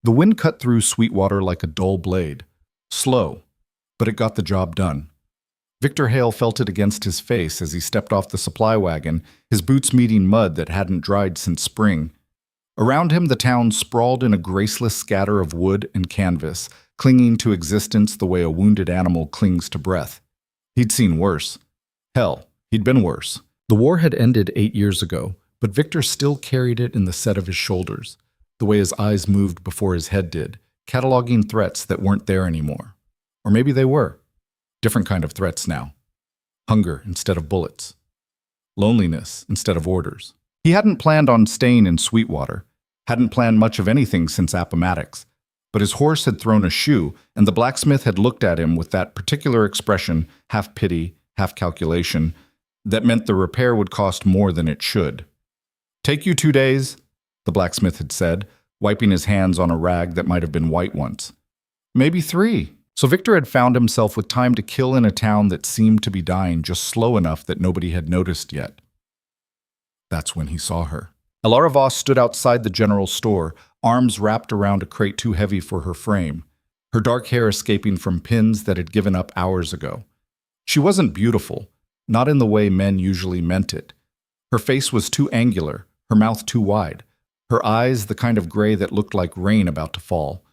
The wind cut through Sweetwater like a dull blade. Slow, but it got the job done. Victor Hale felt it against his face as he stepped off the supply wagon, his boots meeting mud that hadn't dried since spring. Around him, the town sprawled in a graceless scatter of wood and canvas, clinging to existence the way a wounded animal clings to breath. He'd seen worse. Hell, he'd been worse. The war had ended 8 years ago, but Victor still carried it in the set of his shoulders, the way his eyes moved before his head did, cataloging threats that weren't there anymore. Or maybe they were. Different kind of threats now. Hunger instead of bullets. Loneliness instead of orders. He hadn't planned on staying in Sweetwater, hadn't planned much of anything since Appomattox, but his horse had thrown a shoe, and the blacksmith had looked at him with that particular expression, half pity, half calculation, that meant the repair would cost more than it should. "Take you 2 days," the blacksmith had said, wiping his hands on a rag that might have been white once. Maybe 3. So Victor had found himself with time to kill in a town that seemed to be dying just slow enough that nobody had noticed yet. That's when he saw her. Elara Voss stood outside the general store, arms wrapped around a crate too heavy for her frame, her dark hair escaping from pins that had given up hours ago. She wasn't beautiful, not in the way men usually meant it. Her face was too angular, her mouth too wide, her eyes the kind of gray that looked like rain about to fall.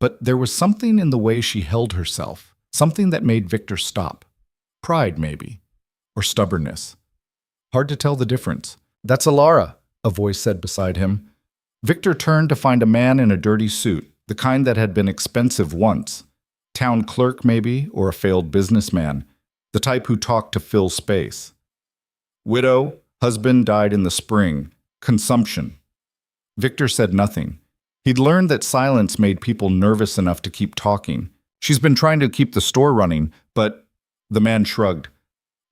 But there was something in the way she held herself, something that made Victor stop. Pride, maybe, or stubbornness. Hard to tell the difference. "That's Elara," a voice said beside him. Victor turned to find a man in a dirty suit, the kind that had been expensive once. Town clerk, maybe, or a failed businessman, the type who talked to fill space. "Widow, husband died in the spring. Consumption." Victor said nothing. He'd learned that silence made people nervous enough to keep talking. "She's been trying to keep the store running, but—" The man shrugged.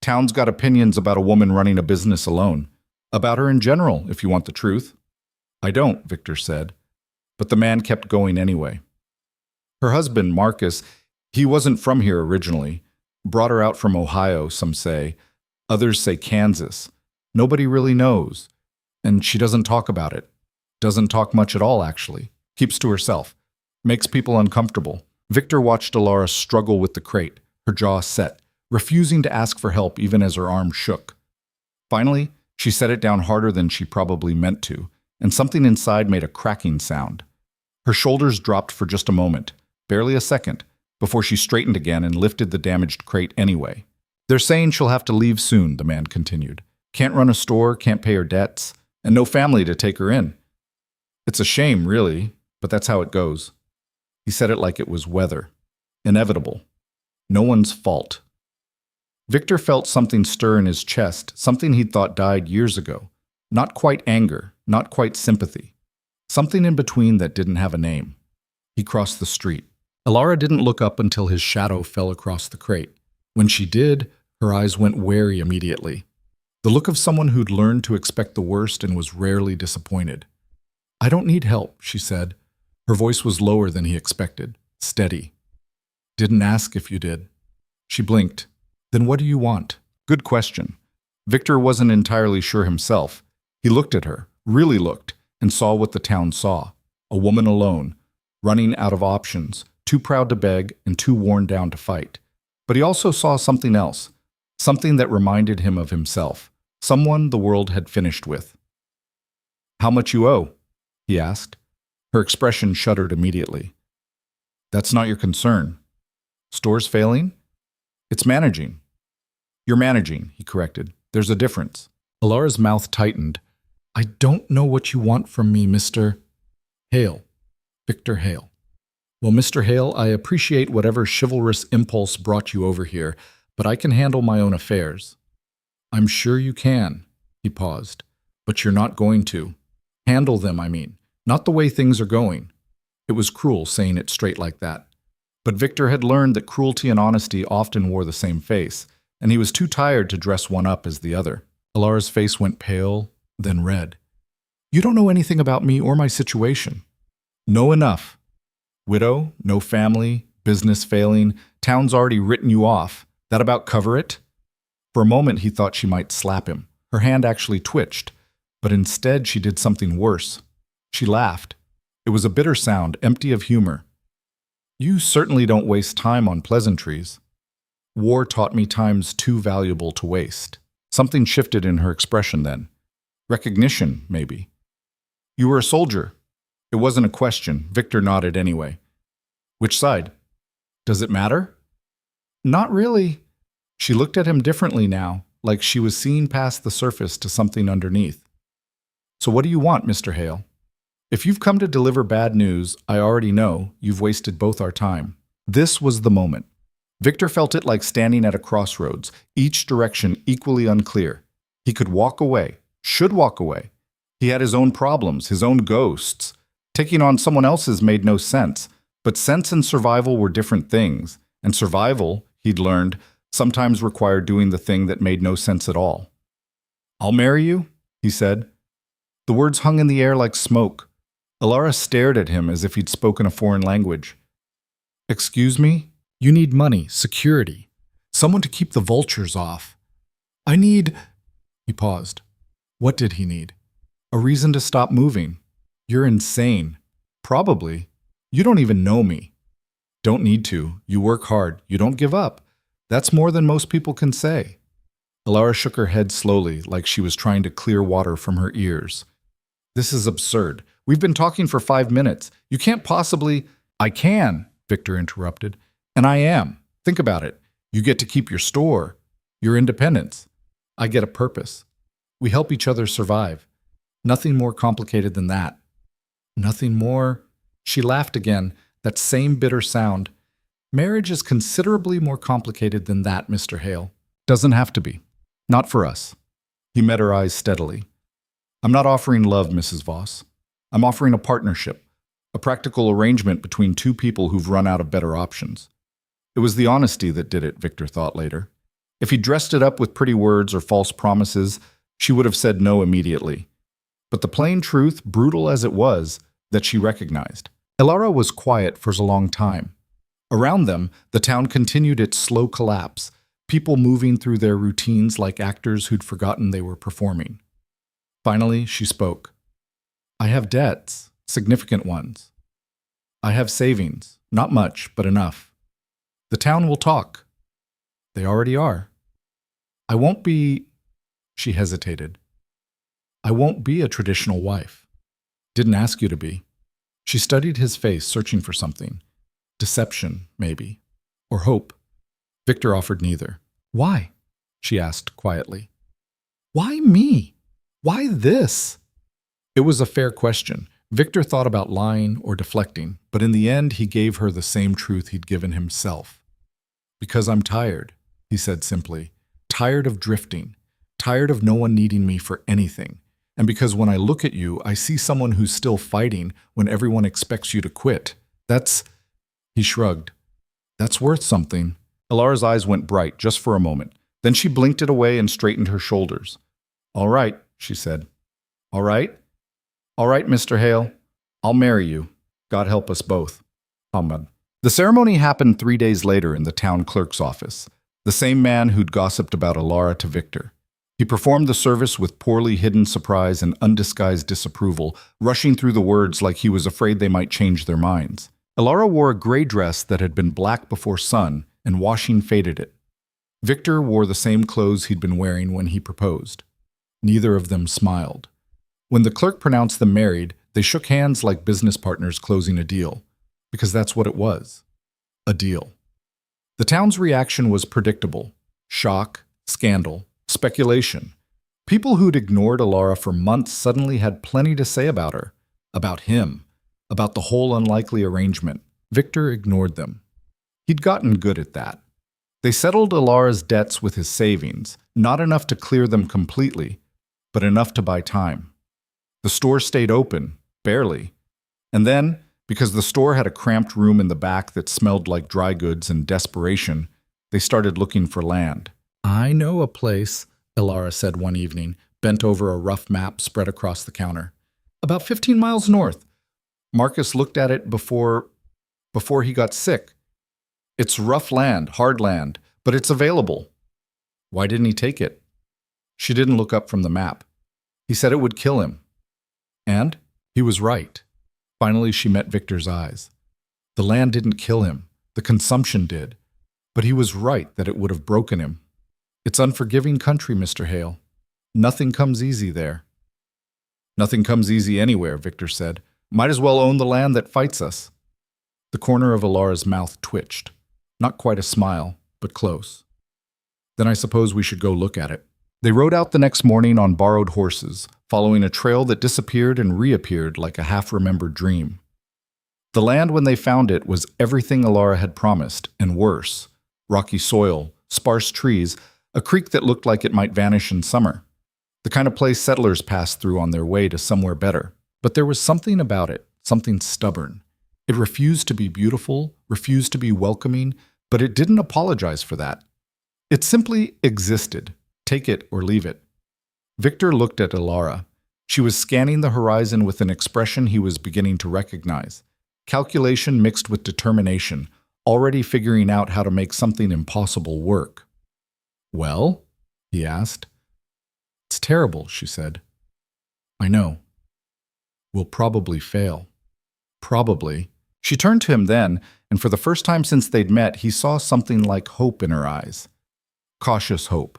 "Town's got opinions about a woman running a business alone. About her in general, if you want the truth." "I don't," Victor said. But the man kept going anyway. Her husband, Marcus, he wasn't from here originally. Brought her out from Ohio, some say. Others say Kansas. Nobody really knows. And she doesn't talk about it. Doesn't talk much at all, actually. Keeps to herself. Makes people uncomfortable. Victor watched Elara struggle with the crate, her jaw set, refusing to ask for help even as her arm shook. Finally, she set it down harder than she probably meant to, and something inside made a cracking sound. Her shoulders dropped for just a moment, barely a second, before she straightened again and lifted the damaged crate anyway. "They're saying she'll have to leave soon," the man continued. "Can't run a store, can't pay her debts, and no family to take her in. It's a shame, really, but that's how it goes." He said it like it was weather. Inevitable. No one's fault. Victor felt something stir in his chest, something he'd thought died years ago. Not quite anger, not quite sympathy. Something in between that didn't have a name. He crossed the street. Elara didn't look up until his shadow fell across the crate. When she did, her eyes went wary immediately. The look of someone who'd learned to expect the worst and was rarely disappointed. "I don't need help," she said. Her voice was lower than he expected, steady. "Didn't ask if you did." She blinked. "Then what do you want?" Good question. Victor wasn't entirely sure himself. He looked at her, really looked, and saw what the town saw. A woman alone, running out of options, too proud to beg and too worn down to fight. But he also saw something else, something that reminded him of himself, someone the world had finished with. "How much you owe?" he asked. Her expression shuddered immediately. "That's not your concern. Store's failing? It's managing." "You're managing," he corrected. "There's a difference." Elara's mouth tightened. "I don't know what you want from me, Mr. Hale. Victor Hale." "Well, Mr. Hale, I appreciate whatever chivalrous impulse brought you over here, but I can handle my own affairs." "I'm sure you can," he paused. "But you're not going to. Handle them, I mean. Not the way things are going." It was cruel saying it straight like that. But Victor had learned that cruelty and honesty often wore the same face, and he was too tired to dress one up as the other. Elara's face went pale, then red. "You don't know anything about me or my situation." "Know enough. Widow, no family, business failing, town's already written you off. That about cover it?" For a moment he thought she might slap him. Her hand actually twitched, but instead she did something worse. She laughed. It was a bitter sound, empty of humor. You certainly don't waste time on pleasantries. War taught me time's too valuable to waste. Something shifted in her expression then. Recognition, maybe. You were a soldier. It wasn't a question. Victor nodded anyway. Which side? Does it matter? Not really. She looked at him differently now, like she was seeing past the surface to something underneath. So what do you want, Mr. Hale? If you've come to deliver bad news, I already know you've wasted both our time. This was the moment. Victor felt it like standing at a crossroads, each direction equally unclear. He could walk away, should walk away. He had his own problems, his own ghosts. Taking on someone else's made no sense, but sense and survival were different things, and survival, he'd learned, sometimes required doing the thing that made no sense at all. I'll marry you, he said. The words hung in the air like smoke. Alara stared at him as if he'd spoken a foreign language. Excuse me? You need money, security, someone to keep the vultures off. I need... He paused. What did he need? A reason to stop moving. You're insane. Probably. You don't even know me. Don't need to. You work hard. You don't give up. That's more than most people can say. Alara shook her head slowly, like she was trying to clear water from her ears. This is absurd. We've been talking for 5 minutes. You can't possibly... I can, Victor interrupted. And I am. Think about it. You get to keep your store, your independence. I get a purpose. We help each other survive. Nothing more complicated than that. Nothing more... She laughed again, that same bitter sound. Marriage is considerably more complicated than that, Mr. Hale. Doesn't have to be. Not for us. He met her eyes steadily. I'm not offering love, Mrs. Voss. I'm offering a partnership, a practical arrangement between two people who've run out of better options. It was the honesty that did it, Victor thought later. If he dressed it up with pretty words or false promises, she would have said no immediately. But the plain truth, brutal as it was, that she recognized. Alara was quiet for a long time. Around them, the town continued its slow collapse, people moving through their routines like actors who'd forgotten they were performing. Finally, she spoke. I have debts, significant ones. I have savings, not much, but enough. The town will talk. They already are. I won't be... She hesitated. I won't be a traditional wife. Didn't ask you to be. She studied his face, searching for something. Deception, maybe. Or hope. Victor offered neither. Why? She asked quietly. Why me? Why this? It was a fair question. Victor thought about lying or deflecting, but in the end he gave her the same truth he'd given himself. Because I'm tired, he said simply. Tired of drifting. Tired of no one needing me for anything. And because when I look at you, I see someone who's still fighting when everyone expects you to quit. That's... He shrugged. That's worth something. Alara's eyes went bright just for a moment. Then she blinked it away and straightened her shoulders. All right, she said. All right? All right, Mr. Hale. I'll marry you. God help us both. Ahmed. The ceremony happened 3 days later in the town clerk's office. The same man who'd gossiped about Alara to Victor. He performed the service with poorly hidden surprise and undisguised disapproval, rushing through the words like he was afraid they might change their minds. Alara wore a gray dress that had been black before sun, and washing faded it. Victor wore the same clothes he'd been wearing when he proposed. Neither of them smiled. When the clerk pronounced them married, they shook hands like business partners closing a deal, because that's what it was. A deal. The town's reaction was predictable. Shock, scandal, speculation. People who'd ignored Alara for months suddenly had plenty to say about her, about him, about the whole unlikely arrangement. Victor ignored them. He'd gotten good at that. They settled Alara's debts with his savings, not enough to clear them completely, but enough to buy time. The store stayed open, barely. And then, because the store had a cramped room in the back that smelled like dry goods and desperation, they started looking for land. I know a place, Alara said one evening, bent over a rough map spread across the counter. About 15 miles north. Marcus looked at it before he got sick. It's rough land, hard land, but it's available. Why didn't he take it? She didn't look up from the map. He said it would kill him. And he was right. Finally, she met Victor's eyes. The land didn't kill him. The consumption did. But he was right that it would have broken him. It's unforgiving country, Mr. Hale. Nothing comes easy there. Nothing comes easy anywhere, Victor said. Might as well own the land that fights us. The corner of Alara's mouth twitched. Not quite a smile, but close. Then I suppose we should go look at it. They rode out the next morning on borrowed horses, following a trail that disappeared and reappeared like a half-remembered dream. The land when they found it was everything Alara had promised, and worse. Rocky soil, sparse trees, a creek that looked like it might vanish in summer. The kind of place settlers passed through on their way to somewhere better. But there was something about it, something stubborn. It refused to be beautiful, refused to be welcoming, but it didn't apologize for that. It simply existed. Take it or leave it. Victor looked at Alara. She was scanning the horizon with an expression he was beginning to recognize. Calculation mixed with determination, already figuring out how to make something impossible work. Well? He asked. It's terrible, she said. I know. We'll probably fail. Probably. She turned to him then, and for the first time since they'd met, he saw something like hope in her eyes. Cautious hope.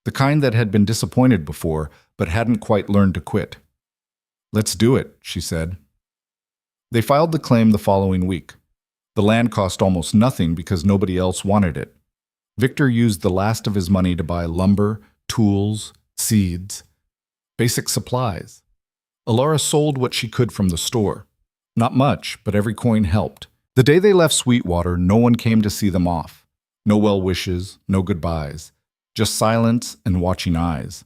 The kind that had been disappointed before, but hadn't quite learned to quit. Let's do it, she said. They filed the claim the following week. The land cost almost nothing because nobody else wanted it. Victor used the last of his money to buy lumber, tools, seeds, basic supplies. Alara sold what she could from the store. Not much, but every coin helped. The day they left Sweetwater, no one came to see them off. No well wishes, no goodbyes. Just silence and watching eyes.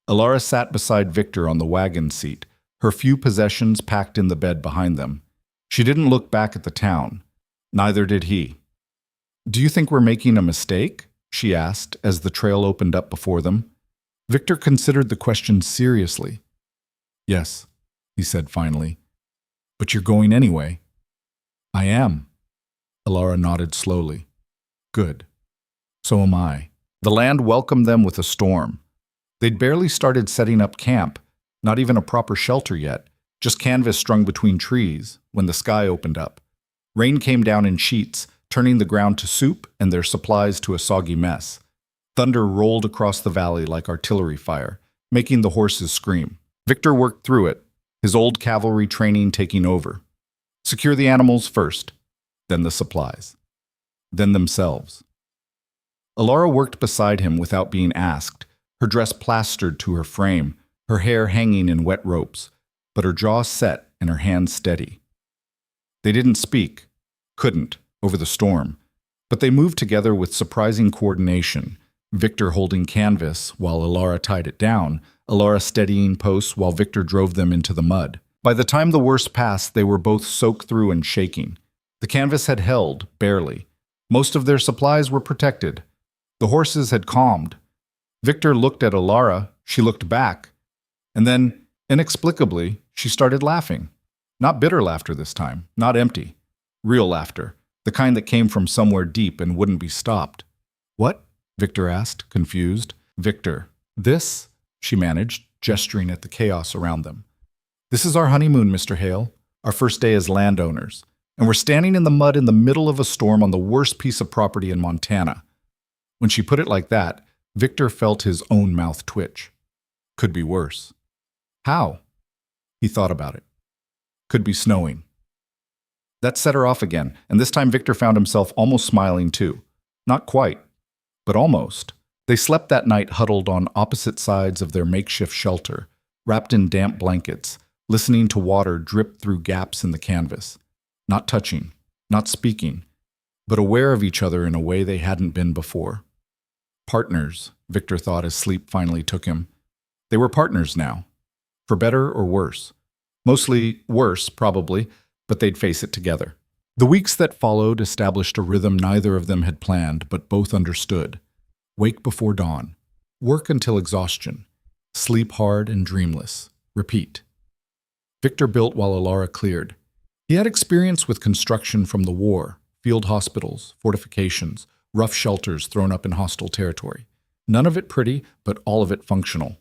Alara sat beside Victor on the wagon seat, her few possessions packed in the bed behind them. She didn't look back at the town. Neither did he. Do you think we're making a mistake? She asked as the trail opened up before them. Victor considered the question seriously. Yes, he said finally. But you're going anyway. I am. Alara nodded slowly. Good. So am I. The land welcomed them with a storm. They'd barely started setting up camp, not even a proper shelter yet, just canvas strung between trees, when the sky opened up. Rain came down in sheets, turning the ground to soup and their supplies to a soggy mess. Thunder rolled across the valley like artillery fire, making the horses scream. Victor worked through it, his old cavalry training taking over. Secure the animals first, then the supplies, then themselves. Alara worked beside him without being asked, her dress plastered to her frame, her hair hanging in wet ropes, but her jaw set and her hands steady. They didn't speak, couldn't, over the storm, but they moved together with surprising coordination, Victor holding canvas while Alara tied it down, Alara steadying posts while Victor drove them into the mud. By the time the worst passed, they were both soaked through and shaking. The canvas had held, barely. Most of their supplies were protected. The horses had calmed. Victor looked at Alara, she looked back, and then, inexplicably, she started laughing. Not bitter laughter this time, not empty. Real laughter, the kind that came from somewhere deep and wouldn't be stopped. What? Victor asked, confused. Victor. This? She managed, gesturing at the chaos around them. This is our honeymoon, Mr. Hale, our first day as landowners, and we're standing in the mud in the middle of a storm on the worst piece of property in Montana. When she put it like that, Victor felt his own mouth twitch. Could be worse. How? He thought about it. Could be snowing. That set her off again, and this time Victor found himself almost smiling too. Not quite, but almost. They slept that night huddled on opposite sides of their makeshift shelter, wrapped in damp blankets, listening to water drip through gaps in the canvas. Not touching, not speaking, but aware of each other in a way they hadn't been before. Partners, Victor thought as sleep finally took him. They were partners now, for better or worse. Mostly worse, probably, but they'd face it together. The weeks that followed established a rhythm neither of them had planned, but both understood. Wake before dawn. Work until exhaustion. Sleep hard and dreamless. Repeat. Victor built while Alara cleared. He had experience with construction from the war, field hospitals, fortifications, rough shelters thrown up in hostile territory. None of it pretty, but all of it functional.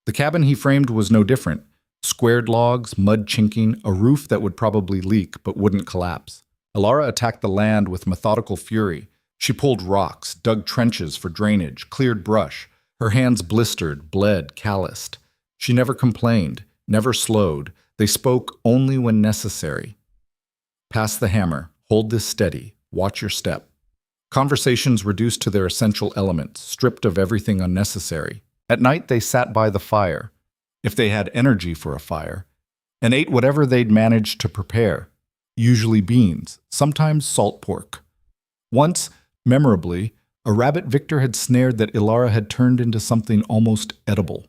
The cabin he framed was no different. Squared logs, mud chinking, a roof that would probably leak but wouldn't collapse. Alara attacked the land with methodical fury. She pulled rocks, dug trenches for drainage, cleared brush. Her hands blistered, bled, calloused. She never complained, never slowed. They spoke only when necessary. Pass the hammer. Hold this steady. Watch your step. Conversations reduced to their essential elements, stripped of everything unnecessary. At night, they sat by the fire, if they had energy for a fire, and ate whatever they'd managed to prepare, usually beans, sometimes salt pork. Once, memorably, a rabbit Victor had snared that Ilara had turned into something almost edible.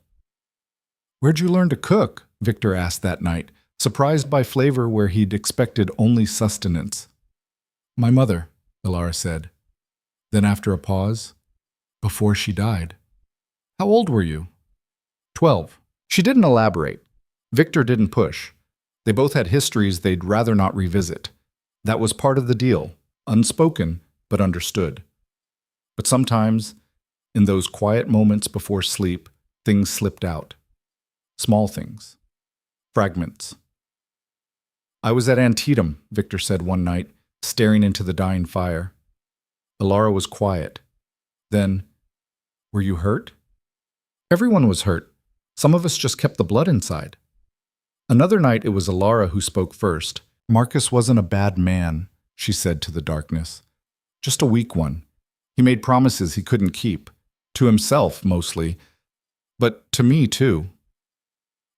"Where'd you learn to cook?" Victor asked that night, surprised by flavor where he'd expected only sustenance. "My mother," Ilara said. Then after a pause, "Before she died." "How old were you?" 12. She didn't elaborate. Victor didn't push. They both had histories they'd rather not revisit. That was part of the deal, unspoken but understood. But sometimes, in those quiet moments before sleep, things slipped out. Small things. Fragments. "I was at Antietam," Victor said one night, staring into the dying fire. Ilara was quiet. Then, "Were you hurt?" "Everyone was hurt. Some of us just kept the blood inside." Another night it was Ilara who spoke first. "Marcus wasn't a bad man," she said to the darkness. "Just a weak one. He made promises he couldn't keep. To himself, mostly. But to me, too."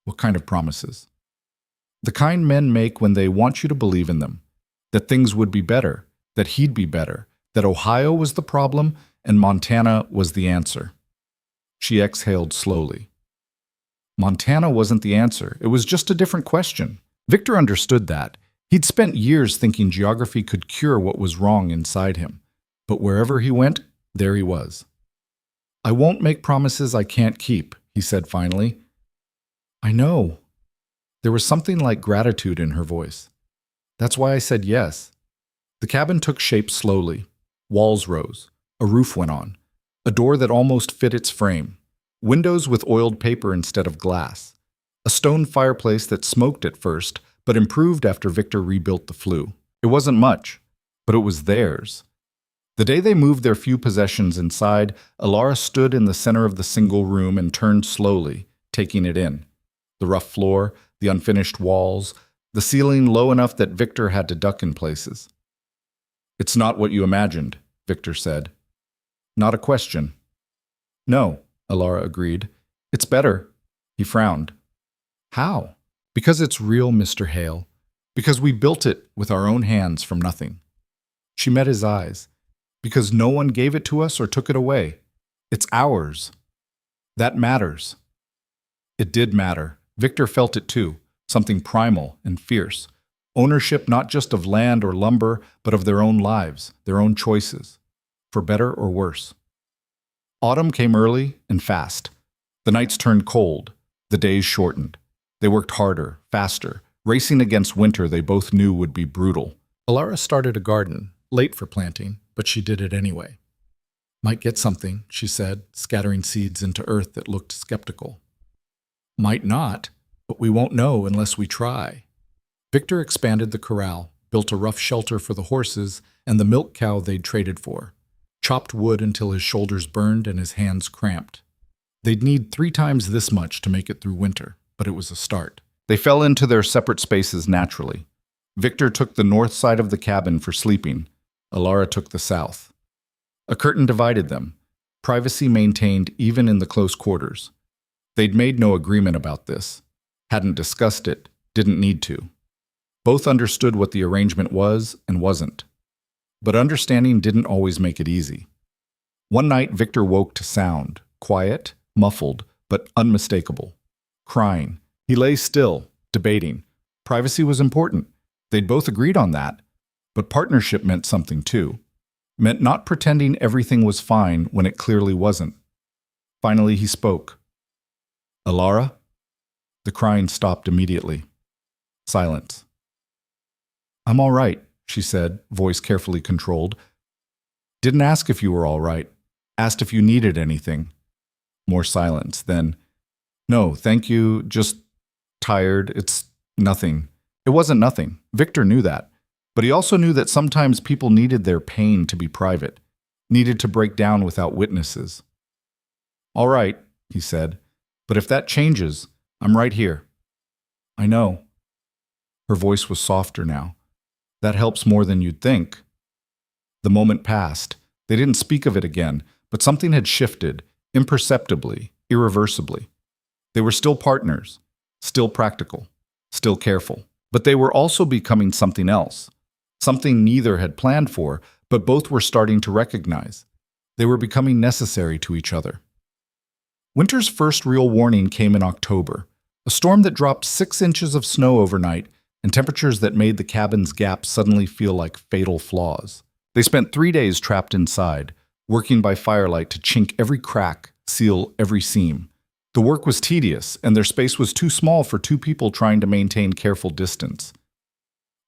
"What kind of promises?" "The kind men make when they want you to believe in them. That things would be better. That he'd be better. That Ohio was the problem and Montana was the answer." She exhaled slowly. Montana wasn't the answer. It was just a different question. Victor understood that. He'd spent years thinking geography could cure what was wrong inside him. But wherever he went, there he was. "I won't make promises I can't keep," he said finally. "I know." There was something like gratitude in her voice. "That's why I said yes." The cabin took shape slowly. Walls rose. A roof went on. A door that almost fit its frame. Windows with oiled paper instead of glass. A stone fireplace that smoked at first, but improved after Victor rebuilt the flue. It wasn't much, but it was theirs. The day they moved their few possessions inside, Ilara stood in the center of the single room and turned slowly, taking it in. The rough floor, the unfinished walls, the ceiling low enough that Victor had to duck in places. "It's not what you imagined," Victor said. "Not a question." "No," Ilara agreed. "It's better." He frowned. "How?" "Because it's real, Mr. Hale. Because we built it with our own hands from nothing." She met his eyes. "Because no one gave it to us or took it away. It's ours. That matters." It did matter. Victor felt it too, something primal and fierce. Ownership not just of land or lumber, but of their own lives, their own choices, for better or worse. Autumn came early and fast. The nights turned cold. The days shortened. They worked harder, faster, racing against winter they both knew would be brutal. Ilara started a garden, late for planting, but she did it anyway. "Might get something," she said, scattering seeds into earth that looked skeptical. "Might not, but we won't know unless we try." Victor expanded the corral, built a rough shelter for the horses and the milk cow they'd traded for, chopped wood until his shoulders burned and his hands cramped. They'd need 3 times this much to make it through winter, but it was a start. They fell into their separate spaces naturally. Victor took the north side of the cabin for sleeping. Ilara took the south. A curtain divided them, privacy maintained even in the close quarters. They'd made no agreement about this, hadn't discussed it, didn't need to. Both understood what the arrangement was and wasn't. But understanding didn't always make it easy. One night, Victor woke to sound, quiet, muffled, but unmistakable. Crying. He lay still, debating. Privacy was important. They'd both agreed on that. But partnership meant something too. Meant not pretending everything was fine when it clearly wasn't. Finally, he spoke. "Ilara?" The crying stopped immediately. Silence. "I'm all right," she said, voice carefully controlled. "Didn't ask if you were all right. Asked if you needed anything." More silence, then, "No, thank you, just tired. It's nothing. It wasn't nothing. Victor knew that. But he also knew that sometimes people needed their pain to be private, needed to break down without witnesses. All right, he said, but if that changes, I'm right here. I know. Her voice was softer now. That helps more than you'd think. The moment passed. They didn't speak of it again, but something had shifted, imperceptibly, irreversibly. They were still partners, still practical, still careful. But they were also becoming something else, something neither had planned for, but both were starting to recognize. They were becoming necessary to each other. Winter's first real warning came in October, a storm that dropped 6 inches of snow overnight and temperatures that made the cabin's gaps suddenly feel like fatal flaws. They spent 3 days trapped inside, working by firelight to chink every crack, seal every seam. The work was tedious, and their space was too small for 2 people trying to maintain careful distance.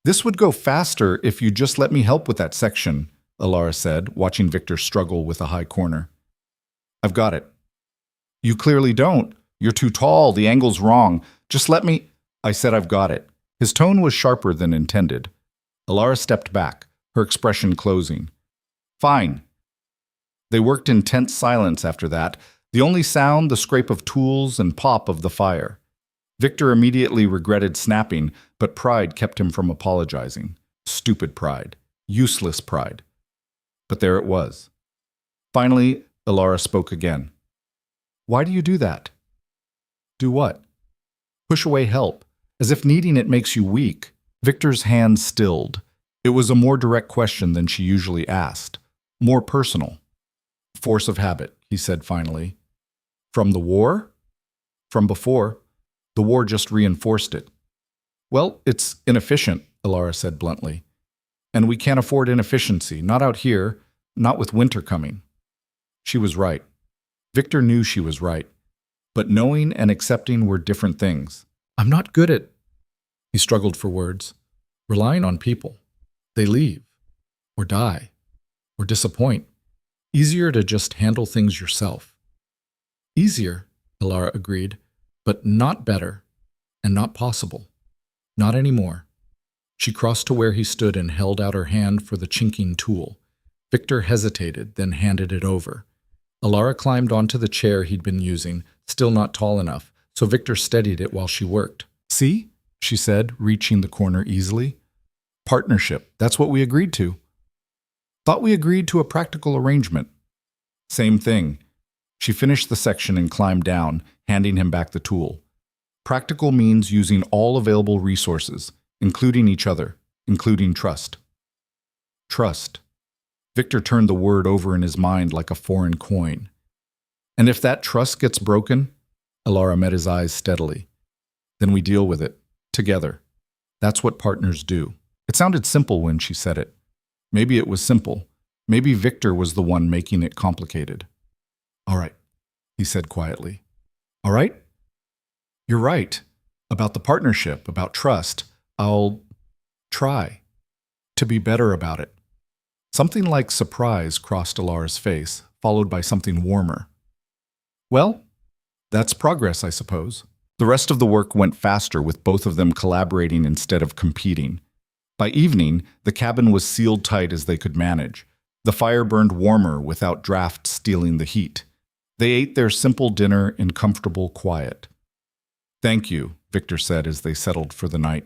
This would go faster if you just let me help with that section, Alara said, watching Victor struggle with a high corner. I've got it. You clearly don't. You're too tall, the angle's wrong. Just let me… I said I've got it. His tone was sharper than intended. Alara stepped back, her expression closing. Fine. They worked in tense silence after that, the only sound the scrape of tools and pop of the fire. Victor immediately regretted snapping, but pride kept him from apologizing. Stupid pride. Useless pride. But there it was. Finally, Alara spoke again. Why do you do that? Do what? Push away help, as if needing it makes you weak. Victor's hand stilled. It was a more direct question than she usually asked. More personal. Force of habit, he said finally. From the war? From before. The war just reinforced it. Well, it's inefficient, Alara said bluntly. And we can't afford inefficiency, not out here, not with winter coming. She was right. Victor knew she was right. But knowing and accepting were different things. I'm not good at… He struggled for words. Relying on people. They leave. Or die. Or disappoint. Easier to just handle things yourself. Easier, Alara agreed, but not better, and not possible. Not anymore. She crossed to where he stood and held out her hand for the chinking tool. Victor hesitated, then handed it over. Alara climbed onto the chair he'd been using, still not tall enough, so Victor steadied it while she worked. See? She said, reaching the corner easily. Partnership, that's what we agreed to. Thought we agreed to a practical arrangement. Same thing. She finished the section and climbed down, handing him back the tool. Practical means using all available resources, including each other, including trust. Trust. Victor turned the word over in his mind like a foreign coin. And if that trust gets broken, Alara met his eyes steadily, then we deal with it, together. That's what partners do. It sounded simple when she said it. Maybe it was simple. Maybe Victor was the one making it complicated. All right, he said quietly. All right? You're right. About the partnership, about trust. I'll try to be better about it. Something like surprise crossed Alara's face, followed by something warmer. Well, that's progress, I suppose. The rest of the work went faster with both of them collaborating instead of competing. By evening, the cabin was sealed tight as they could manage. The fire burned warmer without drafts stealing the heat. They ate their simple dinner in comfortable quiet. Thank you, Victor said as they settled for the night.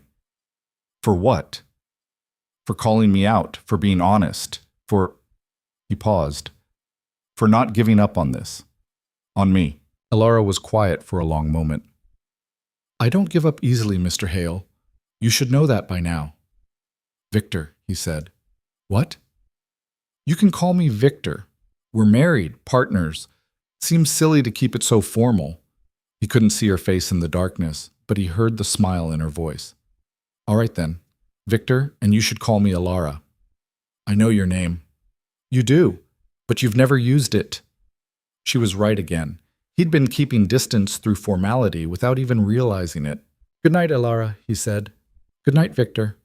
For what? For calling me out, for being honest, for… He paused. For not giving up on this. On me. Alara was quiet for a long moment. I don't give up easily, Mr. Hale. You should know that by now. Victor, he said. What? You can call me Victor. We're married, partners. Seems silly to keep it so formal. He couldn't see her face in the darkness, but he heard the smile in her voice. All right then. Victor, and you should call me Alara. I know your name. You do, but you've never used it. She was right again. He'd been keeping distance through formality without even realizing it. Good night, Alara, he said. Good night, Victor.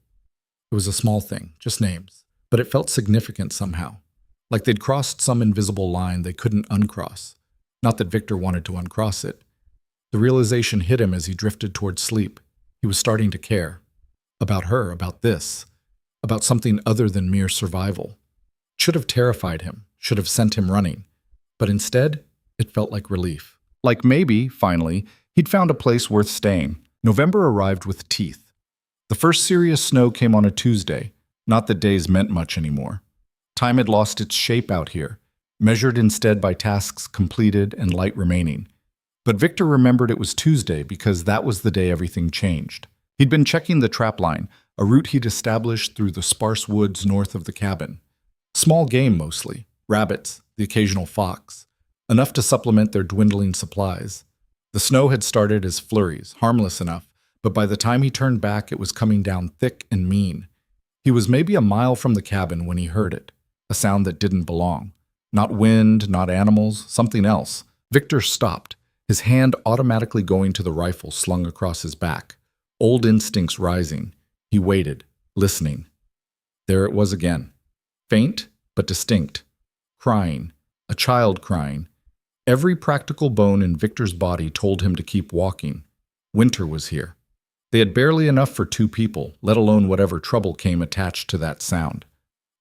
It was a small thing, just names, but it felt significant somehow, like they'd crossed some invisible line they couldn't uncross. Not that Victor wanted to uncross it. The realization hit him as he drifted toward sleep. He was starting to care. About her, about this, about something other than mere survival. It should have terrified him, should have sent him running. But instead, it felt like relief. Like maybe, finally, he'd found a place worth staying. November arrived with teeth. The first serious snow came on a Tuesday, not that days meant much anymore. Time had lost its shape out here, measured instead by tasks completed and light remaining. But Victor remembered it was Tuesday because that was the day everything changed. He'd been checking the trap line, a route he'd established through the sparse woods north of the cabin. Small game mostly, rabbits, the occasional fox, enough to supplement their dwindling supplies. The snow had started as flurries, harmless enough, but by the time he turned back it was coming down thick and mean. He was maybe a mile from the cabin when he heard it, a sound that didn't belong. Not wind, not animals, something else. Victor stopped, his hand automatically going to the rifle slung across his back. Old instincts rising. He waited, listening. There it was again. Faint, but distinct. Crying. A child crying. Every practical bone in Victor's body told him to keep walking. Winter was here. They had barely enough for two people, let alone whatever trouble came attached to that sound.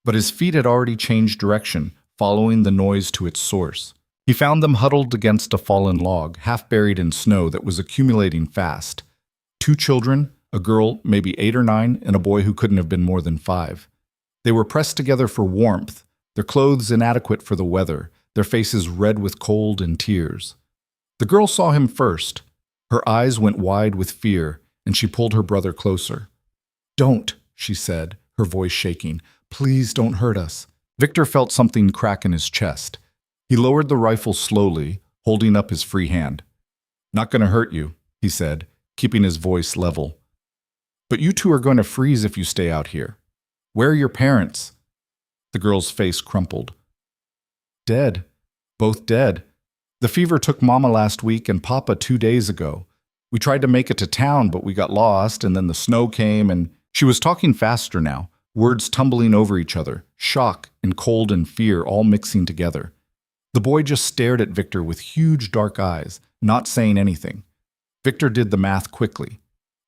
But his feet had already changed direction, following the noise to its source. He found them huddled against a fallen log, half buried in snow that was accumulating fast. 2 children, a girl maybe 8 or 9, and a boy who couldn't have been more than 5. They were pressed together for warmth, their clothes inadequate for the weather, their faces red with cold and tears. The girl saw him first. Her eyes went wide with fear, and she pulled her brother closer. "Don't," she said, her voice shaking. "Please don't hurt us." Victor felt something crack in his chest. He lowered the rifle slowly, holding up his free hand. "Not going to hurt you," he said, keeping his voice level. "But you two are going to freeze if you stay out here. Where are your parents?" The girl's face crumpled. "Dead. Both dead. The fever took Mama last week and Papa 2 days ago. We tried to make it to town, but we got lost, and then the snow came and—" She was talking faster now, words tumbling over each other, shock and cold and fear all mixing together. The boy just stared at Victor with huge dark eyes, not saying anything. Victor did the math quickly.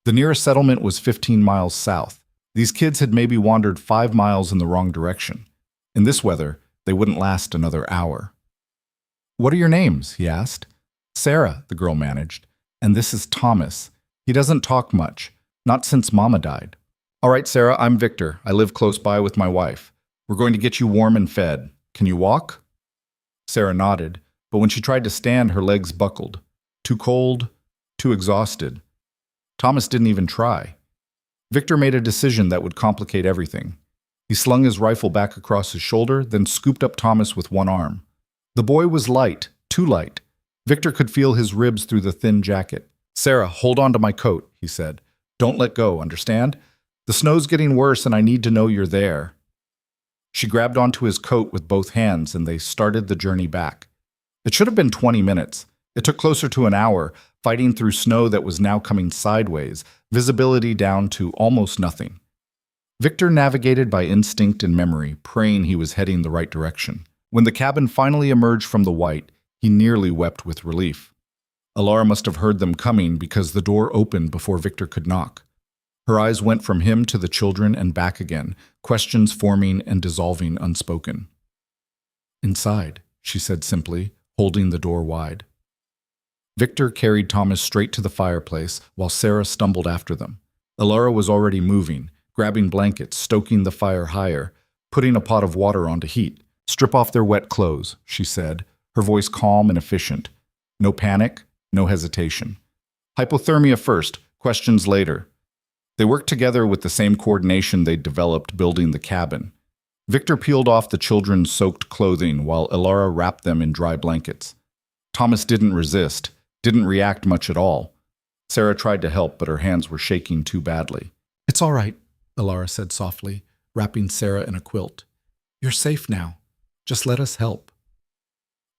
The nearest settlement was 15 miles south. These kids had maybe wandered 5 miles in the wrong direction. In this weather, they wouldn't last another hour. "What are your names?" he asked. "Sarah," the girl managed. "And this is Thomas. He doesn't talk much, not since Mama died." "All right, Sarah, I'm Victor. I live close by with my wife. We're going to get you warm and fed. Can you walk?" Sarah nodded, but when she tried to stand, her legs buckled. Too cold, too exhausted. Thomas didn't even try. Victor made a decision that would complicate everything. He slung his rifle back across his shoulder, then scooped up Thomas with one arm. The boy was light, too light. Victor could feel his ribs through the thin jacket. "Sarah, hold on to my coat," he said. "Don't let go, understand? The snow's getting worse and I need to know you're there." She grabbed onto his coat with both hands and they started the journey back. It should have been 20 minutes. It took closer to an hour, fighting through snow that was now coming sideways, visibility down to almost nothing. Victor navigated by instinct and memory, praying he was heading the right direction. When the cabin finally emerged from the white, he nearly wept with relief. Alara must have heard them coming because the door opened before Victor could knock. Her eyes went from him to the children and back again, questions forming and dissolving unspoken. "Inside," she said simply, holding the door wide. Victor carried Thomas straight to the fireplace while Sarah stumbled after them. Alara was already moving, grabbing blankets, stoking the fire higher, putting a pot of water on to heat. "Strip off their wet clothes," she said, her voice calm and efficient. No panic, no hesitation. "Hypothermia first, questions later." They worked together with the same coordination they'd developed building the cabin. Victor peeled off the children's soaked clothing while Alara wrapped them in dry blankets. Thomas didn't resist, didn't react much at all. Sarah tried to help, but her hands were shaking too badly. "It's all right," Alara said softly, wrapping Sarah in a quilt. "You're safe now. Just let us help."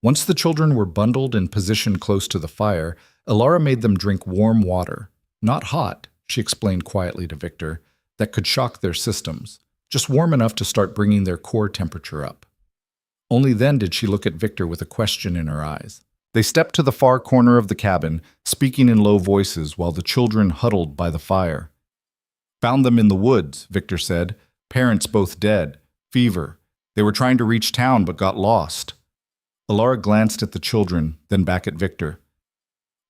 Once the children were bundled and positioned close to the fire, Alara made them drink warm water. Not hot, she explained quietly to Victor, that could shock their systems, just warm enough to start bringing their core temperature up. Only then did she look at Victor with a question in her eyes. They stepped to the far corner of the cabin, speaking in low voices while the children huddled by the fire. Found them in the woods, Victor said. Parents both dead. Fever. They were trying to reach town but got lost. Alara glanced at the children, then back at Victor.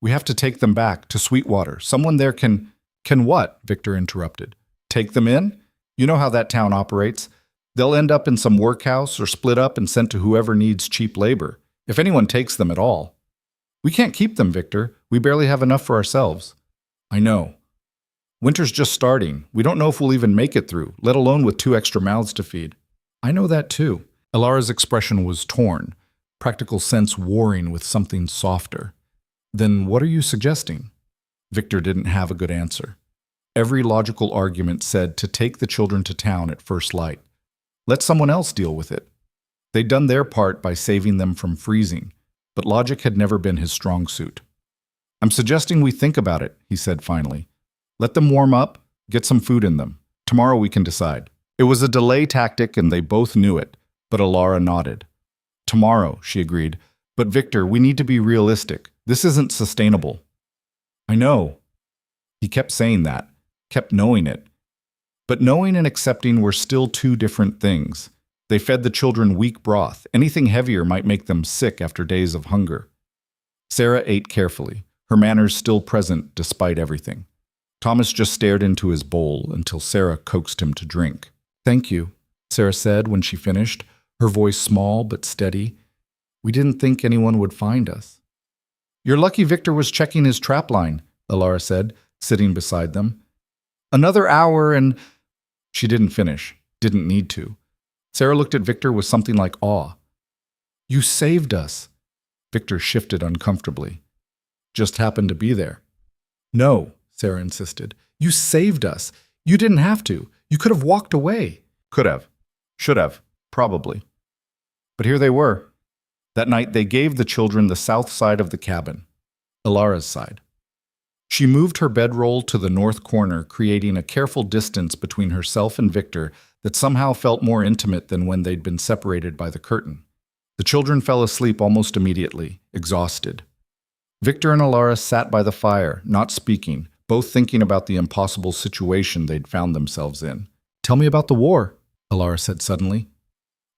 We have to take them back to Sweetwater. Someone there can... Can what? Victor interrupted. Take them in? You know how that town operates. They'll end up in some workhouse or split up and sent to whoever needs cheap labor, if anyone takes them at all. We can't keep them, Victor. We barely have enough for ourselves. I know. Winter's just starting. We don't know if we'll even make it through, let alone with 2 extra mouths to feed. I know that too. Alara's expression was torn, practical sense warring with something softer. Then what are you suggesting? Victor didn't have a good answer. Every logical argument said to take the children to town at first light. Let someone else deal with it. They'd done their part by saving them from freezing, but logic had never been his strong suit. I'm suggesting we think about it, he said finally. Let them warm up, get some food in them. Tomorrow we can decide. It was a delay tactic and they both knew it, but Alara nodded. Tomorrow, she agreed. But Victor, we need to be realistic. This isn't sustainable. I know. He kept saying that, kept knowing it. But knowing and accepting were still 2 different things. They fed the children weak broth. Anything heavier might make them sick after days of hunger. Sarah ate carefully, her manners still present despite everything. Thomas just stared into his bowl until Sarah coaxed him to drink. Thank you, Sarah said when she finished, her voice small but steady. We didn't think anyone would find us. You're lucky Victor was checking his trap line, Alara said, sitting beside them. Another hour and... She didn't finish, didn't need to. Sarah looked at Victor with something like awe. You saved us. Victor shifted uncomfortably. Just happened to be there. No, Sarah insisted. You saved us. You didn't have to. You could have walked away. Could have. Should have. Probably. But here they were. That night they gave the children the south side of the cabin, Alara's side. She moved her bedroll to the north corner, creating a careful distance between herself and Victor that somehow felt more intimate than when they'd been separated by the curtain. The children fell asleep almost immediately, exhausted. Victor and Alara sat by the fire, not speaking, both thinking about the impossible situation they'd found themselves in. Tell me about the war, Alara said suddenly.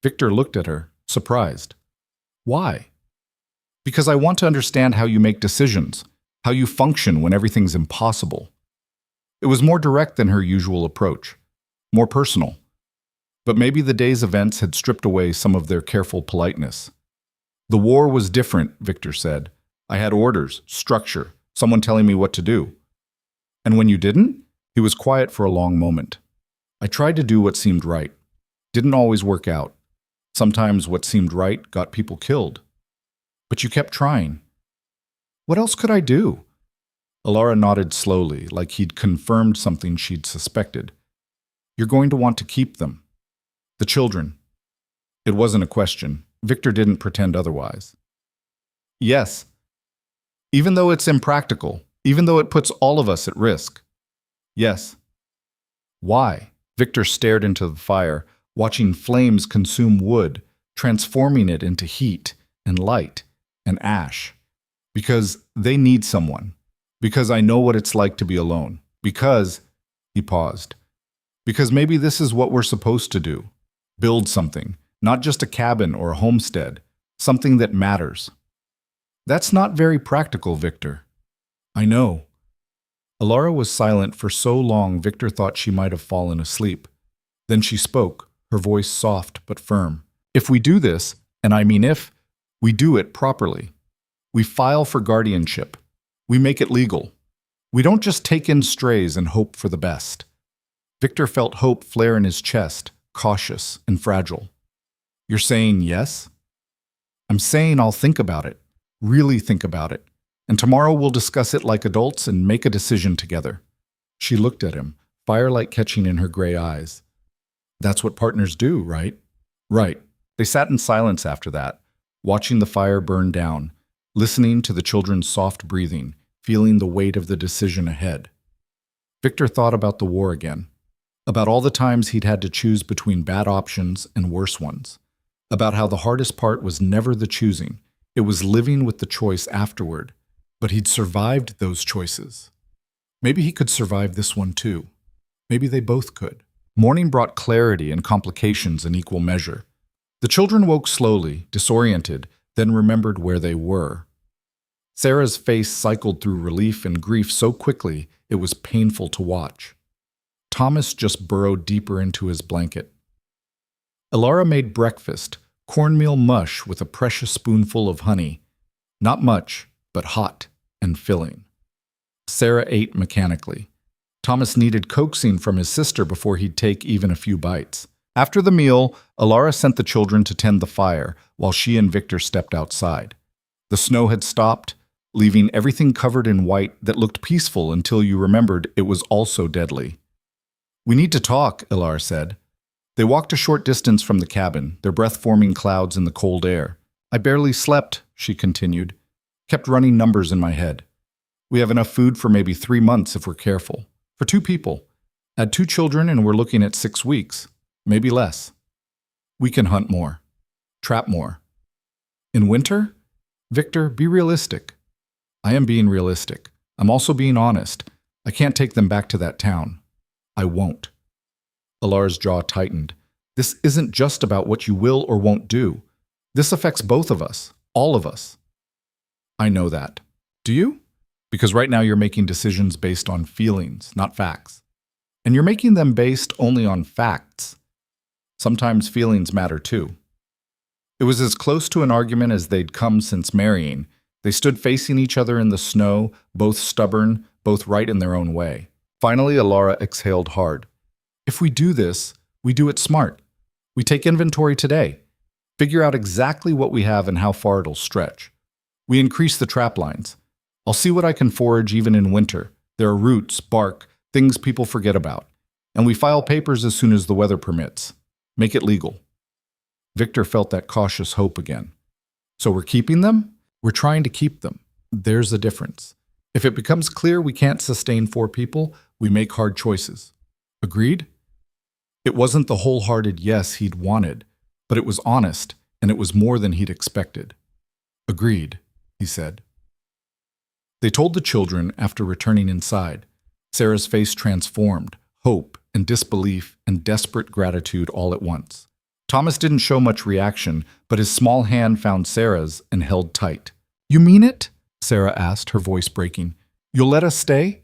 Victor looked at her, surprised. Why? Because I want to understand how you make decisions, how you function when everything's impossible. It was more direct than her usual approach, more personal. But maybe the day's events had stripped away some of their careful politeness. The war was different, Victor said. I had orders, structure, someone telling me what to do. And when you didn't? He was quiet for a long moment. I tried to do what seemed right. Didn't always work out. Sometimes what seemed right got people killed. But you kept trying. What else could I do? Alara nodded slowly, like he'd confirmed something she'd suspected. You're going to want to keep them. The children. It wasn't a question. Victor didn't pretend otherwise. Yes. Even though it's impractical, even though it puts all of us at risk. Yes. Why? Victor stared into the fire, watching flames consume wood, transforming it into heat and light and ash. Because they need someone. Because I know what it's like to be alone. Because, he paused, because maybe this is what we're supposed to do. Build something, not just a cabin or a homestead, something that matters. That's not very practical, Victor. I know. Alara was silent for so long Victor thought she might have fallen asleep. Then she spoke, her voice soft but firm. If we do this, and I mean if, we do it properly. We file for guardianship. We make it legal. We don't just take in strays and hope for the best. Victor felt hope flare in his chest, cautious and fragile. You're saying yes? I'm saying I'll think about it, really think about it, and tomorrow we'll discuss it like adults and make a decision together. She looked at him, firelight catching in her gray eyes. That's what partners do, right? Right. They sat in silence after that, watching the fire burn down, listening to the children's soft breathing, feeling the weight of the decision ahead. Victor thought about the war again, about all the times he'd had to choose between bad options and worse ones, about how the hardest part was never the choosing, It was living with the choice afterward, but he'd survived those choices. Maybe he could survive this one too. Maybe they both could. Morning brought clarity and complications in equal measure. The children woke slowly, disoriented, then remembered where they were. Sarah's face cycled through relief and grief so quickly it was painful to watch. Thomas just burrowed deeper into his blanket. Elara made breakfast, cornmeal mush with a precious spoonful of honey. Not much, but hot and filling. Sarah ate mechanically. Thomas needed coaxing from his sister before he'd take even a few bites. After the meal, Elara sent the children to tend the fire while she and Victor stepped outside. The snow had stopped, leaving everything covered in white that looked peaceful until you remembered it was also deadly. "We need to talk," Elara said. They walked a short distance from the cabin, their breath forming clouds in the cold air. "I barely slept," she continued. "Kept running numbers in my head. We have enough food for maybe 3 months if we're careful. For 2 people. Add 2 children and we're looking at 6 weeks. Maybe less. We can hunt more. Trap more. In winter? Victor, be realistic." "I am being realistic. I'm also being honest. I can't take them back to that town. I won't." Alara's jaw tightened. "This isn't just about what you will or won't do. This affects both of us. All of us." "I know that. Do you? Because right now you're making decisions based on feelings, not facts. And you're making them based only on facts. Sometimes feelings matter too." It was as close to an argument as they'd come since marrying. They stood facing each other in the snow, both stubborn, both right in their own way. Finally, Elara exhaled hard. "If we do this, we do it smart. We take inventory today. Figure out exactly what we have and how far it'll stretch. We increase the trap lines. I'll see what I can forage even in winter. There are roots, bark, things people forget about. And we file papers as soon as the weather permits. Make it legal." Victor felt that cautious hope again. "So we're keeping them? We're trying to keep them. There's the difference. If it becomes clear we can't sustain 4 people, we make hard choices. Agreed?" It wasn't the wholehearted yes he'd wanted, but it was honest, and it was more than he'd expected. "Agreed," he said. They told the children after returning inside. Sarah's face transformed, hope and disbelief and desperate gratitude all at once. Thomas didn't show much reaction, but his small hand found Sarah's and held tight. "You mean it?" Sarah asked, her voice breaking. "You'll let us stay?"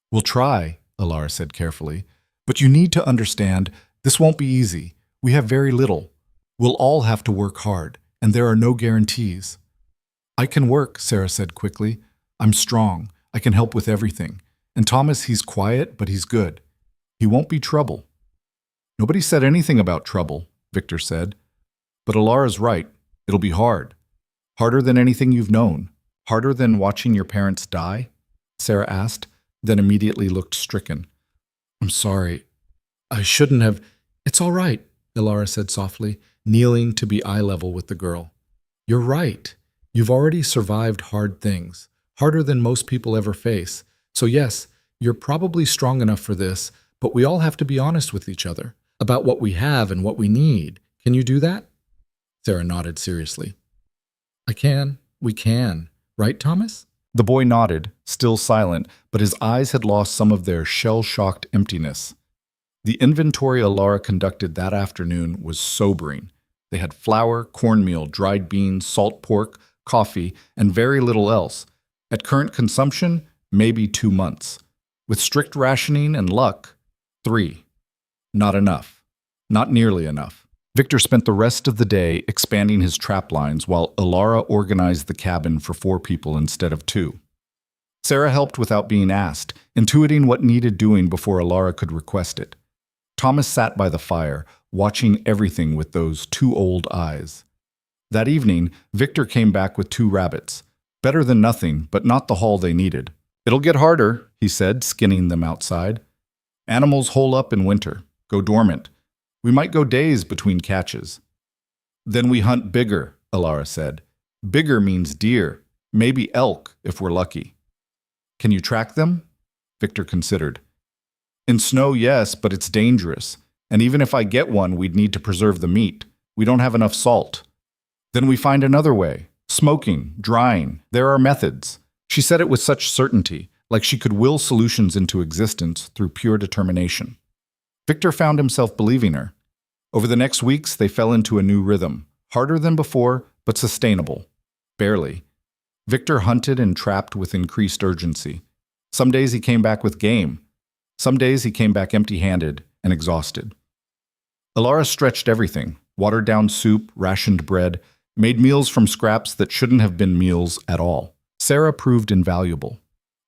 "We'll try," Elara said carefully. "But you need to understand, this won't be easy. We have very little. We'll all have to work hard, and there are no guarantees." "I can work," Sarah said quickly. "I'm strong. I can help with everything. And Thomas, he's quiet, but he's good. He won't be trouble." "Nobody said anything about trouble," Victor said. "But Alara's right. It'll be hard. Harder than anything you've known. Harder than watching your parents die?" Sarah asked, then immediately looked stricken. "I'm sorry. I shouldn't have—" "It's all right," Elara said softly, kneeling to be eye level with the girl. "You're right. You've already survived hard things, harder than most people ever face. So yes, you're probably strong enough for this, but we all have to be honest with each other about what we have and what we need. Can you do that?" Sarah nodded seriously. "I can. We can. Right, Thomas?" The boy nodded, still silent, but his eyes had lost some of their shell-shocked emptiness. The inventory Elara conducted that afternoon was sobering. They had flour, cornmeal, dried beans, salt pork, coffee, and very little else. At current consumption, maybe 2 months. With strict rationing and luck, 3. Not enough. Not nearly enough. Victor spent the rest of the day expanding his trap lines while Elara organized the cabin for 4 people instead of 2. Sarah helped without being asked, intuiting what needed doing before Elara could request it. Thomas sat by the fire, watching everything with those 2 old eyes. That evening, Victor came back with 2 rabbits. Better than nothing, but not the haul they needed. "It'll get harder," he said, skinning them outside. "Animals hole up in winter, go dormant. We might go days between catches." "Then we hunt bigger," Elara said. "Bigger means deer, maybe elk if we're lucky." "Can you track them?" Victor considered. "In snow, yes, but it's dangerous. And even if I get one, we'd need to preserve the meat. We don't have enough salt." "Then we find another way. Smoking, drying, there are methods. She said it with such certainty, like she could will solutions into existence through pure determination. Victor found himself believing her. Over the next weeks, they fell into a new rhythm, harder than before, but sustainable. Barely. Victor hunted and trapped with increased urgency. Some days he came back with game. Some days he came back empty-handed and exhausted. Alara stretched everything, watered down soup, rationed bread, made meals from scraps that shouldn't have been meals at all. Sarah proved invaluable.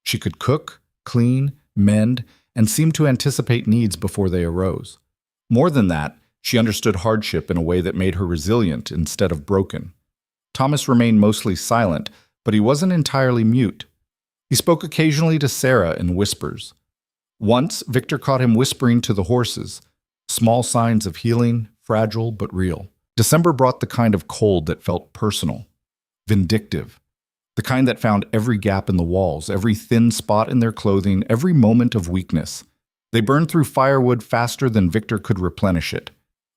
She could cook, clean, mend, and seemed to anticipate needs before they arose. More than that, she understood hardship in a way that made her resilient instead of broken. Thomas remained mostly silent, but he wasn't entirely mute. He spoke occasionally to Sarah in whispers. Once, Victor caught him whispering to the horses, small signs of healing, fragile but real. December brought the kind of cold that felt personal, vindictive, the kind that found every gap in the walls, every thin spot in their clothing, every moment of weakness. They burned through firewood faster than Victor could replenish it.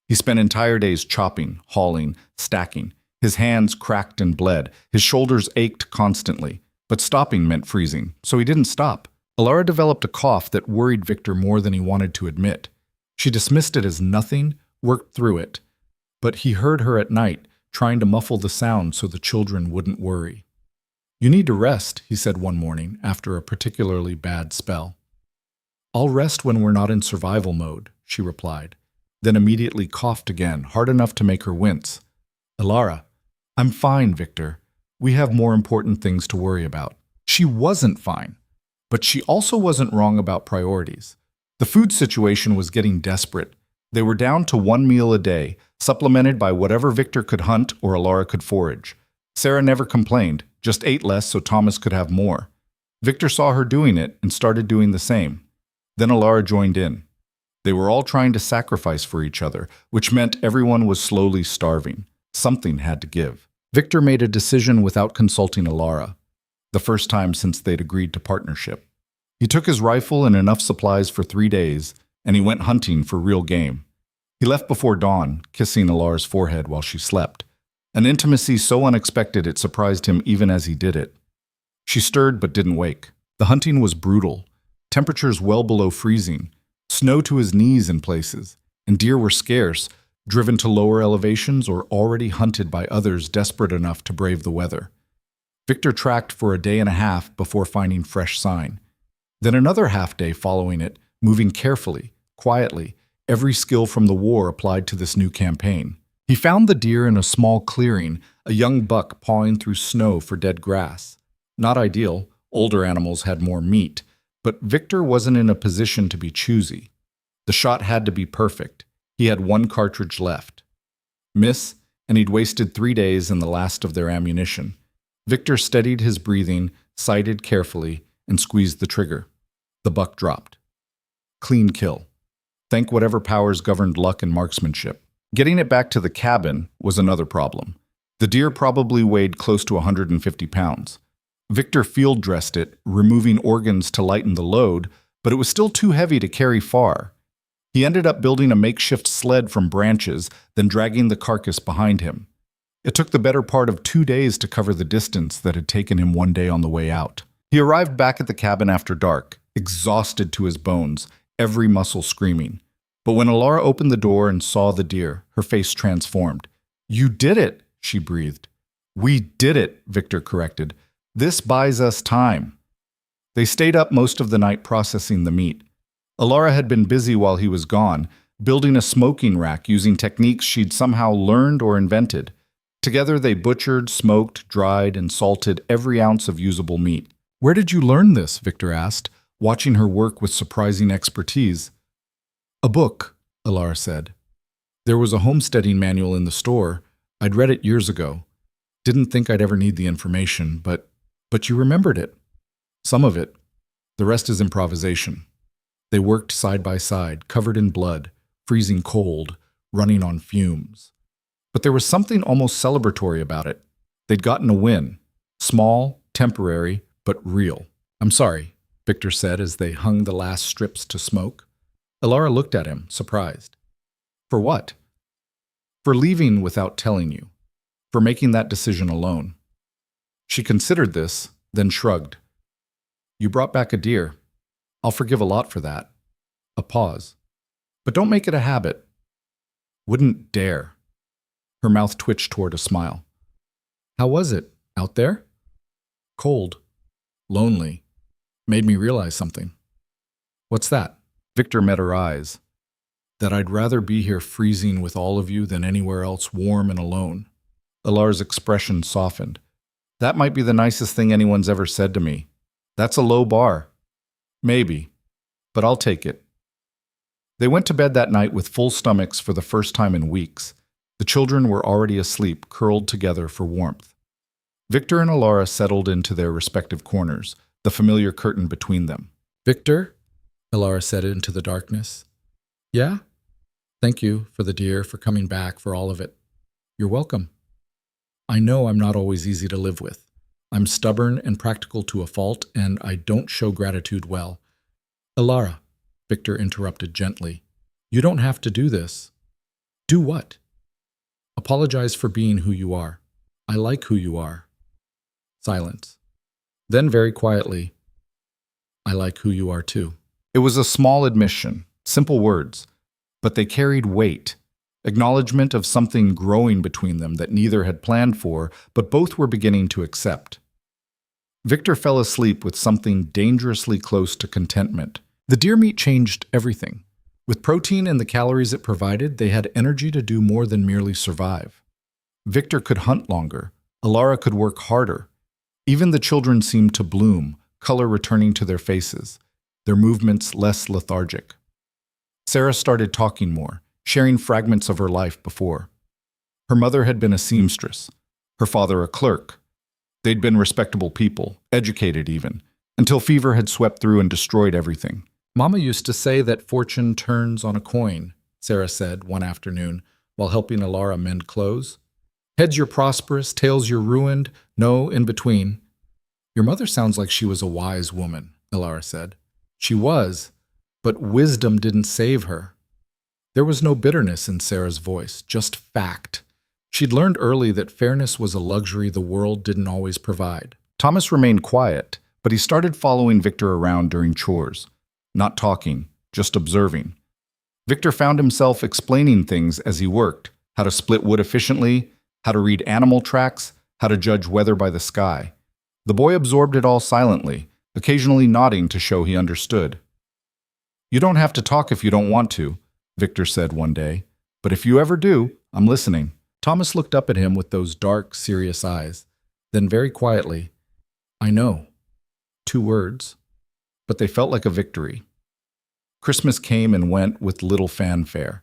He spent entire days chopping, hauling, stacking. His hands cracked and bled. His shoulders ached constantly. But stopping meant freezing, so he didn't stop. Alara developed a cough that worried Victor more than he wanted to admit. She dismissed it as nothing, worked through it. But he heard her at night, trying to muffle the sound so the children wouldn't worry. "You need to rest," he said one morning, after a particularly bad spell. "I'll rest when we're not in survival mode," she replied, then immediately coughed again, hard enough to make her wince. "Alara, I'm fine, Victor. We have more important things to worry about." She wasn't fine, but she also wasn't wrong about priorities. The food situation was getting desperate. They were down to one meal a day, supplemented by whatever Victor could hunt or Alara could forage. Sarah never complained, just ate less so Thomas could have more. Victor saw her doing it and started doing the same. Then Alara joined in. They were all trying to sacrifice for each other, which meant everyone was slowly starving. Something had to give. Victor made a decision without consulting Alara, the first time since they'd agreed to partnership. He took his rifle and enough supplies for 3 days, and he went hunting for real game. He left before dawn, kissing Alara's forehead while she slept. An intimacy so unexpected it surprised him even as he did it. She stirred but didn't wake. The hunting was brutal. Temperatures well below freezing, snow to his knees in places, and deer were scarce, driven to lower elevations or already hunted by others desperate enough to brave the weather. Victor tracked for a day and a half before finding fresh sign. Then another half day following it, moving carefully, quietly, every skill from the war applied to this new campaign. He found the deer in a small clearing, a young buck pawing through snow for dead grass. Not ideal, older animals had more meat, but Victor wasn't in a position to be choosy. The shot had to be perfect. He had 1 cartridge left. Miss, and he'd wasted 3 days and the last of their ammunition. Victor steadied his breathing, sighted carefully, and squeezed the trigger. The buck dropped. Clean kill. Thank whatever powers governed luck and marksmanship. Getting it back to the cabin was another problem. The deer probably weighed close to 150 pounds. Victor field-dressed it, removing organs to lighten the load, but it was still too heavy to carry far. He ended up building a makeshift sled from branches, then dragging the carcass behind him. It took the better part of 2 days to cover the distance that had taken him 1 day on the way out. He arrived back at the cabin after dark, exhausted to his bones, every muscle screaming. But when Alara opened the door and saw the deer, her face transformed. "You did it," she breathed. "We did it," Victor corrected. "This buys us time." They stayed up most of the night processing the meat. Alara had been busy while he was gone, building a smoking rack using techniques she'd somehow learned or invented. Together they butchered, smoked, dried, and salted every ounce of usable meat. "Where did you learn this?" Victor asked, watching her work with surprising expertise. "A book," Alara said. "There was a homesteading manual in the store. I'd read it years ago. Didn't think I'd ever need the information, but you remembered it. Some of it. The rest is improvisation." They worked side by side, covered in blood, freezing cold, running on fumes. But there was something almost celebratory about it. They'd gotten a win. Small, temporary, but real. "I'm sorry," Victor said as they hung the last strips to smoke. Alara looked at him, surprised. "For what?" "For leaving without telling you. For making that decision alone." She considered this, then shrugged. You brought back a deer. I'll forgive a lot for that. A pause. But don't make it a habit. Wouldn't dare. Her mouth twitched toward a smile. How was it, out there? Cold. Lonely. Made me realize something. What's that? Victor met her eyes. That I'd rather be here freezing with all of you than anywhere else warm and alone. Alar's expression softened. That might be the nicest thing anyone's ever said to me. That's a low bar. Maybe. But I'll take it. They went to bed that night with full stomachs for the first time in weeks. The children were already asleep, curled together for warmth. Victor and Alara settled into their respective corners, the familiar curtain between them. Victor? Alara said into the darkness. Yeah? Thank you for the deer, for coming back, for all of it. You're welcome. I know I'm not always easy to live with. I'm stubborn and practical to a fault, and I don't show gratitude well. Alara, Victor interrupted gently, you don't have to do this. Do what? Apologize for being who you are. I like who you are. Silence. Then very quietly, I like who you are too. It was a small admission, simple words, but they carried weight, acknowledgement of something growing between them that neither had planned for, but both were beginning to accept. Victor fell asleep with something dangerously close to contentment. The deer meat changed everything. With protein and the calories it provided, they had energy to do more than merely survive. Victor could hunt longer. Alara could work harder. Even the children seemed to bloom, color returning to their faces, their movements less lethargic. Sarah started talking more, sharing fragments of her life before. Her mother had been a seamstress, her father a clerk. They'd been respectable people, educated even, until fever had swept through and destroyed everything. Mama used to say that fortune turns on a coin, Sarah said one afternoon while helping Alara mend clothes. Heads you're prosperous, tails you're ruined, no in between. Your mother sounds like she was a wise woman, Alara said. She was, but wisdom didn't save her. There was no bitterness in Sarah's voice, just fact. She'd learned early that fairness was a luxury the world didn't always provide. Thomas remained quiet, but he started following Victor around during chores. Not talking, just observing. Victor found himself explaining things as he worked, how to split wood efficiently, how to read animal tracks, how to judge weather by the sky. The boy absorbed it all silently, occasionally nodding to show he understood. You don't have to talk if you don't want to, Victor said one day, but if you ever do, I'm listening. Thomas looked up at him with those dark, serious eyes. Then very quietly, I know. 2 words, but they felt like a victory. Christmas came and went with little fanfare.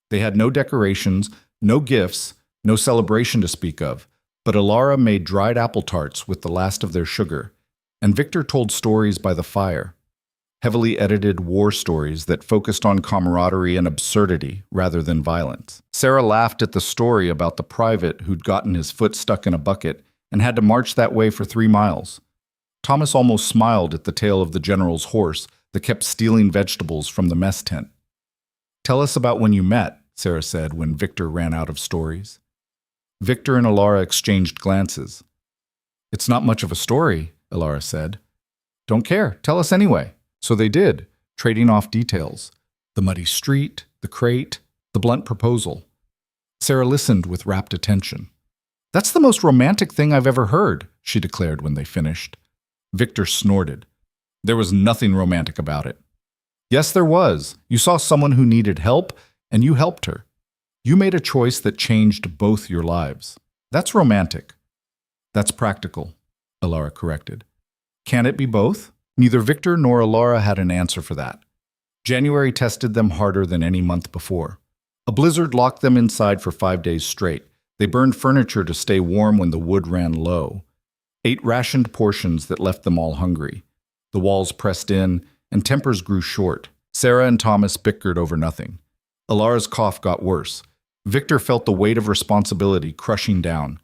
They had no decorations, no gifts, no celebration to speak of, but Alara made dried apple tarts with the last of their sugar, and Victor told stories by the fire, heavily edited war stories that focused on camaraderie and absurdity rather than violence. Sarah laughed at the story about the private who'd gotten his foot stuck in a bucket and had to march that way for 3 miles. Thomas almost smiled at the tale of the general's horse that kept stealing vegetables from the mess tent. Tell us about when you met, Sarah said when Victor ran out of stories. Victor and Alara exchanged glances. It's not much of a story, Alara said. Don't care, tell us anyway. So they did, trading off details. The muddy street, the crate, the blunt proposal. Sarah listened with rapt attention. That's the most romantic thing I've ever heard, she declared when they finished. Victor snorted. There was nothing romantic about it. Yes, there was. You saw someone who needed help, and you helped her. You made a choice that changed both your lives. That's romantic. That's practical, Alara corrected. Can it be both? Neither Victor nor Alara had an answer for that. January tested them harder than any month before. A blizzard locked them inside for 5 days straight. They burned furniture to stay warm when the wood ran low. Ate rationed portions that left them all hungry. The walls pressed in, and tempers grew short. Sarah and Thomas bickered over nothing. Alara's cough got worse. Victor felt the weight of responsibility crushing down,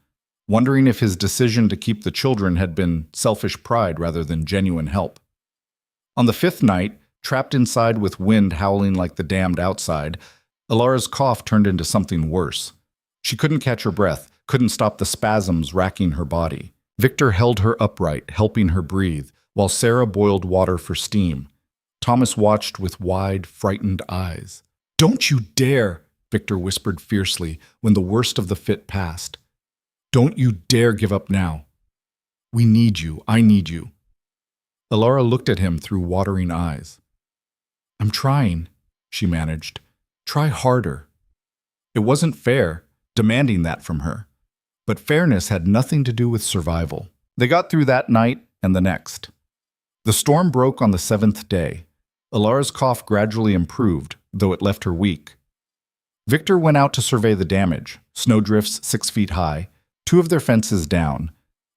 wondering if his decision to keep the children had been selfish pride rather than genuine help. On the 5th night, trapped inside with wind howling like the damned outside, Alara's cough turned into something worse. She couldn't catch her breath, couldn't stop the spasms racking her body. Victor held her upright, helping her breathe, while Sarah boiled water for steam. Thomas watched with wide, frightened eyes. "Don't you dare!" Victor whispered fiercely when the worst of the fit passed. "Don't you dare give up now. We need you. I need you." Alara looked at him through watering eyes. "I'm trying," she managed. "Try harder." It wasn't fair, demanding that from her. But fairness had nothing to do with survival. They got through that night and the next. The storm broke on the 7th day. Alara's cough gradually improved, though it left her weak. Victor went out to survey the damage, snowdrifts 6 feet high, 2 of their fences down.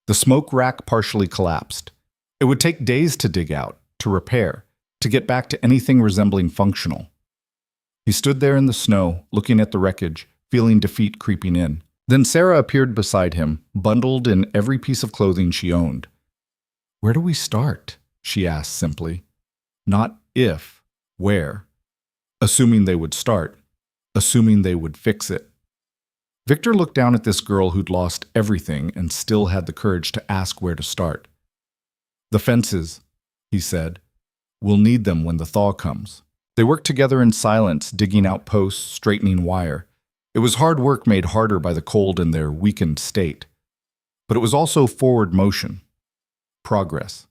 The smoke rack partially collapsed. It would take days to dig out, to repair, to get back to anything resembling functional. He stood there in the snow, looking at the wreckage, feeling defeat creeping in. Then Sarah appeared beside him, bundled in every piece of clothing she owned. "Where do we start?" she asked simply. Not if, where. Assuming they would start. Assuming they would fix it. Victor looked down at this girl who'd lost everything and still had the courage to ask where to start. "The fences," he said. "We'll need them when the thaw comes." They worked together in silence, digging out posts, straightening wire. It was hard work made harder by the cold and their weakened state. But it was also forward motion. Progress.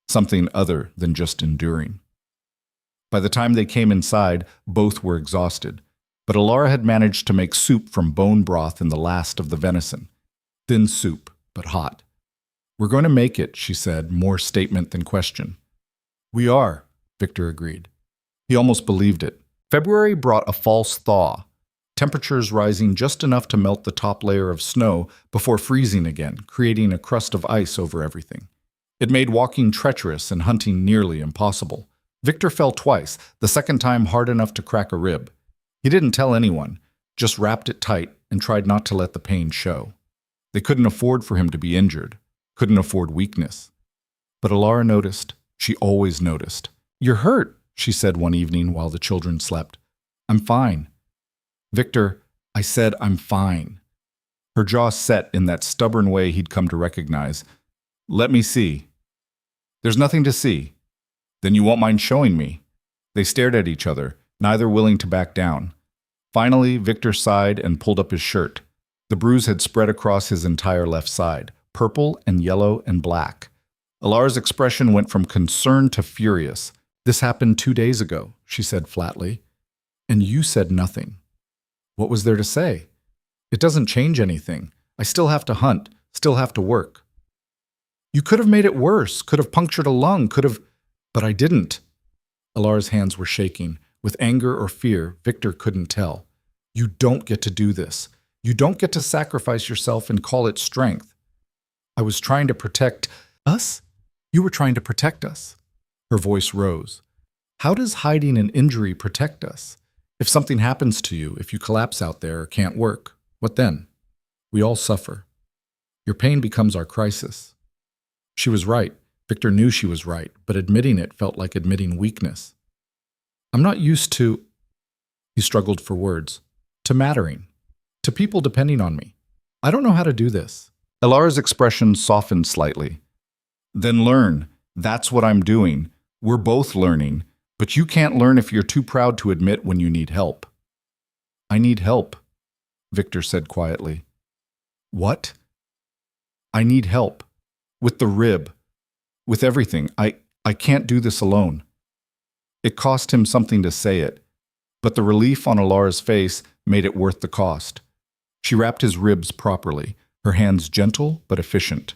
Something other than just enduring. By the time they came inside, both were exhausted. But Alara had managed to make soup from bone broth and the last of the venison. Thin soup, but hot. "We're going to make it," she said, more statement than question. "We are," Victor agreed. He almost believed it. February brought a false thaw, temperatures rising just enough to melt the top layer of snow before freezing again, creating a crust of ice over everything. It made walking treacherous and hunting nearly impossible. Victor fell twice, the second time hard enough to crack a rib. He didn't tell anyone, just wrapped it tight and tried not to let the pain show. They couldn't afford for him to be injured, couldn't afford weakness. But Alara noticed. She always noticed. "You're hurt," she said one evening while the children slept. "I'm fine." "Victor, I said I'm fine." Her jaw set in that stubborn way he'd come to recognize. "Let me see." "There's nothing to see." "Then you won't mind showing me." They stared at each other, neither willing to back down. Finally, Victor sighed and pulled up his shirt. The bruise had spread across his entire left side, purple and yellow and black. Alara's expression went from concerned to furious. "This happened 2 days ago," she said flatly. "And you said nothing." What was there to say? "It doesn't change anything. I still have to hunt, still have to work." "You could have made it worse, could have punctured a lung, could have—" "But I didn't." Alara's hands were shaking. With anger or fear, Victor couldn't tell. "You don't get to do this. You don't get to sacrifice yourself and call it strength." "I was trying to protect us? You were trying to protect us." Her voice rose. "How does hiding an injury protect us? If something happens to you, if you collapse out there or can't work, what then? We all suffer. Your pain becomes our crisis." She was right. Victor knew she was right, but admitting it felt like admitting weakness. "I'm not used to—" He struggled for words. "To mattering. To people depending on me. I don't know how to do this." Alara's expression softened slightly. "Then learn. That's what I'm doing. We're both learning. But you can't learn if you're too proud to admit when you need help." "I need help," Victor said quietly. "What?" "I need help. With the rib. With everything. I can't do this alone." It cost him something to say it, but the relief on Alara's face made it worth the cost. She wrapped his ribs properly, her hands gentle but efficient.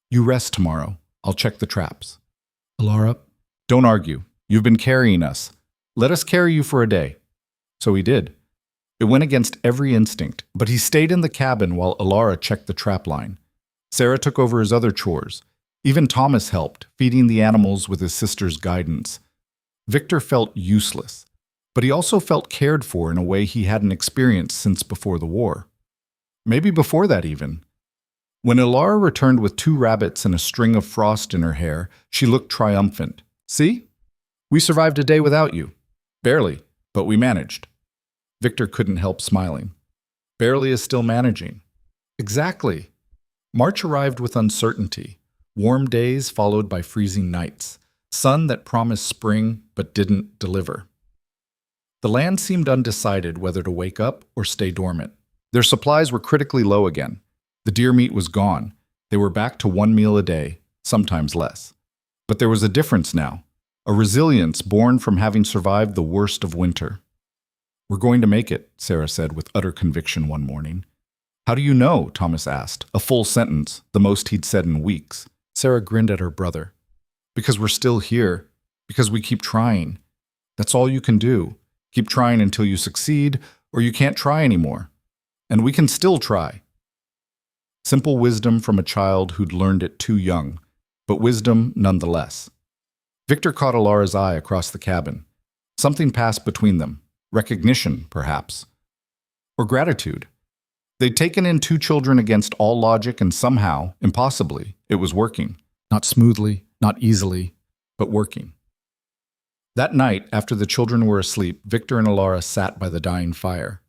"You rest tomorrow. I'll check the traps." "Alara, don't argue. You've been carrying us. Let us carry you for a day." So he did. It went against every instinct, but he stayed in the cabin while Alara checked the trap line. Sarah took over his other chores. Even Thomas helped, feeding the animals with his sister's guidance. Victor felt useless, but he also felt cared for in a way he hadn't experienced since before the war. Maybe before that even. When Alara returned with 2 rabbits and a string of frost in her hair, she looked triumphant. "See? We survived a day without you. Barely, but we managed." Victor couldn't help smiling. Barely is still managing. Exactly. March arrived with uncertainty, warm days followed by freezing nights, sun that promised spring but didn't deliver. The land seemed undecided whether to wake up or stay dormant. Their supplies were critically low again. The deer meat was gone. They were back to one meal a day, sometimes less. But there was a difference now, a resilience born from having survived the worst of winter. "We're going to make it," Sarah said with utter conviction one morning. "How do you know?" Thomas asked, a full sentence, the most he'd said in weeks. Sarah grinned at her brother. "Because we're still here. Because we keep trying. That's all you can do. Keep trying until you succeed, or you can't try anymore. And we can still try." Simple wisdom from a child who'd learned it too young, but wisdom nonetheless. Victor caught Alara's eye across the cabin. Something passed between them. Recognition, perhaps. Or gratitude. They'd taken in two children against all logic, and somehow, impossibly, it was working. Not smoothly, not easily, but working. That night, after the children were asleep, Victor and Alara sat by the dying fire.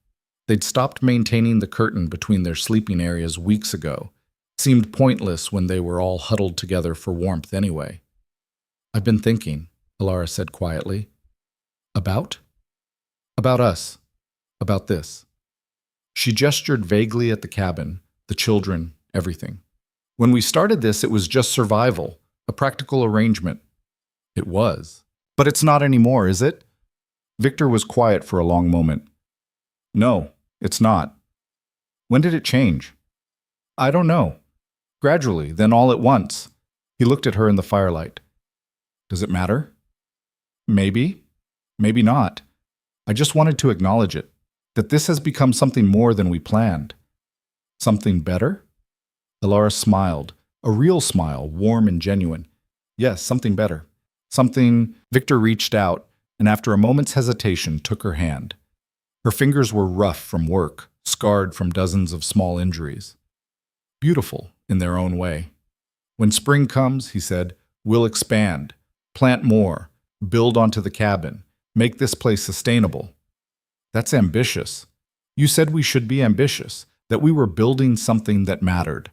They'd stopped maintaining the curtain between their sleeping areas weeks ago. It seemed pointless when they were all huddled together for warmth anyway. "I've been thinking," Alara said quietly. "About?" "About us. About this." She gestured vaguely at the cabin, the children, everything. "When we started this, it was just survival, a practical arrangement." "It was. But it's not anymore, is it?" Victor was quiet for a long moment. "No, it's not." "When did it change?" "I don't know. Gradually, then all at once." He looked at her in the firelight. "Does it matter?" "Maybe. Maybe not. I just wanted to acknowledge it, that this has become something more than we planned." "Something better?" Alara smiled, a real smile, warm and genuine. "Yes, something better. Something—" Victor reached out, and after a moment's hesitation took her hand. Her fingers were rough from work, scarred from dozens of small injuries. Beautiful in their own way. "When spring comes," he said, "we'll expand, plant more, build onto the cabin, make this place sustainable." "That's ambitious." "You said we should be ambitious, that we were building something that mattered."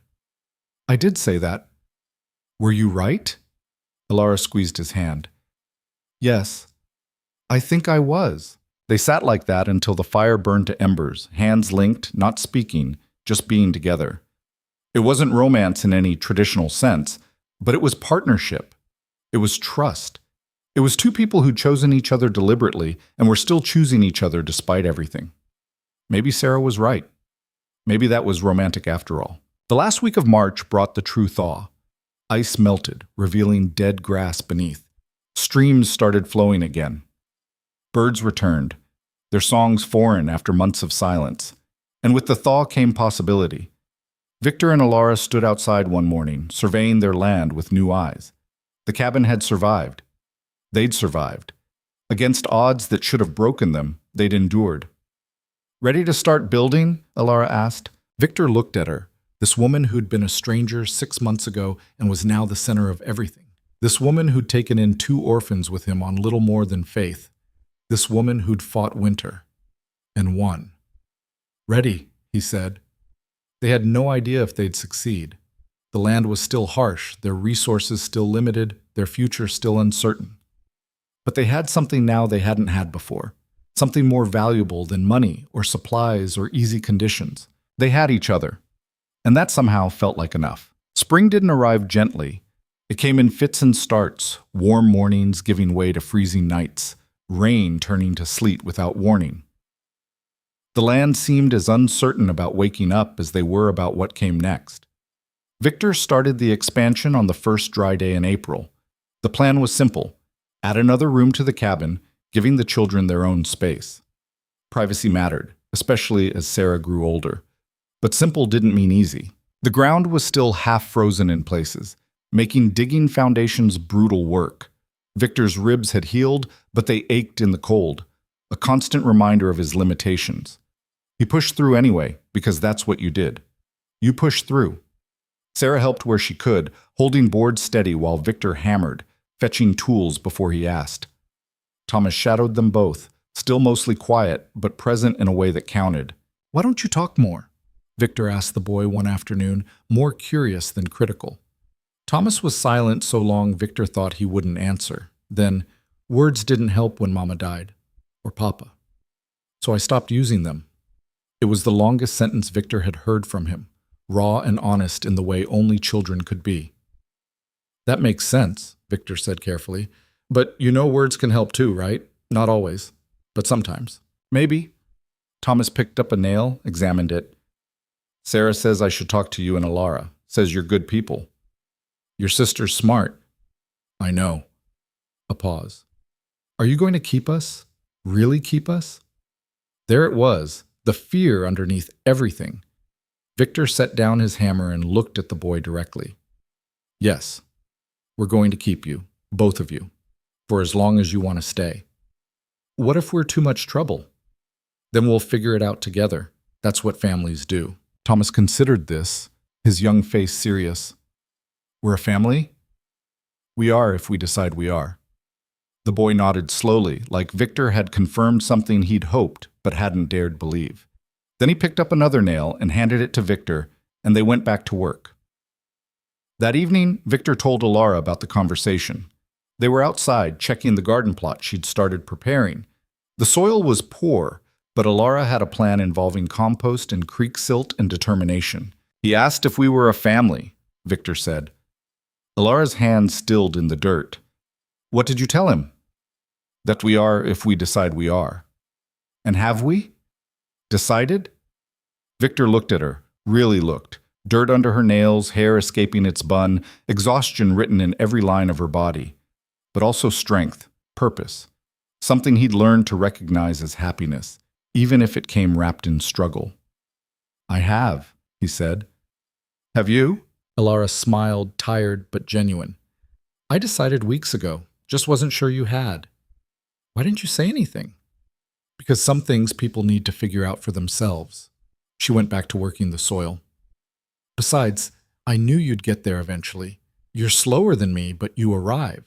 "I did say that." "Were you right?" Alara squeezed his hand. "Yes, I think I was." They sat like that until the fire burned to embers, hands linked, not speaking, just being together. It wasn't romance in any traditional sense, but it was partnership. It was trust. It was two people who'd chosen each other deliberately and were still choosing each other despite everything. Maybe Sarah was right. Maybe that was romantic after all. The last week of March brought the true thaw. Ice melted, revealing dead grass beneath. Streams started flowing again. Birds returned, their songs foreign after months of silence. And with the thaw came possibility. Victor and Alara stood outside one morning, surveying their land with new eyes. The cabin had survived. They'd survived. Against odds that should have broken them, they'd endured. "Ready to start building?" Alara asked. Victor looked at her, this woman who'd been a stranger 6 months ago and was now the center of everything. This woman who'd taken in 2 orphans with him on little more than faith. This woman who'd fought winter. And won. "Ready," he said. They had no idea if they'd succeed. The land was still harsh, their resources still limited, their future still uncertain. But they had something now they hadn't had before. Something more valuable than money or supplies or easy conditions. They had each other. And that somehow felt like enough. Spring didn't arrive gently. It came in fits and starts, warm mornings giving way to freezing nights, rain turning to sleet without warning. The land seemed as uncertain about waking up as they were about what came next. Victor started the expansion on the first dry day in April. The plan was simple: add another room to the cabin, giving the children their own space. Privacy mattered, especially as Sarah grew older. But simple didn't mean easy. The ground was still half frozen in places, making digging foundations brutal work. Victor's ribs had healed, but they ached in the cold, a constant reminder of his limitations. He pushed through anyway, because that's what you did. You pushed through. Sarah helped where she could, holding boards steady while Victor hammered, fetching tools before he asked. Thomas shadowed them both, still mostly quiet, but present in a way that counted. "Why don't you talk more?" Victor asked the boy one afternoon, more curious than critical. Thomas was silent so long Victor thought he wouldn't answer. Then, words didn't help when Mama died, or Papa. So I stopped using them. It was the longest sentence Victor had heard from him, raw and honest in the way only children could be. That makes sense, Victor said carefully. But you know words can help too, right? Not always, but sometimes. Maybe. Thomas picked up a nail, examined it. Sarah says I should talk to you and Alara. Says you're good people. Your sister's smart. I know. A pause. Are you going to keep us? Really keep us? There it was, the fear underneath everything. Victor set down his hammer and looked at the boy directly. Yes, we're going to keep you, both of you, for as long as you want to stay. What if we're too much trouble? Then we'll figure it out together. That's what families do. Thomas considered this, his young face serious. We're a family? We are if we decide we are. The boy nodded slowly, like Victor had confirmed something he'd hoped but hadn't dared believe. Then he picked up another nail and handed it to Victor, and they went back to work. That evening, Victor told Alara about the conversation. They were outside, checking the garden plot she'd started preparing. The soil was poor, but Alara had a plan involving compost and creek silt and determination. He asked if we were a family, Victor said. Alara's hand stilled in the dirt. What did you tell him? That we are if we decide we are. And have we? Decided? Victor looked at her, really looked. Dirt under her nails, hair escaping its bun, exhaustion written in every line of her body. But also strength, purpose. Something he'd learned to recognize as happiness, even if it came wrapped in struggle. I have, he said. Have you? Alara smiled, tired but genuine. I decided weeks ago, just wasn't sure you had. Why didn't you say anything? Because some things people need to figure out for themselves. She went back to working the soil. Besides, I knew you'd get there eventually. You're slower than me, but you arrive.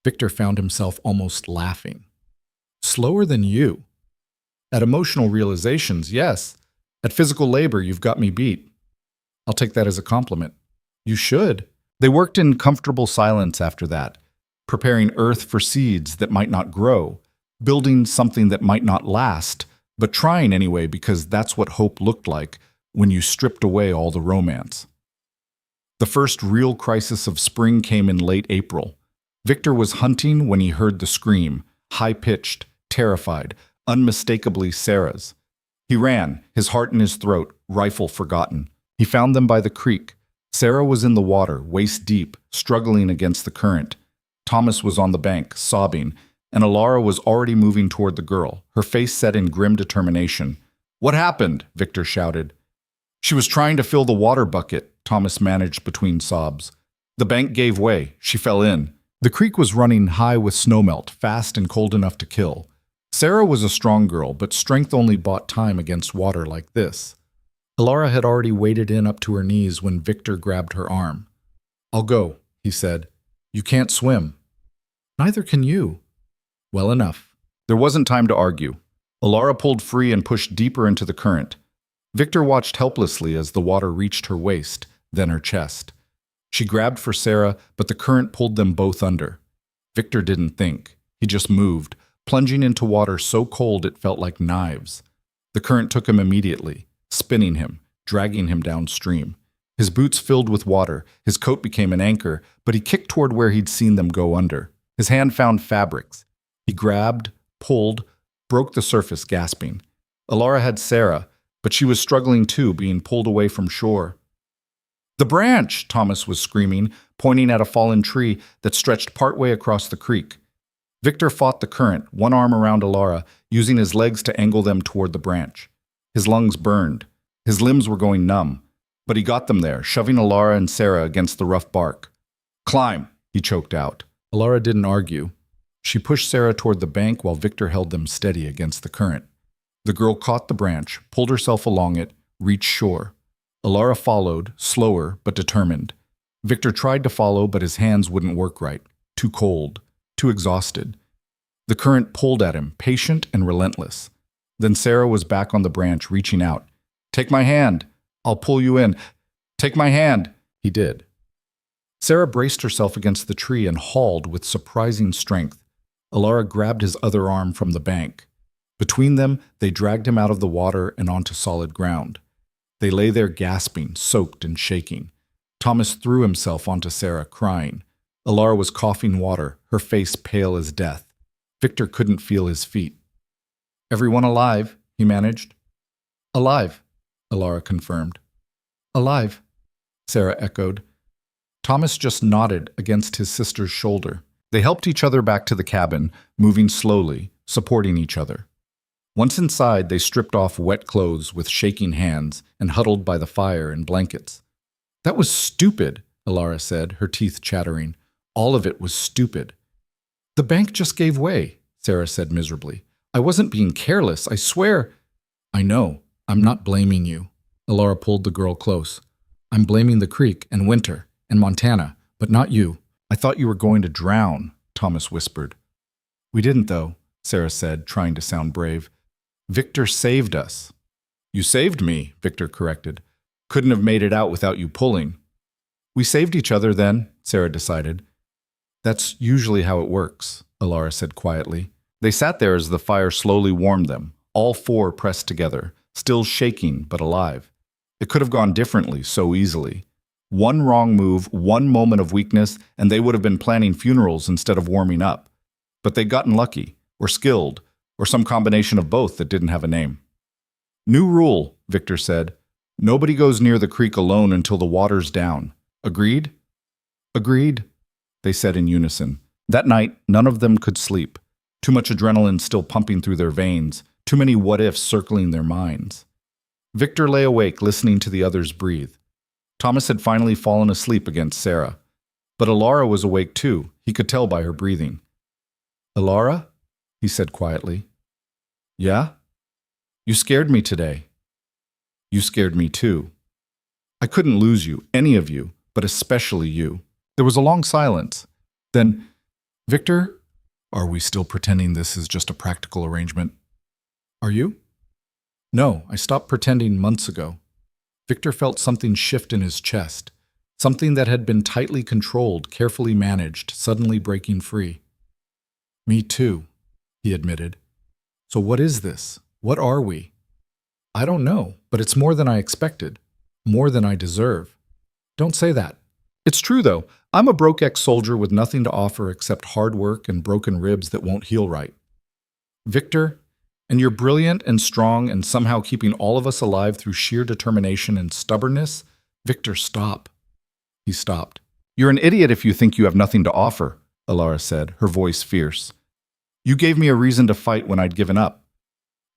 Victor found himself almost laughing. Slower than you? At emotional realizations, yes. At physical labor, you've got me beat. I'll take that as a compliment. You should. They worked in comfortable silence after that, preparing earth for seeds that might not grow, building something that might not last, but trying anyway because that's what hope looked like when you stripped away all the romance. The first real crisis of spring came in late April. Victor was hunting when he heard the scream, high-pitched, terrified, unmistakably Sarah's. He ran, his heart in his throat, rifle forgotten. He found them by the creek. Sarah was in the water, waist deep, struggling against the current. Thomas was on the bank, sobbing, and Alara was already moving toward the girl, her face set in grim determination. What happened? Victor shouted. She was trying to fill the water bucket, Thomas managed between sobs. The bank gave way. She fell in. The creek was running high with snowmelt, fast and cold enough to kill. Sarah was a strong girl, but strength only bought time against water like this. Alara had already waded in up to her knees when Victor grabbed her arm. I'll go, he said. You can't swim. Neither can you. Well enough. There wasn't time to argue. Alara pulled free and pushed deeper into the current. Victor watched helplessly as the water reached her waist, then her chest. She grabbed for Sarah, but the current pulled them both under. Victor didn't think. He just moved, plunging into water so cold it felt like knives. The current took him immediately, spinning him, dragging him downstream. His boots filled with water, his coat became an anchor, but he kicked toward where he'd seen them go under. His hand found fabrics. He grabbed, pulled, broke the surface, gasping. Alara had Sarah, but she was struggling too, being pulled away from shore. The branch! Thomas was screaming, pointing at a fallen tree that stretched partway across the creek. Victor fought the current, one arm around Alara, using his legs to angle them toward the branch. His lungs burned. His limbs were going numb. But he got them there, shoving Alara and Sarah against the rough bark. Climb, he choked out. Alara didn't argue. She pushed Sarah toward the bank while Victor held them steady against the current. The girl caught the branch, pulled herself along it, reached shore. Alara followed, slower but determined. Victor tried to follow, but his hands wouldn't work right. Too cold, too exhausted. The current pulled at him, patient and relentless. Then Sarah was back on the branch, reaching out. Take my hand. I'll pull you in. Take my hand. He did. Sarah braced herself against the tree and hauled with surprising strength. Alara grabbed his other arm from the bank. Between them, they dragged him out of the water and onto solid ground. They lay there gasping, soaked and shaking. Thomas threw himself onto Sarah, crying. Alara was coughing water, her face pale as death. Victor couldn't feel his feet. "Everyone alive?" he managed. "Alive," Alara confirmed. "Alive," Sarah echoed. Thomas just nodded against his sister's shoulder. They helped each other back to the cabin, moving slowly, supporting each other. Once inside, they stripped off wet clothes with shaking hands and huddled by the fire in blankets. "That was stupid," Alara said, her teeth chattering. "All of it was stupid." "The bank just gave way," Sarah said miserably. "I wasn't being careless, I swear." "I know. I'm not blaming you." Alara pulled the girl close. "I'm blaming the creek and Winter and Montana, but not you." "I thought you were going to drown," Thomas whispered. "We didn't, though," Sarah said, trying to sound brave. "Victor saved us." "You saved me," Victor corrected. "Couldn't have made it out without you pulling." "We saved each other then," Sarah decided. "That's usually how it works," Alara said quietly. They sat there as the fire slowly warmed them, all four pressed together, still shaking but alive. It could have gone differently so easily. One wrong move, one moment of weakness, and they would have been planning funerals instead of warming up. But they'd gotten lucky, or skilled, or some combination of both that didn't have a name. "New rule," Victor said. "Nobody goes near the creek alone until the water's down. Agreed?" "Agreed," they said in unison. That night, none of them could sleep. Too much adrenaline still pumping through their veins, too many what-ifs circling their minds. Victor lay awake listening to the others breathe. Thomas had finally fallen asleep against Sarah. But Alara was awake too, he could tell by her breathing. "Alara?" he said quietly. "Yeah? You scared me today." "You scared me too. I couldn't lose you, any of you, but especially you." There was a long silence. Then, "Victor, are we still pretending this is just a practical arrangement?" "Are you?" "No, I stopped pretending months ago." Victor felt something shift in his chest, something that had been tightly controlled, carefully managed, suddenly breaking free. "Me too," he admitted. "So what is this? What are we?" "I don't know, but it's more than I expected. More than I deserve." "Don't say that." "It's true, though. I'm a broke ex-soldier with nothing to offer except hard work and broken ribs that won't heal right. Victor, and you're brilliant and strong and somehow keeping all of us alive through sheer determination and stubbornness. Victor, stop." He stopped. "You're an idiot if you think you have nothing to offer," Alara said, her voice fierce. "You gave me a reason to fight when I'd given up.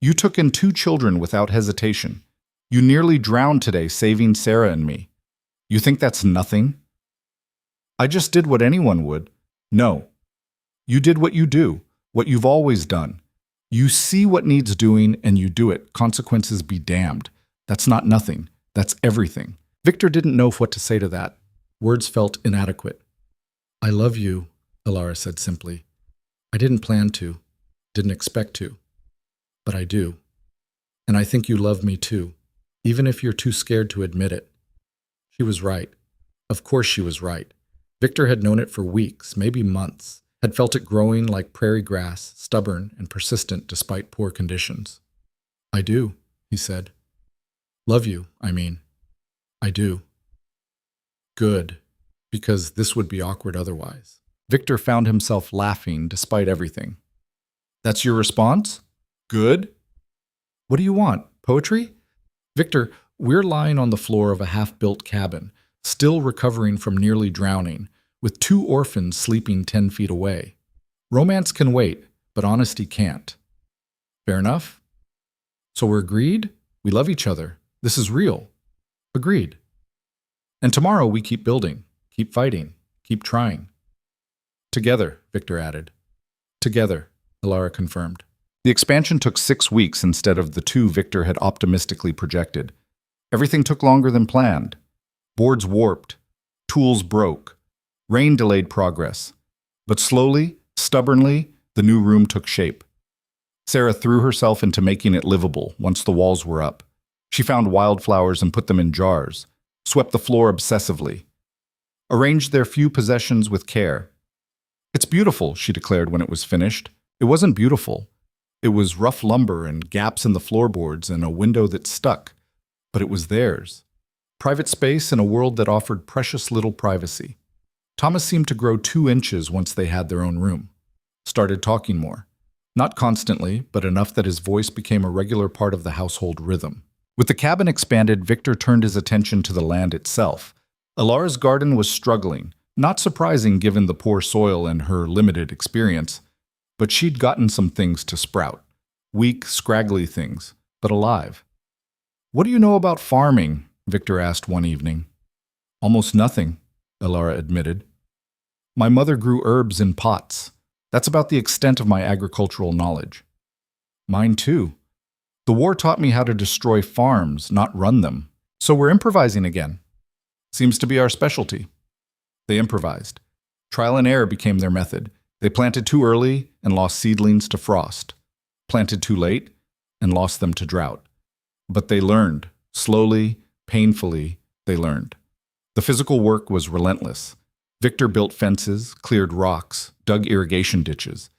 You took in 2 children without hesitation. You nearly drowned today saving Sarah and me. You think that's nothing?" "I just did what anyone would." "No. You did what you do, what you've always done. You see what needs doing and you do it. Consequences be damned. That's not nothing. That's everything." Victor didn't know what to say to that. Words felt inadequate. "I love you," Alara said simply. "I didn't plan to, didn't expect to, but I do. And I think you love me too, even if you're too scared to admit it." She was right. Of course she was right. Victor had known it for weeks, maybe months, had felt it growing like prairie grass, stubborn and persistent despite poor conditions. "I do," he said. "Love you, I mean. I do." "Good, because this would be awkward otherwise." Victor found himself laughing despite everything. "That's your response? Good? What do you want? Poetry?" "Victor, we're lying on the floor of a half-built cabin, still recovering from nearly drowning, with 2 orphans sleeping 10 feet away. Romance can wait, but honesty can't. Fair enough? So we're agreed? We love each other. This is real. Agreed. And tomorrow we keep building, keep fighting, keep trying." "Together," Victor added. "Together," Alara confirmed. The expansion took 6 weeks instead of the 2 Victor had optimistically projected. Everything took longer than planned. Boards warped. Tools broke. Rain delayed progress. But slowly, stubbornly, the new room took shape. Sarah threw herself into making it livable once the walls were up. She found wildflowers and put them in jars, swept the floor obsessively, arranged their few possessions with care. "It's beautiful," she declared when it was finished. It wasn't beautiful. It was rough lumber and gaps in the floorboards and a window that stuck. But it was theirs. Private space in a world that offered precious little privacy. Thomas seemed to grow 2 inches once they had their own room. Started talking more. Not constantly, but enough that his voice became a regular part of the household rhythm. With the cabin expanded, Victor turned his attention to the land itself. Alara's garden was struggling, not surprising given the poor soil and her limited experience, but she'd gotten some things to sprout. Weak, scraggly things, but alive. "What do you know about farming?" Victor asked one evening. "Almost nothing," Alara admitted. "My mother grew herbs in pots. That's about the extent of my agricultural knowledge." "Mine too. The war taught me how to destroy farms, not run them. So we're improvising again. Seems to be our specialty." They improvised. Trial and error became their method. They planted too early and lost seedlings to frost. Planted too late and lost them to drought. But they learned. Slowly, painfully, they learned. The physical work was relentless. Victor built fences, cleared rocks, dug irrigation ditches.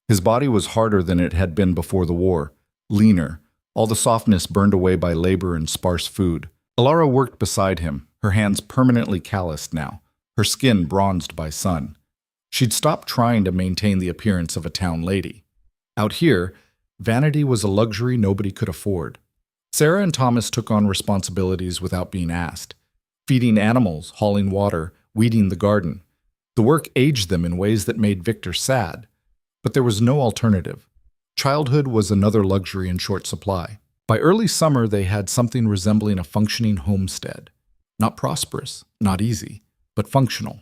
His body was harder than it had been before the war, leaner, all the softness burned away by labor and sparse food. Alara worked beside him, her hands permanently calloused now, her skin bronzed by sun. She'd stopped trying to maintain the appearance of a town lady. Out here, vanity was a luxury nobody could afford. Sarah and Thomas took on responsibilities without being asked. Feeding animals, hauling water, weeding the garden. The work aged them in ways that made Victor sad. But there was no alternative. Childhood was another luxury in short supply. By early summer, they had something resembling a functioning homestead. Not prosperous, not easy, but functional.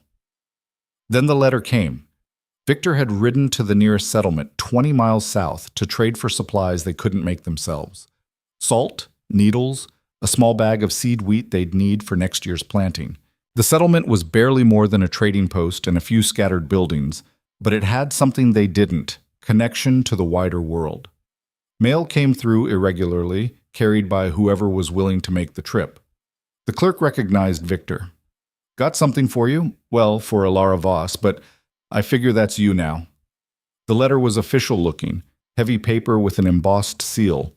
Then the letter came. Victor had ridden to the nearest settlement 20 miles south to trade for supplies they couldn't make themselves. Salt, needles, a small bag of seed wheat they'd need for next year's planting. The settlement was barely more than a trading post and a few scattered buildings, but it had something they didn't: connection to the wider world. Mail came through irregularly, carried by whoever was willing to make the trip. The clerk recognized Victor. "Got something for you? Well, for Alara Voss, but I figure that's you now." The letter was official-looking, heavy paper with an embossed seal.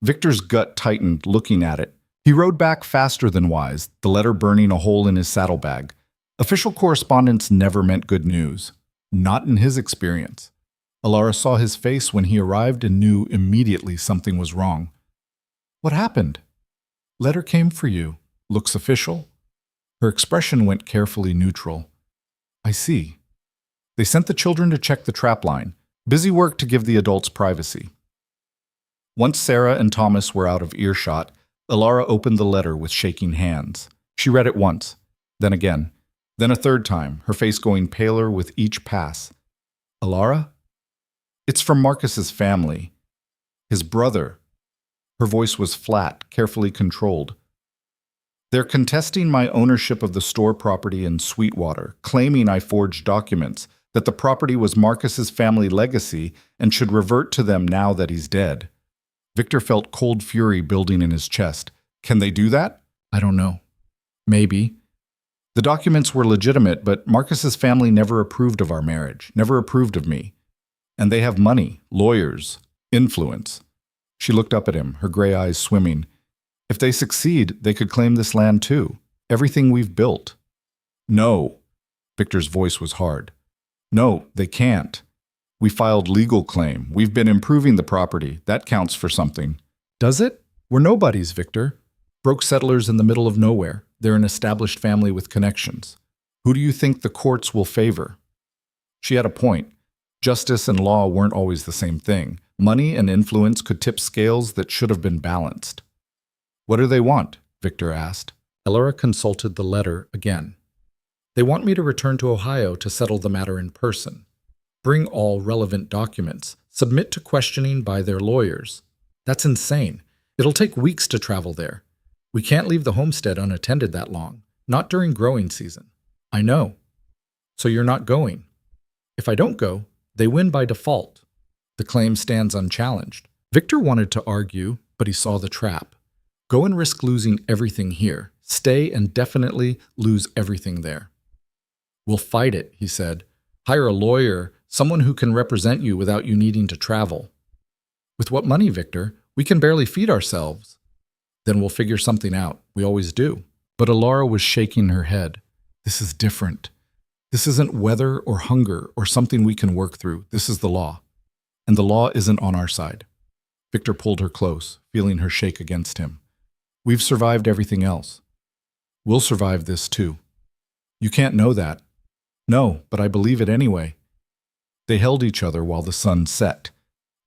Victor's gut tightened looking at it. He rode back faster than wise, the letter burning a hole in his saddlebag. Official correspondence never meant good news. Not in his experience. Alara saw his face when he arrived and knew immediately something was wrong. "What happened?" "Letter came for you. Looks official." Her expression went carefully neutral. "I see." They sent the children to check the trap line. Busy work to give the adults privacy. Once Sarah and Thomas were out of earshot, Alara opened the letter with shaking hands. She read it once, then again, then a third time, her face going paler with each pass. "Alara? It's from Marcus's family. His brother." Her voice was flat, carefully controlled. "They're contesting my ownership of the store property in Sweetwater, claiming I forged documents, that the property was Marcus's family legacy and should revert to them now that he's dead." Victor felt cold fury building in his chest. "Can they do that?" "I don't know. Maybe." "The documents were legitimate, but Marcus's family never approved of our marriage, never approved of me. And they have money, lawyers, influence." She looked up at him, her gray eyes swimming. "If they succeed, they could claim this land too. Everything we've built." "No." Victor's voice was hard. "No, they can't. We filed legal claim. We've been improving the property. That counts for something." "Does it? We're nobodies, Victor. Broke settlers in the middle of nowhere. They're an established family with connections. Who do you think the courts will favor?" She had a point. Justice and law weren't always the same thing. Money and influence could tip scales that should have been balanced. "What do they want?" Victor asked. Alara consulted the letter again. "They want me to return to Ohio to settle the matter in person. Bring all relevant documents. Submit to questioning by their lawyers." "That's insane. It'll take weeks to travel there. We can't leave the homestead unattended that long. Not during growing season." "I know. So you're not going." "If I don't go, they win by default. The claim stands unchallenged." Victor wanted to argue, but he saw the trap. Go and risk losing everything here. Stay and definitely lose everything there. We'll fight it, he said. Hire a lawyer, someone who can represent you without you needing to travel. With what money, Victor? We can barely feed ourselves. Then we'll figure something out. We always do. But Alara was shaking her head. This is different. This isn't weather or hunger or something we can work through. This is the law. And the law isn't on our side. Victor pulled her close, feeling her shake against him. We've survived everything else. We'll survive this too. You can't know that. No, but I believe it anyway. They held each other while the sun set.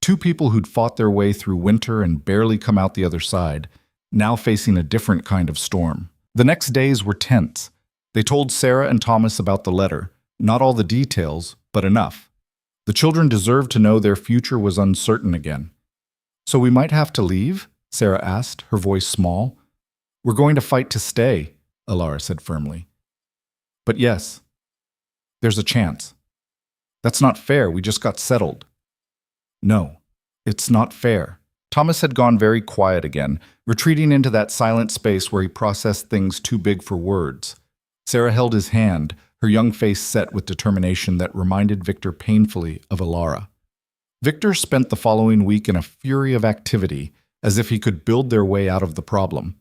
Two people who'd fought their way through winter and barely come out the other side, now facing a different kind of storm. The next days were tense. They told Sarah and Thomas about the letter, not all the details, but enough. The children deserved to know their future was uncertain again. So we might have to leave? Sarah asked, her voice small. We're going to fight to stay, Alara said firmly. But yes, there's a chance. That's not fair, we just got settled. No, it's not fair. Thomas had gone very quiet again, retreating into that silent space where he processed things too big for words. Sarah held his hand, her young face set with determination that reminded Victor painfully of Alara. Victor spent the following week in a fury of activity, as if he could build their way out of the problem.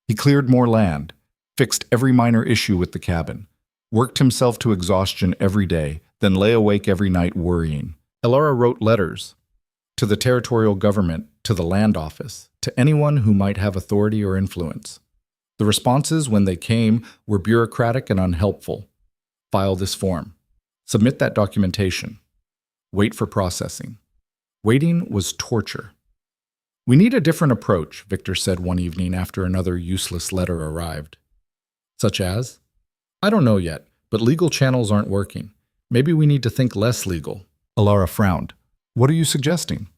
He cleared more land, fixed every minor issue with the cabin, worked himself to exhaustion every day, then lay awake every night worrying. Alara wrote letters to the territorial government, to the land office, to anyone who might have authority or influence. The responses, when they came, were bureaucratic and unhelpful. File this form. Submit that documentation. Wait for processing. Waiting was torture. We need a different approach, Victor said one evening after another useless letter arrived. Such as? I don't know yet, but legal channels aren't working. Maybe we need to think less legal. Alara frowned. What are you suggesting?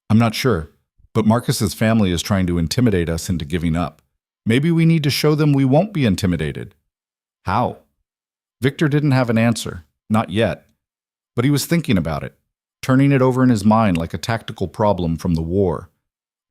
I'm not sure, but Marcus's family is trying to intimidate us into giving up. Maybe we need to show them we won't be intimidated. How? Victor didn't have an answer, not yet, but he was thinking about it, turning it over in his mind like a tactical problem from the war.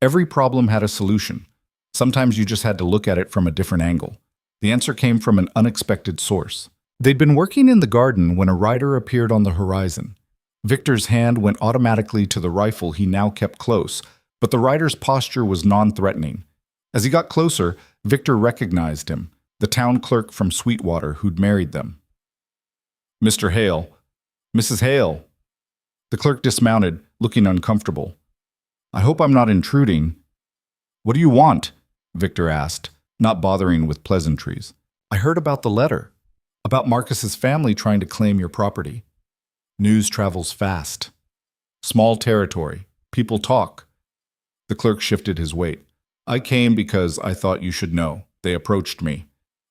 Every problem had a solution. Sometimes you just had to look at it from a different angle. The answer came from an unexpected source. They'd been working in the garden when a rider appeared on the horizon. Victor's hand went automatically to the rifle he now kept close, but the rider's posture was non-threatening. As he got closer, Victor recognized him, the town clerk from Sweetwater who'd married them. Mr. Hale. Mrs. Hale. The clerk dismounted, looking uncomfortable. I hope I'm not intruding. What do you want? Victor asked, not bothering with pleasantries. I heard about the letter, about Marcus's family trying to claim your property. News travels fast. Small territory. People talk. The clerk shifted his weight. I came because I thought you should know. They approached me.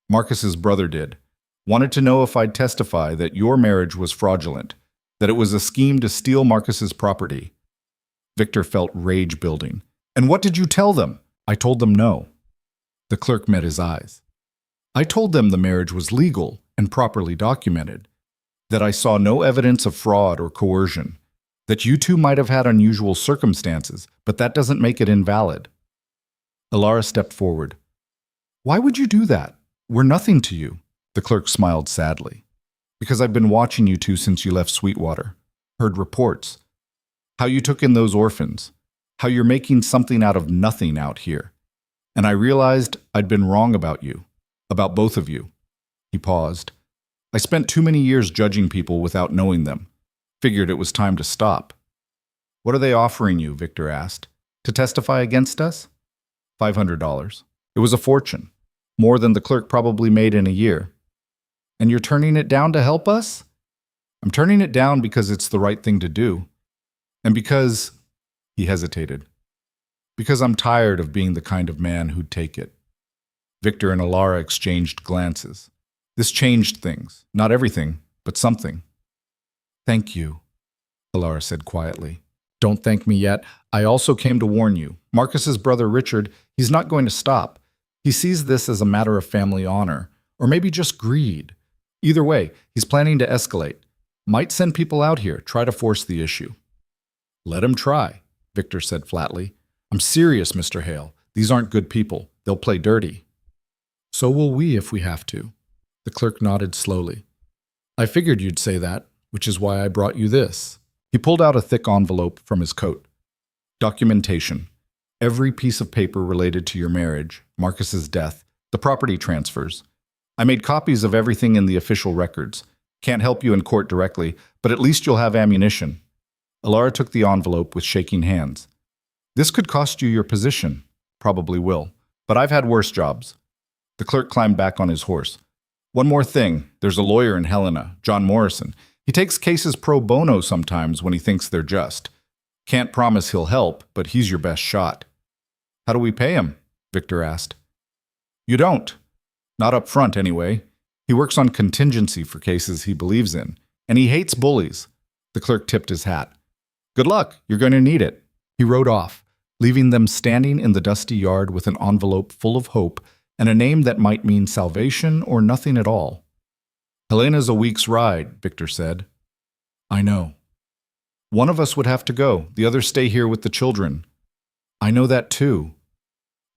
Marcus's brother did. Wanted to know if I'd testify that your marriage was fraudulent, that it was a scheme to steal Marcus's property. Victor felt rage building. And what did you tell them? I told them no. The clerk met his eyes. I told them the marriage was legal and properly documented, that I saw no evidence of fraud or coercion, that you two might have had unusual circumstances, but that doesn't make it invalid. Alara stepped forward. Why would you do that? We're nothing to you. The clerk smiled sadly. Because I've been watching you two since you left Sweetwater. Heard reports. How you took in those orphans. How you're making something out of nothing out here. And I realized I'd been wrong about you. About both of you. He paused. I spent too many years judging people without knowing them. Figured it was time to stop. What are they offering you? Victor asked. To testify against us? $500. It was a fortune. More than the clerk probably made in a year. And you're turning it down to help us? I'm turning it down because it's the right thing to do. And because, he hesitated, because I'm tired of being the kind of man who'd take it. Victor and Alara exchanged glances. This changed things. Not everything, but something. Thank you, Alara said quietly. Don't thank me yet. I also came to warn you. Marcus's brother Richard, he's not going to stop. He sees this as a matter of family honor, or maybe just greed. Either way, he's planning to escalate. Might send people out here, try to force the issue. Let him try, Victor said flatly. I'm serious, Mr. Hale. These aren't good people. They'll play dirty. So will we if we have to. The clerk nodded slowly. I figured you'd say that, which is why I brought you this. He pulled out a thick envelope from his coat. Documentation. Every piece of paper related to your marriage, Marcus's death, the property transfers. I made copies of everything in the official records. Can't help you in court directly, but at least you'll have ammunition. Alara took the envelope with shaking hands. This could cost you your position. Probably will. But I've had worse jobs. The clerk climbed back on his horse. One more thing. There's a lawyer in Helena, John Morrison. He takes cases pro bono sometimes when he thinks they're just. Can't promise he'll help, but he's your best shot. How do we pay him? Victor asked. You don't. Not up front, anyway. He works on contingency for cases he believes in, and he hates bullies. The clerk tipped his hat. Good luck. You're going to need it. He rode off, leaving them standing in the dusty yard with an envelope full of hope and a name that might mean salvation or nothing at all. Helena's a week's ride, Victor said. I know. One of us would have to go, the other stay here with the children. I know that too.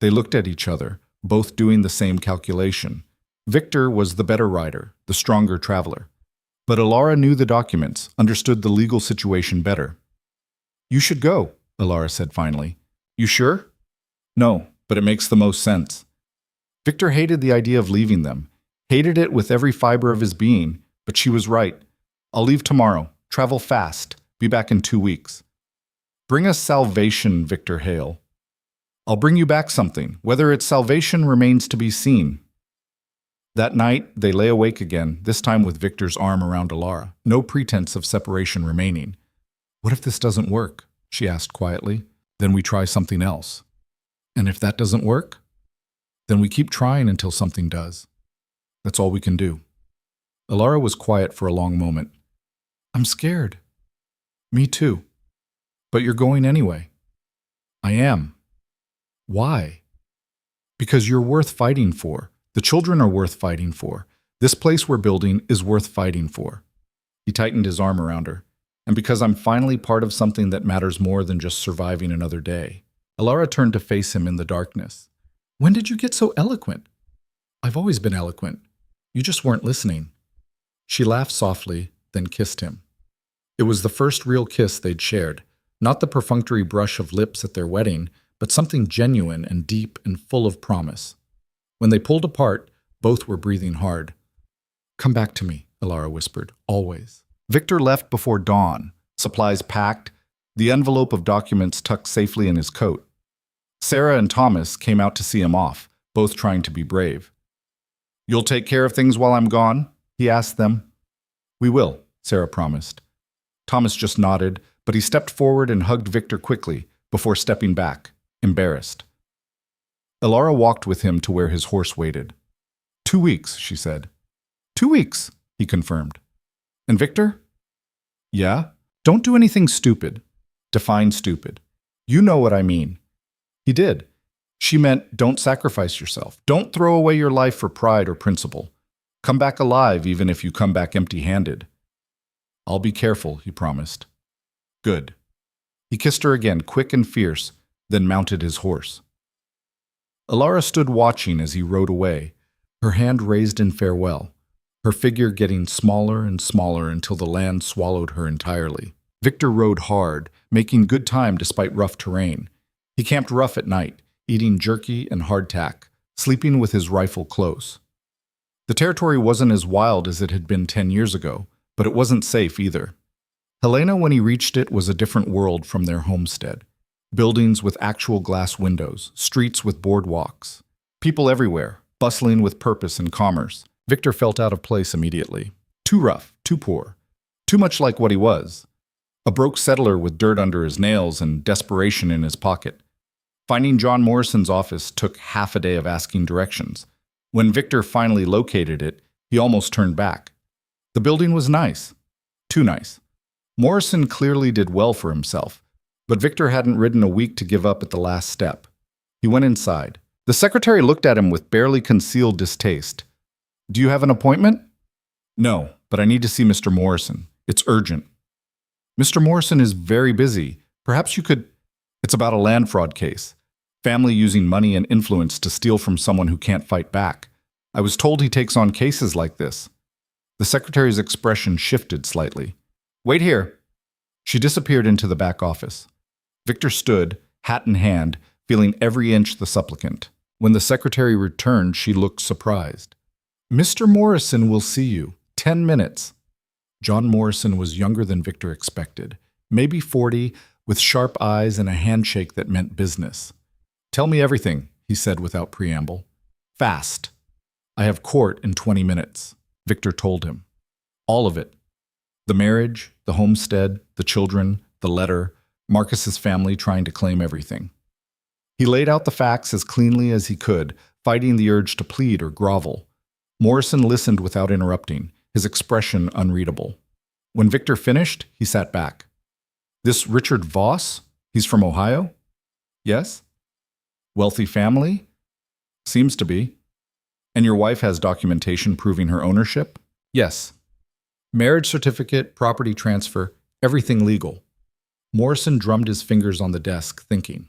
They looked at each other, both doing the same calculation. Victor was the better rider, the stronger traveler. But Alara knew the documents, understood the legal situation better. You should go, Alara said finally. You sure? No, but it makes the most sense. Victor hated the idea of leaving them, hated it with every fiber of his being, but she was right. I'll leave tomorrow, travel fast, be back in 2 weeks. Bring us salvation, Victor Hale. I'll bring you back something. Whether it's salvation remains to be seen. That night, they lay awake again, this time with Victor's arm around Alara, no pretense of separation remaining. What if this doesn't work? She asked quietly. Then we try something else. And if that doesn't work? Then we keep trying until something does. That's all we can do. Alara was quiet for a long moment. I'm scared. Me too. But you're going anyway. I am. Why? Because you're worth fighting for. The children are worth fighting for. This place we're building is worth fighting for. He tightened his arm around her. And because I'm finally part of something that matters more than just surviving another day. Alara turned to face him in the darkness. When did you get so eloquent? I've always been eloquent. You just weren't listening. She laughed softly, then kissed him. It was the first real kiss they'd shared, not the perfunctory brush of lips at their wedding, but something genuine and deep and full of promise. When they pulled apart, both were breathing hard. Come back to me, Alara whispered, always. Victor left before dawn, supplies packed, the envelope of documents tucked safely in his coat. Sarah and Thomas came out to see him off, both trying to be brave. You'll take care of things while I'm gone? He asked them. We will, Sarah promised. Thomas just nodded, but he stepped forward and hugged Victor quickly before stepping back, embarrassed. Alara walked with him to where his horse waited. 2 weeks, she said. 2 weeks, he confirmed. And Victor? Yeah? Don't do anything stupid. Define stupid. You know what I mean. He did. She meant don't sacrifice yourself. Don't throw away your life for pride or principle. Come back alive even if you come back empty-handed. I'll be careful, he promised. Good. He kissed her again, quick and fierce, then mounted his horse. Alara stood watching as he rode away, her hand raised in farewell, her figure getting smaller and smaller until the land swallowed her entirely. Victor rode hard, making good time despite rough terrain. He camped rough at night, eating jerky and hardtack, sleeping with his rifle close. The territory wasn't as wild as it had been 10 years ago, but it wasn't safe either. Helena, when he reached it, was a different world from their homestead. Buildings with actual glass windows, streets with boardwalks, people everywhere, bustling with purpose and commerce. Victor felt out of place immediately. Too rough, too poor, too much like what he was. A broke settler with dirt under his nails and desperation in his pocket. Finding John Morrison's office took half a day of asking directions. When Victor finally located it, he almost turned back. The building was nice. Too nice. Morrison clearly did well for himself, but Victor hadn't ridden a week to give up at the last step. He went inside. The secretary looked at him with barely concealed distaste. Do you have an appointment? No, but I need to see Mr. Morrison. It's urgent. Mr. Morrison is very busy. Perhaps you could... It's about a land fraud case. Family using money and influence to steal from someone who can't fight back. I was told he takes on cases like this. The secretary's expression shifted slightly. Wait here. She disappeared into the back office. Victor stood, hat in hand, feeling every inch the supplicant. When the secretary returned, she looked surprised. Mr. Morrison will see you. 10 minutes. John Morrison was younger than Victor expected, maybe 40, with sharp eyes and a handshake that meant business. Tell me everything, he said without preamble. Fast. I have court in 20 minutes, Victor told him. All of it. The marriage, the homestead, the children, the letter, Marcus's family trying to claim everything. He laid out the facts as cleanly as he could, fighting the urge to plead or grovel. Morrison listened without interrupting, his expression unreadable. When Victor finished, he sat back. This Richard Voss? He's from Ohio? Yes? Wealthy family? Seems to be. And your wife has documentation proving her ownership? Yes. Marriage certificate, property transfer, everything legal. Morrison drummed his fingers on the desk, thinking.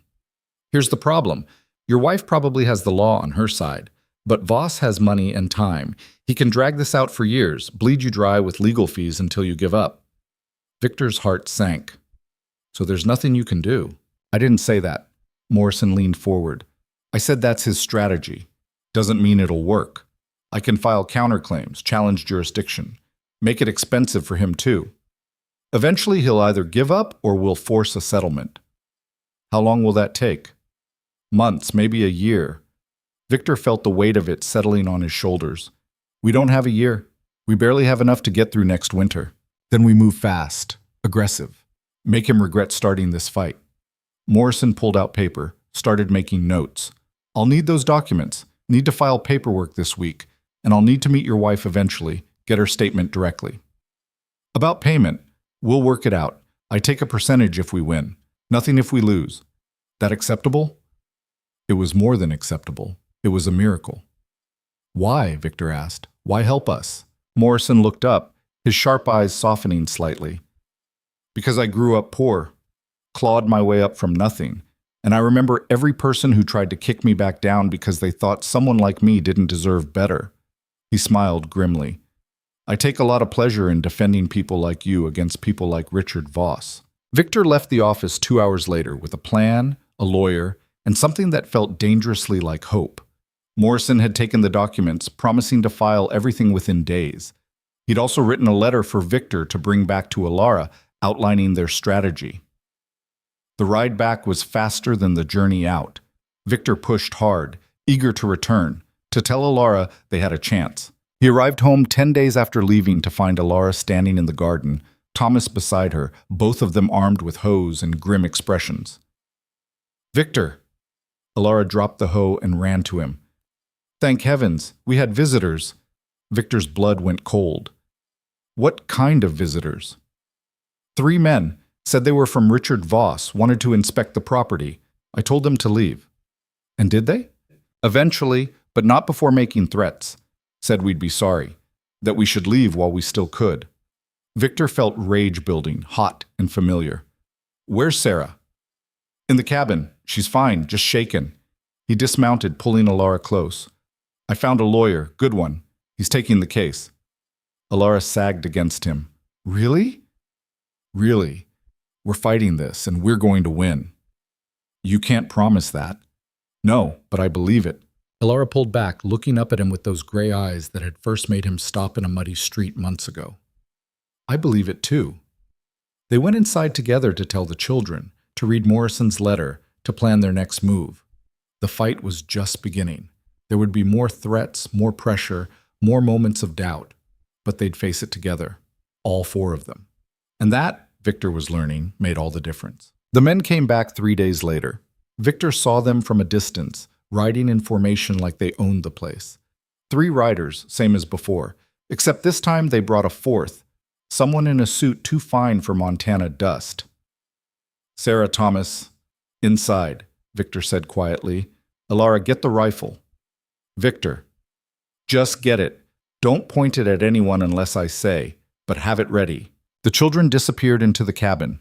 Here's the problem. Your wife probably has the law on her side, but Voss has money and time. He can drag this out for years, bleed you dry with legal fees until you give up. Victor's heart sank. So there's nothing you can do. I didn't say that. Morrison leaned forward. I said that's his strategy. Doesn't mean it'll work. I can file counterclaims, challenge jurisdiction, make it expensive for him too. Eventually he'll either give up or we'll force a settlement. How long will that take? Months, maybe a year. Victor felt the weight of it settling on his shoulders. We don't have a year. We barely have enough to get through next winter. Then we move fast, aggressive. Make him regret starting this fight. Morrison pulled out paper, started making notes. I'll need those documents, need to file paperwork this week, and I'll need to meet your wife eventually, get her statement directly. About payment, we'll work it out. I take a percentage if we win, nothing if we lose. That acceptable? It was more than acceptable. It was a miracle. Why? Victor asked. Why help us? Morrison looked up, his sharp eyes softening slightly. Because I grew up poor, clawed my way up from nothing, and I remember every person who tried to kick me back down because they thought someone like me didn't deserve better. He smiled grimly. I take a lot of pleasure in defending people like you against people like Richard Voss. Victor left the office 2 hours later with a plan, a lawyer, and something that felt dangerously like hope. Morrison had taken the documents, promising to file everything within days. He'd also written a letter for Victor to bring back to Alara, outlining their strategy. The ride back was faster than the journey out. Victor pushed hard, eager to return, to tell Alara they had a chance. He arrived home 10 days after leaving to find Alara standing in the garden, Thomas beside her, both of them armed with hoes and grim expressions. Victor! Alara dropped the hoe and ran to him. Thank heavens, we had visitors. Victor's blood went cold. What kind of visitors? 3 men. Said they were from Richard Voss, wanted to inspect the property. I told them to leave. And did they? Eventually, but not before making threats. Said we'd be sorry, that we should leave while we still could. Victor felt rage building, hot and familiar. Where's Sarah? In the cabin. She's fine, just shaken. He dismounted, pulling Alara close. I found a lawyer, good one. He's taking the case. Alara sagged against him. Really? Really. We're fighting this, and we're going to win. You can't promise that. No, but I believe it. Alara pulled back, looking up at him with those gray eyes that had first made him stop in a muddy street months ago. I believe it too. They went inside together to tell the children, to read Morrison's letter, to plan their next move. The fight was just beginning. There would be more threats, more pressure, more moments of doubt, but they'd face it together, all 4 of them. And that, Victor was learning, made all the difference. The men came back 3 days later. Victor saw them from a distance, riding in formation like they owned the place. 3 riders, same as before, except this time they brought a 4th, someone in a suit too fine for Montana dust. Sarah Thomas, inside, Victor said quietly. Alara, get the rifle. Victor, just get it. Don't point it at anyone unless I say, but have it ready. The children disappeared into the cabin.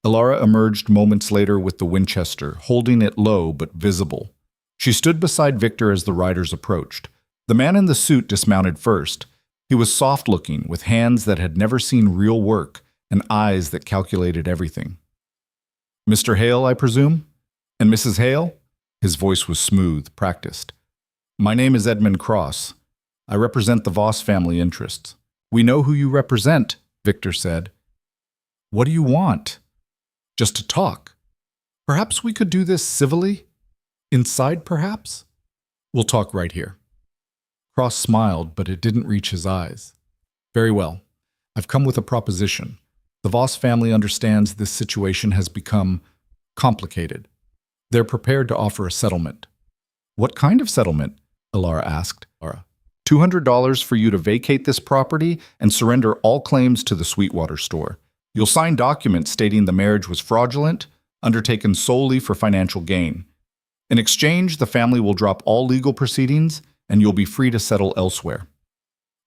Alara emerged moments later with the Winchester, holding it low but visible. She stood beside Victor as the riders approached. The man in the suit dismounted first. He was soft-looking, with hands that had never seen real work and eyes that calculated everything. "Mr. Hale, I presume? And Mrs. Hale?" His voice was smooth, practiced. "My name is Edmund Cross. I represent the Voss family interests." "We know who you represent," Victor said. "What do you want?" "Just to talk. Perhaps we could do this civilly? Inside, perhaps?" "We'll talk right here." Cross smiled, but it didn't reach his eyes. "Very well. I've come with a proposition. The Voss family understands this situation has become complicated. They're prepared to offer a settlement." "What kind of settlement?" Alara asked. $200 for you to vacate this property and surrender all claims to the Sweetwater store. You'll sign documents stating the marriage was fraudulent, undertaken solely for financial gain. In exchange, the family will drop all legal proceedings, and you'll be free to settle elsewhere."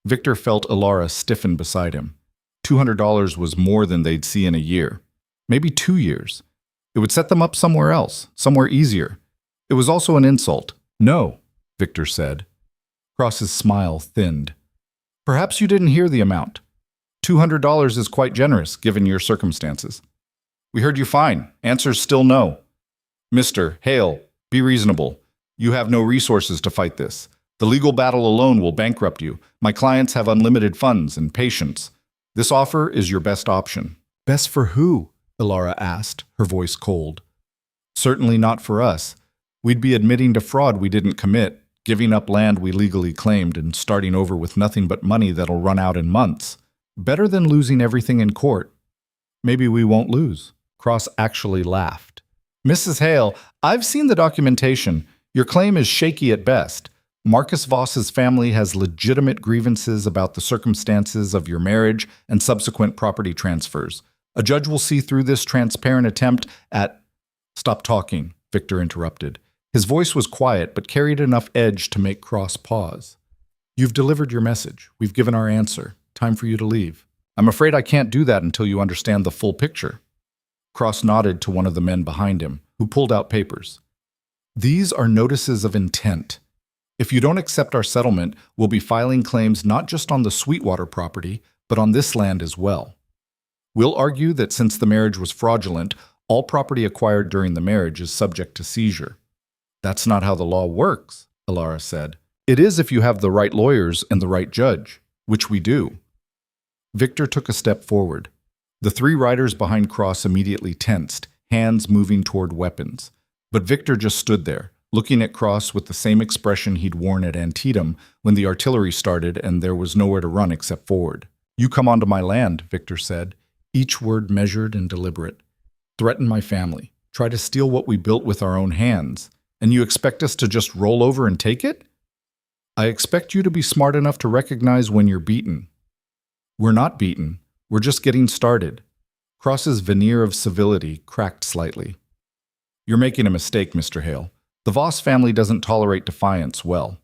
Victor felt Alara stiffen beside him. $200 was more than they'd see in a year. Maybe 2 years. It would set them up somewhere else, somewhere easier. It was also an insult. "No," Victor said. Cross's smile thinned. "Perhaps you didn't hear the amount. $200 is quite generous, given your circumstances." "We heard you fine. Answer's still no." "Mr. Hale, be reasonable. You have no resources to fight this. The legal battle alone will bankrupt you. My clients have unlimited funds and patience. This offer is your best option." "Best for who?" Alara asked, her voice cold. "Certainly not for us. We'd be admitting to fraud we didn't commit, giving up land we legally claimed, and starting over with nothing but money that'll run out in months. Better than losing everything in court." "Maybe we won't lose." Cross actually laughed. "Mrs. Hale, I've seen the documentation. Your claim is shaky at best. Marcus Voss's family has legitimate grievances about the circumstances of your marriage and subsequent property transfers. A judge will see through this transparent attempt at—" "Stop talking," Victor interrupted. His voice was quiet, but carried enough edge to make Cross pause. "You've delivered your message. We've given our answer. Time for you to leave." "I'm afraid I can't do that until you understand the full picture." Cross nodded to one of the men behind him, who pulled out papers. "These are notices of intent. If you don't accept our settlement, we'll be filing claims not just on the Sweetwater property, but on this land as well. We'll argue that since the marriage was fraudulent, all property acquired during the marriage is subject to seizure." "That's not how the law works," Alara said. "It is if you have the right lawyers and the right judge, which we do." Victor took a step forward. The 3 riders behind Cross immediately tensed, hands moving toward weapons. But Victor just stood there, looking at Cross with the same expression he'd worn at Antietam when the artillery started and there was nowhere to run except forward. "You come onto my land," Victor said, each word measured and deliberate. "Threaten my family, try to steal what we built with our own hands. And you expect us to just roll over and take it? I expect you to be smart enough to recognize when you're beaten." "We're not beaten. We're just getting started." Cross's veneer of civility cracked slightly. "You're making a mistake, Mr. Hale. The Voss family doesn't tolerate defiance well."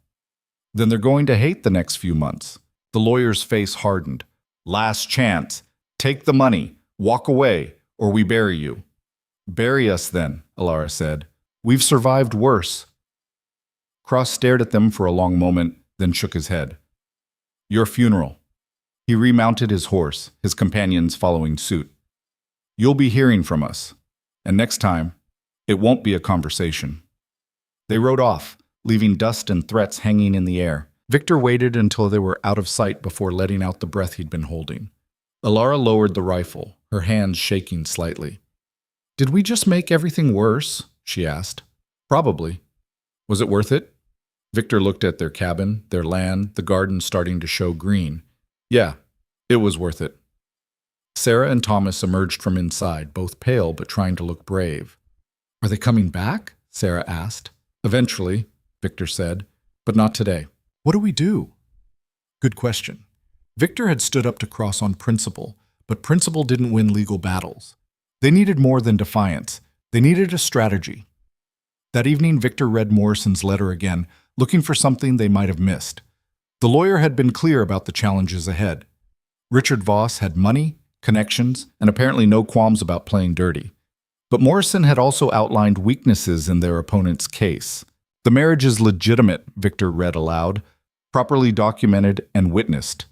"Then they're going to hate the next few months." The lawyer's face hardened. "Last chance. Take the money. Walk away, or we bury you." "Bury us then," Alara said. "We've survived worse." Cross stared at them for a long moment, then shook his head. "Your funeral." He remounted his horse, his companions following suit. "You'll be hearing from us. And next time, it won't be a conversation." They rode off, leaving dust and threats hanging in the air. Victor waited until they were out of sight before letting out the breath he'd been holding. Alara lowered the rifle, her hands shaking slightly. "Did we just make everything worse?" she asked. "Probably. Was it worth it?" Victor looked at their cabin, their land, the garden starting to show green. "Yeah, it was worth it." Sarah and Thomas emerged from inside, both pale but trying to look brave. "Are they coming back?" Sarah asked. "Eventually," Victor said, "but not today." "What do we do?" Good question. Victor had stood up to Cross on principle, but principle didn't win legal battles. They needed more than defiance. They needed a strategy. That evening, Victor read Morrison's letter again, looking for something they might have missed. The lawyer had been clear about the challenges ahead. Richard Voss had money, connections, and apparently no qualms about playing dirty. But Morrison had also outlined weaknesses in their opponent's case. The marriage is legitimate, Victor read aloud, properly documented and witnessed.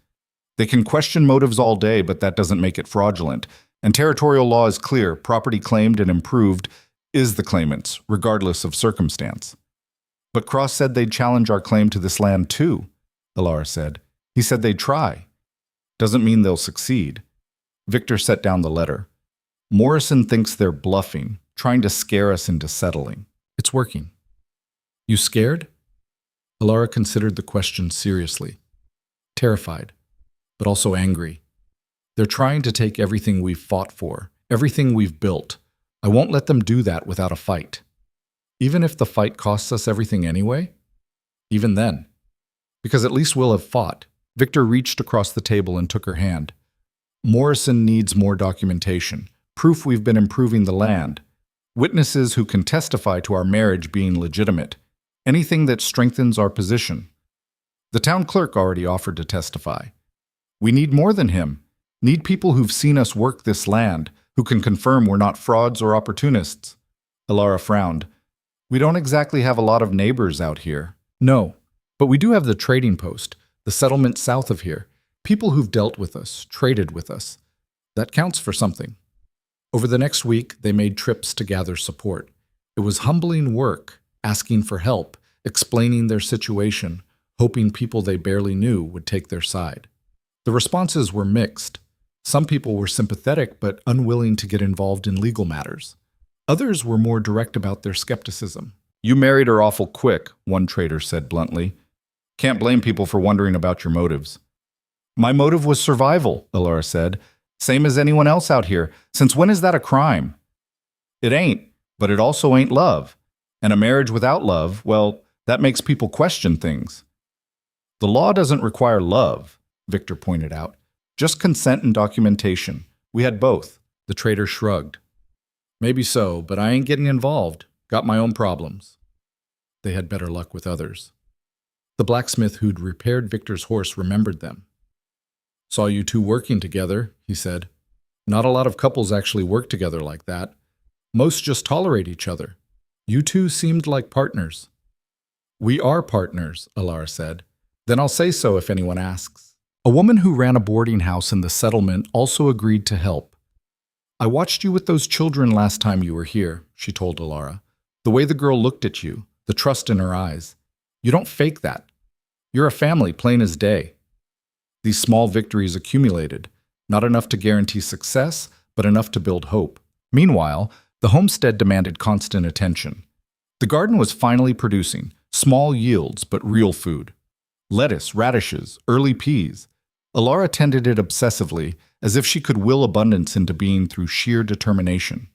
They can question motives all day, but that doesn't make it fraudulent. And territorial law is clear: property claimed and improved is the claimant's, regardless of circumstance. But Cross said they'd challenge our claim to this land too, Alara said. He said they'd try. Doesn't mean they'll succeed. Victor set down the letter. Morrison thinks they're bluffing, trying to scare us into settling. It's working. You scared? Alara considered the question seriously. Terrified, but also angry. They're trying to take everything we've fought for, everything we've built. I won't let them do that without a fight. Even if the fight costs us everything anyway? Even then. Because at least we'll have fought. Victor reached across the table and took her hand. Morrison needs more documentation, proof we've been improving the land, witnesses who can testify to our marriage being legitimate, anything that strengthens our position. The town clerk already offered to testify. We need more than him. Need people who've seen us work this land, who can confirm we're not frauds or opportunists. Alara frowned. We don't exactly have a lot of neighbors out here. No, but we do have the trading post, the settlement south of here, people who've dealt with us, traded with us. That counts for something. Over the next week, they made trips to gather support. It was humbling work, asking for help, explaining their situation, hoping people they barely knew would take their side. The responses were mixed. Some people were sympathetic but unwilling to get involved in legal matters. Others were more direct about their skepticism. You married her awful quick, one trader said bluntly. Can't blame people for wondering about your motives. My motive was survival, Alara said. Same as anyone else out here. Since when is that a crime? It ain't, but it also ain't love. And a marriage without love, well, that makes people question things. The law doesn't require love, Victor pointed out. Just consent and documentation. We had both. The trader shrugged. Maybe so, but I ain't getting involved. Got my own problems. They had better luck with others. The blacksmith who'd repaired Victor's horse remembered them. Saw you two working together, he said. Not a lot of couples actually work together like that. Most just tolerate each other. You two seemed like partners. We are partners, Alara said. Then I'll say so if anyone asks. A woman who ran a boarding house in the settlement also agreed to help. I watched you with those children last time you were here, she told Alara. The way the girl looked at you, the trust in her eyes. You don't fake that. You're a family, plain as day. These small victories accumulated, not enough to guarantee success, but enough to build hope. Meanwhile, the homestead demanded constant attention. The garden was finally producing, small yields but real food. Lettuce, radishes, early peas. Alara tended it obsessively, as if she could will abundance into being through sheer determination.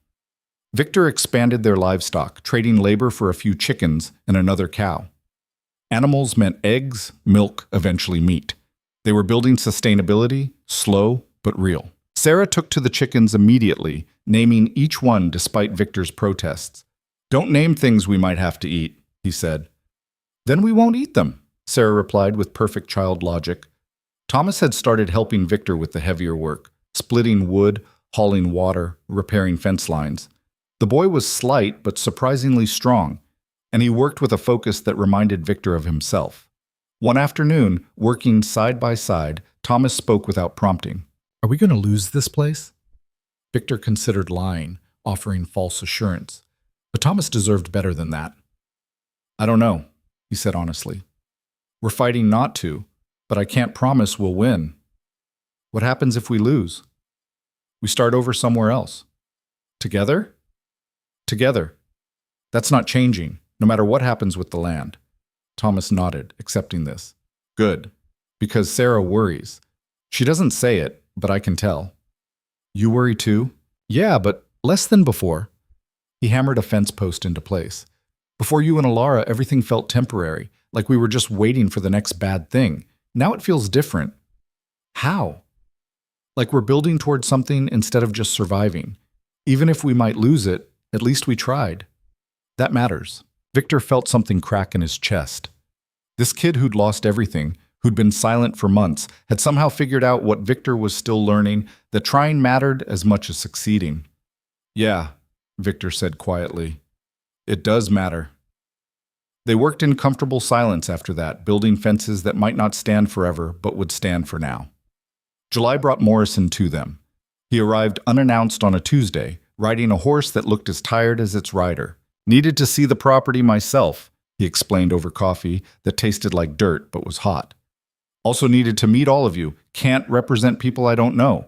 Victor expanded their livestock, trading labor for a few chickens and another cow. Animals meant eggs, milk, eventually meat. They were building sustainability, slow but real. Sarah took to the chickens immediately, naming each one despite Victor's protests. Don't name things we might have to eat, he said. Then we won't eat them, Sarah replied with perfect child logic. Thomas had started helping Victor with the heavier work, splitting wood, hauling water, repairing fence lines. The boy was slight but surprisingly strong, and he worked with a focus that reminded Victor of himself. One afternoon, working side by side, Thomas spoke without prompting. Are we going to lose this place? Victor considered lying, offering false assurance. But Thomas deserved better than that. I don't know, he said honestly. We're fighting not to, but I can't promise we'll win. What happens if we lose? We start over somewhere else. Together? Together. That's not changing, no matter what happens with the land. Thomas nodded, accepting this. Good, because Sarah worries. She doesn't say it, but I can tell. You worry too? Yeah, but less than before. He hammered a fence post into place. Before you and Alara, everything felt temporary, like we were just waiting for the next bad thing. Now it feels different. How? Like we're building towards something instead of just surviving. Even if we might lose it, at least we tried. That matters. Victor felt something crack in his chest. This kid who'd lost everything, who'd been silent for months, had somehow figured out what Victor was still learning, that trying mattered as much as succeeding. "Yeah," Victor said quietly. "It does matter." They worked in comfortable silence after that, building fences that might not stand forever, but would stand for now. July brought Morrison to them. He arrived unannounced on a Tuesday, riding a horse that looked as tired as its rider. "Needed to see the property myself," he explained over coffee that tasted like dirt but was hot. "Also needed to meet all of you. Can't represent people I don't know."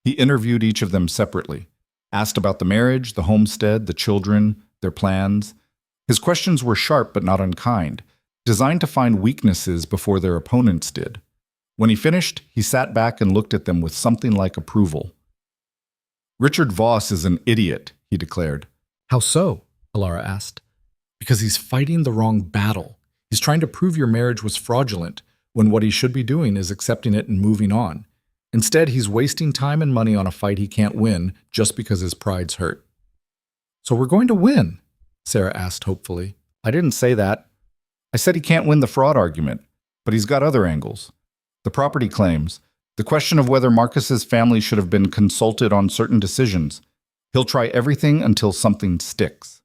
He interviewed each of them separately, asked about the marriage, the homestead, the children, their plans. His questions were sharp but not unkind, designed to find weaknesses before their opponents did. When he finished, he sat back and looked at them with something like approval. "Richard Voss is an idiot," he declared. "How so?" Alara asked. "Because he's fighting the wrong battle. He's trying to prove your marriage was fraudulent, when what he should be doing is accepting it and moving on. Instead, he's wasting time and money on a fight he can't win just because his pride's hurt." "So we're going to win?" Sarah asked hopefully. "I didn't say that. I said he can't win the fraud argument, but he's got other angles. The property claims, the question of whether Marcus's family should have been consulted on certain decisions. He'll try everything until something sticks."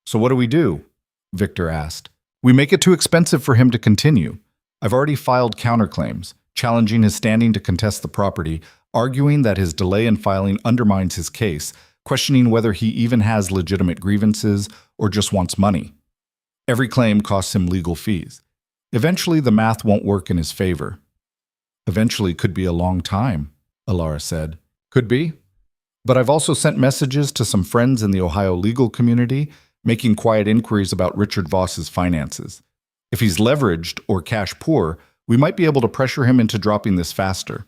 "So what do we do?" Victor asked. "We make it too expensive for him to continue. I've already filed counterclaims, challenging his standing to contest the property, arguing that his delay in filing undermines his case, questioning whether he even has legitimate grievances or just wants money. Every claim costs him legal fees. Eventually, the math won't work in his favor." "Eventually could be a long time," Alara said. "Could be. But I've also sent messages to some friends in the Ohio legal community, making quiet inquiries about Richard Voss's finances. If he's leveraged or cash poor, we might be able to pressure him into dropping this faster."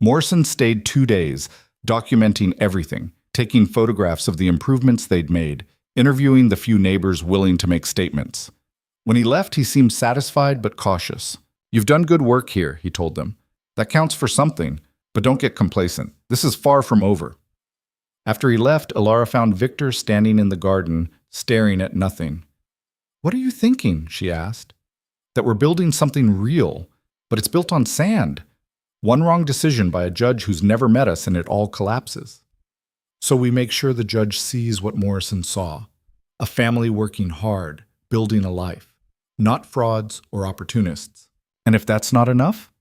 Morrison stayed 2 days, documenting everything, taking photographs of the improvements they'd made, interviewing the few neighbors willing to make statements. When he left, he seemed satisfied but cautious. "You've done good work here," he told them. "That counts for something, but don't get complacent. This is far from over." After he left, Alara found Victor standing in the garden, staring at nothing. "What are you thinking?" she asked. "That we're building something real, but it's built on sand. One wrong decision by a judge who's never met us and it all collapses." "So we make sure the judge sees what Morrison saw. A family working hard, building a life. Not frauds or opportunists. And if that's not enough?"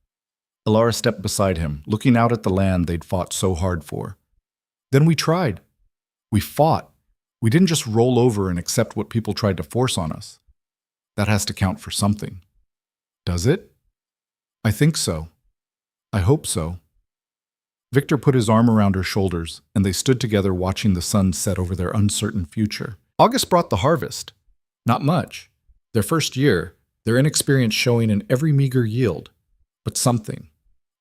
Alara stepped beside him, looking out at the land they'd fought so hard for. "Then we tried. We fought. We didn't just roll over and accept what people tried to force on us. That has to count for something." "Does it?" "I think so. I hope so." Victor put his arm around her shoulders, and they stood together watching the sun set over their uncertain future. August brought the harvest. Not much. Their first year, their inexperience showing in every meager yield. But something.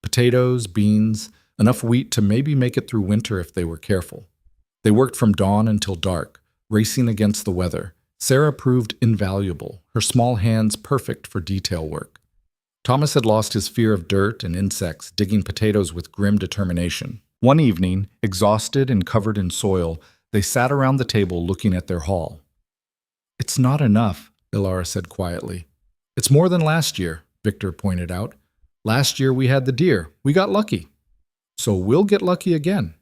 Potatoes, beans, enough wheat to maybe make it through winter if they were careful. They worked from dawn until dark, racing against the weather. Sarah proved invaluable, her small hands perfect for detail work. Thomas had lost his fear of dirt and insects, digging potatoes with grim determination. One evening, exhausted and covered in soil, they sat around the table looking at their haul. "It's not enough," Alara said quietly. "It's more than last year," Victor pointed out. "Last year we had the deer. We got lucky. So we'll get lucky again."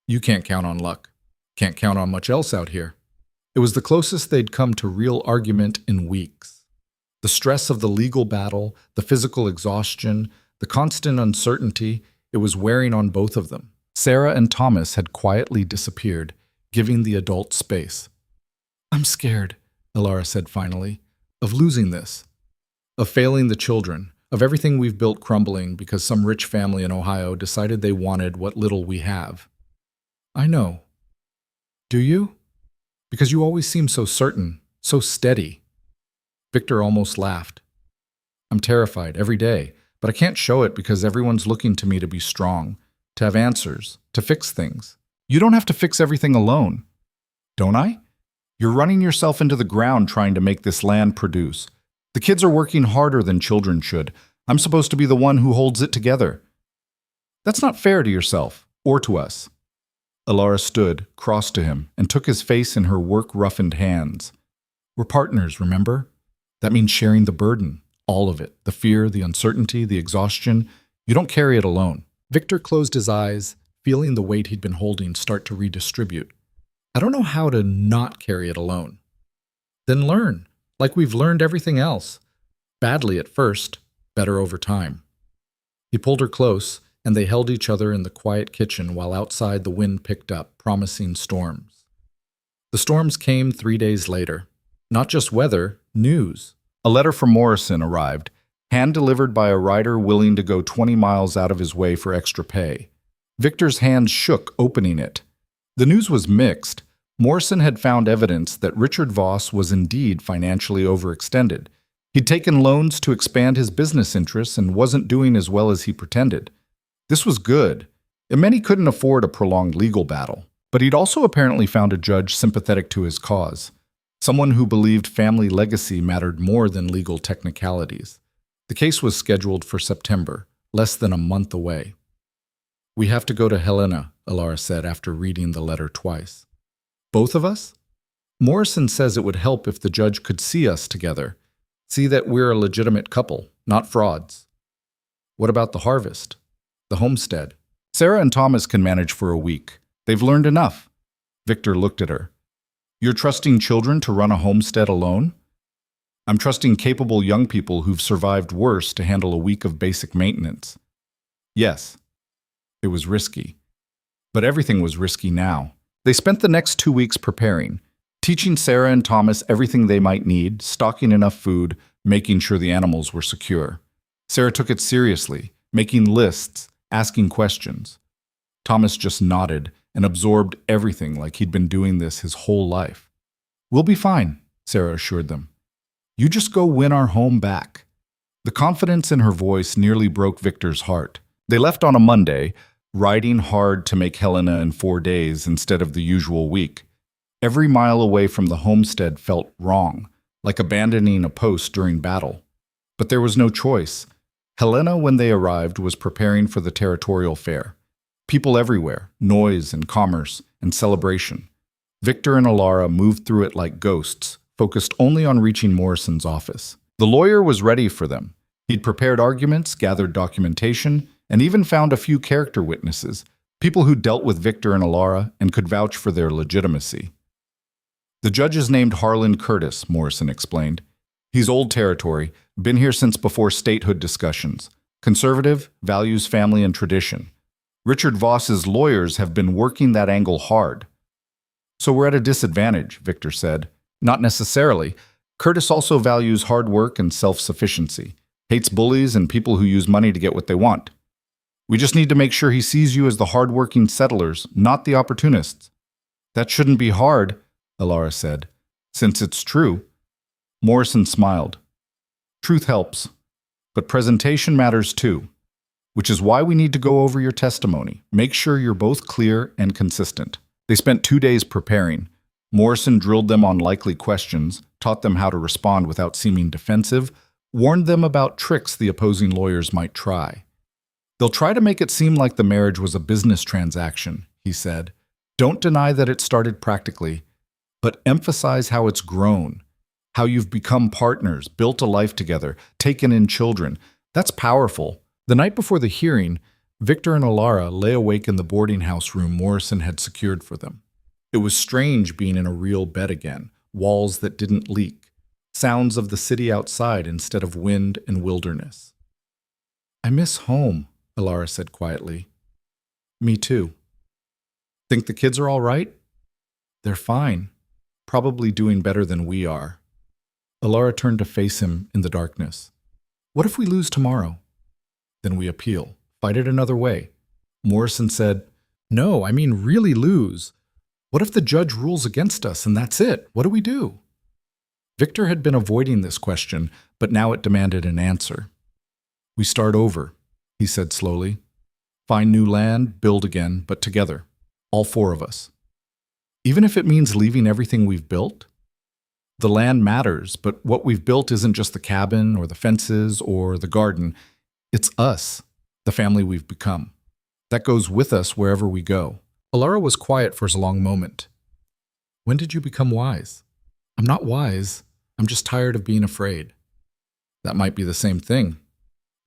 "You can't count on luck. Can't count on much else out here." It was the closest they'd come to real argument in weeks. The stress of the legal battle, the physical exhaustion, the constant uncertainty, it was wearing on both of them. Sarah and Thomas had quietly disappeared, giving the adult space. "I'm scared," Alara said finally, "of losing this, of failing the children, of everything we've built crumbling because some rich family in Ohio decided they wanted what little we have." "I know." "Do you? Because you always seem so certain, so steady." Victor almost laughed. "I'm terrified every day, but I can't show it because everyone's looking to me to be strong, to have answers, to fix things. You don't have to fix everything alone." "Don't I? You're running yourself into the ground trying to make this land produce. The kids are working harder than children should. I'm supposed to be the one who holds it together. That's not fair to yourself, or to us." Alara stood, crossed to him, and took his face in her work-roughened hands. "We're partners, remember? That means sharing the burden, All of it. The fear, the uncertainty, the exhaustion. You don't carry it alone. Victor closed his eyes, feeling the weight he'd been holding start to redistribute. I don't know how to not carry it alone. Then learn, like we've learned everything else. Badly at first, better over time. He pulled her close, and they held each other in the quiet kitchen while outside the wind picked up, promising storms. The storms came 3 days later. Not just weather, news. A letter from Morrison arrived, hand-delivered by a rider willing to go 20 miles out of his way for extra pay. Victor's hands shook opening it. The news was mixed. Morrison had found evidence that Richard Voss was indeed financially overextended. He'd taken loans to expand his business interests and wasn't doing as well as he pretended. This was good. It meant he couldn't afford a prolonged legal battle. But he'd also apparently found a judge sympathetic to his cause, someone who believed family legacy mattered more than legal technicalities. The case was scheduled for September, less than a month away. "We have to go to Helena," Alara said after reading the letter twice. "Both of us?" "Morrison says it would help if the judge could see us together, see that we're a legitimate couple, not frauds." "What about the harvest? The homestead?" "Sarah and Thomas can manage for a week. They've learned enough." Victor looked at her. "You're trusting children to run a homestead alone?" "I'm trusting capable young people who've survived worse to handle a week of basic maintenance." "Yes." It was risky. But everything was risky now. They spent the next 2 weeks preparing, teaching Sarah and Thomas everything they might need, stocking enough food, making sure the animals were secure. Sarah took it seriously, making lists, asking questions. Thomas just nodded and absorbed everything like he'd been doing this his whole life. "We'll be fine," Sarah assured them. "You just go win our home back." The confidence in her voice nearly broke Victor's heart. They left on a Monday, riding hard to make Helena in 4 days instead of the usual week. Every mile away from the homestead felt wrong, like abandoning a post during battle. But there was no choice. Helena, when they arrived, was preparing for the territorial fair. People everywhere, noise and commerce and celebration. Victor and Alara moved through it like ghosts, focused only on reaching Morrison's office. The lawyer was ready for them. He'd prepared arguments, gathered documentation, and even found a few character witnesses, people who dealt with Victor and Alara and could vouch for their legitimacy. "The judge is named Harlan Curtis," Morrison explained. "He's old territory, been here since before statehood discussions. Conservative, values family and tradition. Richard Voss's lawyers have been working that angle hard." "So we're at a disadvantage," Victor said. "Not necessarily. Curtis also values hard work and self-sufficiency, hates bullies and people who use money to get what they want. We just need to make sure he sees you as the hard-working settlers, not the opportunists." "That shouldn't be hard," Alara said, "since it's true." Morrison smiled. "Truth helps, but presentation matters too, which is why we need to go over your testimony. Make sure you're both clear and consistent." They spent 2 days preparing. Morrison drilled them on likely questions, taught them how to respond without seeming defensive, warned them about tricks the opposing lawyers might try. "They'll try to make it seem like the marriage was a business transaction," he said. "Don't deny that it started practically, but emphasize how it's grown, how you've become partners, built a life together, taken in children. That's powerful." The night before the hearing, Victor and Alara lay awake in the boarding house room Morrison had secured for them. It was strange being in a real bed again, walls that didn't leak, sounds of the city outside instead of wind and wilderness. "I miss home," Alara said quietly. "Me too." "Think the kids are all right?" "They're fine. Probably doing better than we are." Alara turned to face him in the darkness. "What if we lose tomorrow?" "Then we appeal. Fight it another way." Morrison said, "No, I mean really lose. What if the judge rules against us and that's it? What do we do?" Victor had been avoiding this question, but now it demanded an answer. "We start over," he said slowly. "Find new land, build again, but together. All 4 of us. Even if it means leaving everything we've built? The land matters, but what we've built isn't just the cabin or the fences or the garden. It's us, the family we've become. That goes with us wherever we go." Alara was quiet for a long moment. "When did you become wise?" "I'm not wise. I'm just tired of being afraid." That might be the same thing.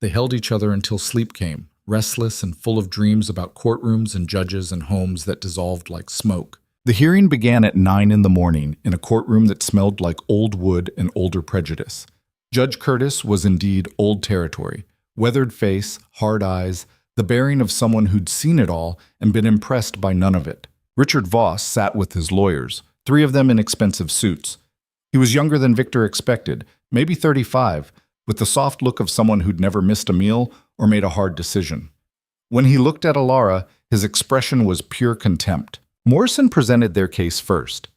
They held each other until sleep came, restless and full of dreams about courtrooms and judges and homes that dissolved like smoke. The hearing began at 9 in the morning in a courtroom that smelled like old wood and older prejudice. Judge Curtis was indeed old territory, weathered face, hard eyes, the bearing of someone who'd seen it all and been impressed by none of it. Richard Voss sat with his lawyers, 3 of them in expensive suits. He was younger than Victor expected, maybe 35, with the soft look of someone who'd never missed a meal or made a hard decision. When he looked at Alara, his expression was pure contempt. Morrison presented their case first.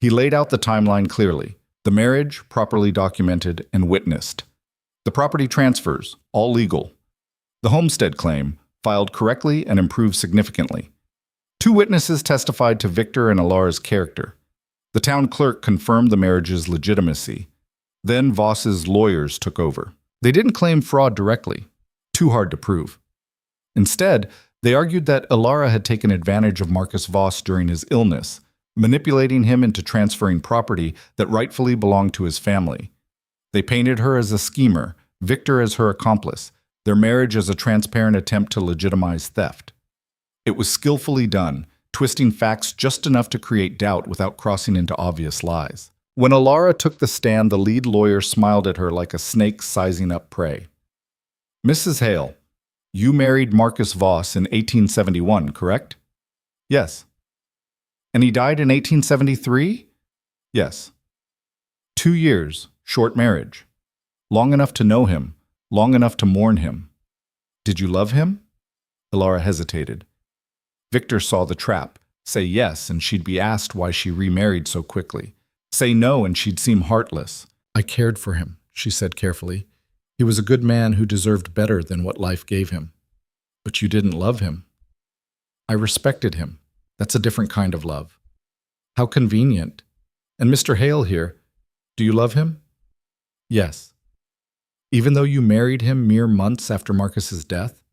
He laid out the timeline clearly, the marriage properly documented and witnessed. The property transfers, all legal. The homestead claim, filed correctly and improved significantly. 2 witnesses testified to Victor and Alara's character. The town clerk confirmed the marriage's legitimacy. Then Voss's lawyers took over. They didn't claim fraud directly. Too hard to prove. Instead, they argued that Alara had taken advantage of Marcus Voss during his illness, manipulating him into transferring property that rightfully belonged to his family. They painted her as a schemer, Victor as her accomplice, their marriage as a transparent attempt to legitimize theft. It was skillfully done, twisting facts just enough to create doubt without crossing into obvious lies. When Alara took the stand, the lead lawyer smiled at her like a snake sizing up prey. "Mrs. Hale, you married Marcus Voss in 1871, correct?" "Yes." "And he died in 1873? "Yes." 2 years, short marriage. Long enough to know him, long enough to mourn him. Did you love him?" Alara hesitated. Victor saw the trap. Say yes, and she'd be asked why she remarried so quickly. Say no, and she'd seem heartless. "I cared for him," she said carefully. "He was a good man who deserved better than what life gave him." "But you didn't love him." "I respected him. That's a different kind of love." "How convenient. And Mr. Hale here, do you love him?" "Yes." "Even though you married him mere months after Marcus's death?"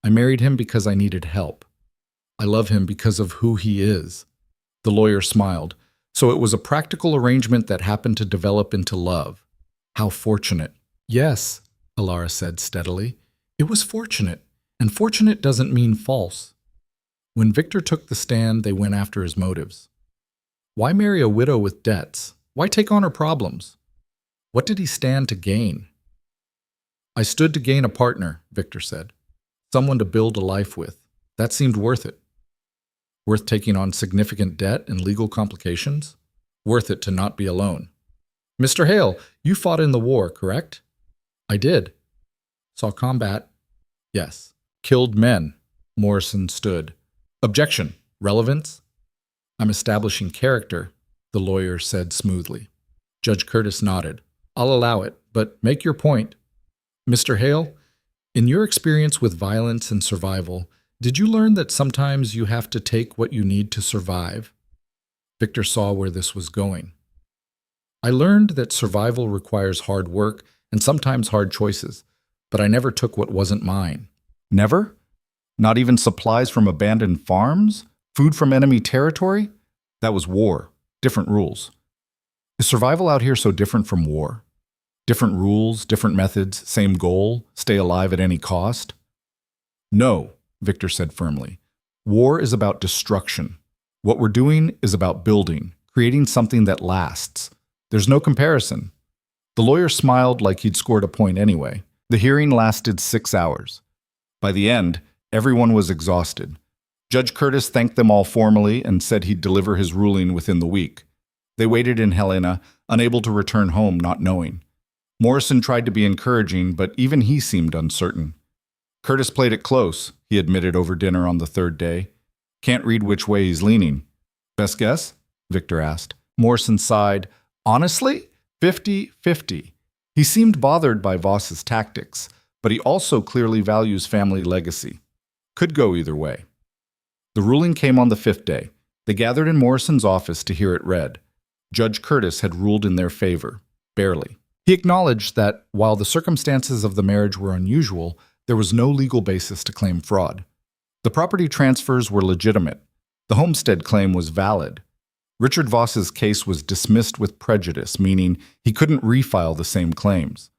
"I married him because I needed help. I love him because of who he is." The lawyer smiled. "So it was a practical arrangement that happened to develop into love. How fortunate." "Yes," Alara said steadily. "It was fortunate, and fortunate doesn't mean false." When Victor took the stand, they went after his motives. Why marry a widow with debts? Why take on her problems? What did he stand to gain? "I stood to gain a partner," Victor said. "Someone to build a life with. That seemed worth it." Worth taking on significant debt and legal complications? Worth it to not be alone. "Mr. Hale, you fought in the war, correct?" "I did." "Saw combat?" "Yes." "Killed men?" Morrison stood. "Objection. Relevance?" "I'm establishing character," the lawyer said smoothly. Judge Curtis nodded. "I'll allow it, but make your point." "Mr. Hale, in your experience with violence and survival, did you learn that sometimes you have to take what you need to survive?" Victor saw where this was going. "I learned that survival requires hard work and sometimes hard choices, but I never took what wasn't mine." "Never? Not even supplies from abandoned farms? Food from enemy territory? That was war. Different rules. Is survival out here so different from war? Different rules, different methods, same goal, stay alive at any cost?" "No," Victor said firmly. "War is about destruction. What we're doing is about building, creating something that lasts. There's no comparison." The lawyer smiled like he'd scored a point anyway. The hearing lasted 6 hours. By the end, everyone was exhausted. Judge Curtis thanked them all formally and said he'd deliver his ruling within the week. They waited in Helena, unable to return home, not knowing. Morrison tried to be encouraging, but even he seemed uncertain. "Curtis played it close," he admitted over dinner on the 3rd day. "Can't read which way he's leaning." "Best guess?" Victor asked. Morrison sighed. "Honestly, 50-50. He seemed bothered by Voss's tactics, but he also clearly values family legacy. Could go either way." The ruling came on the 5th day. They gathered in Morrison's office to hear it read. Judge Curtis had ruled in their favor, barely. He acknowledged that, while the circumstances of the marriage were unusual, there was no legal basis to claim fraud. The property transfers were legitimate. The homestead claim was valid. Richard Voss's case was dismissed with prejudice, meaning he couldn't refile the same claims.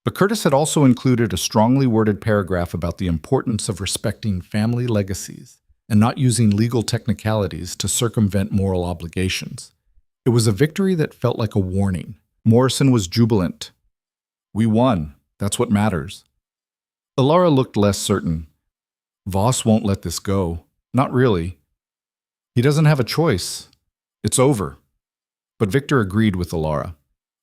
But Curtis had also included a strongly worded paragraph about the importance of respecting family legacies and not using legal technicalities to circumvent moral obligations. It was a victory that felt like a warning. Morrison was jubilant. We won. That's what matters. Alara looked less certain. Voss won't let this go. Not really. He doesn't have a choice. It's over. But Victor agreed with Alara.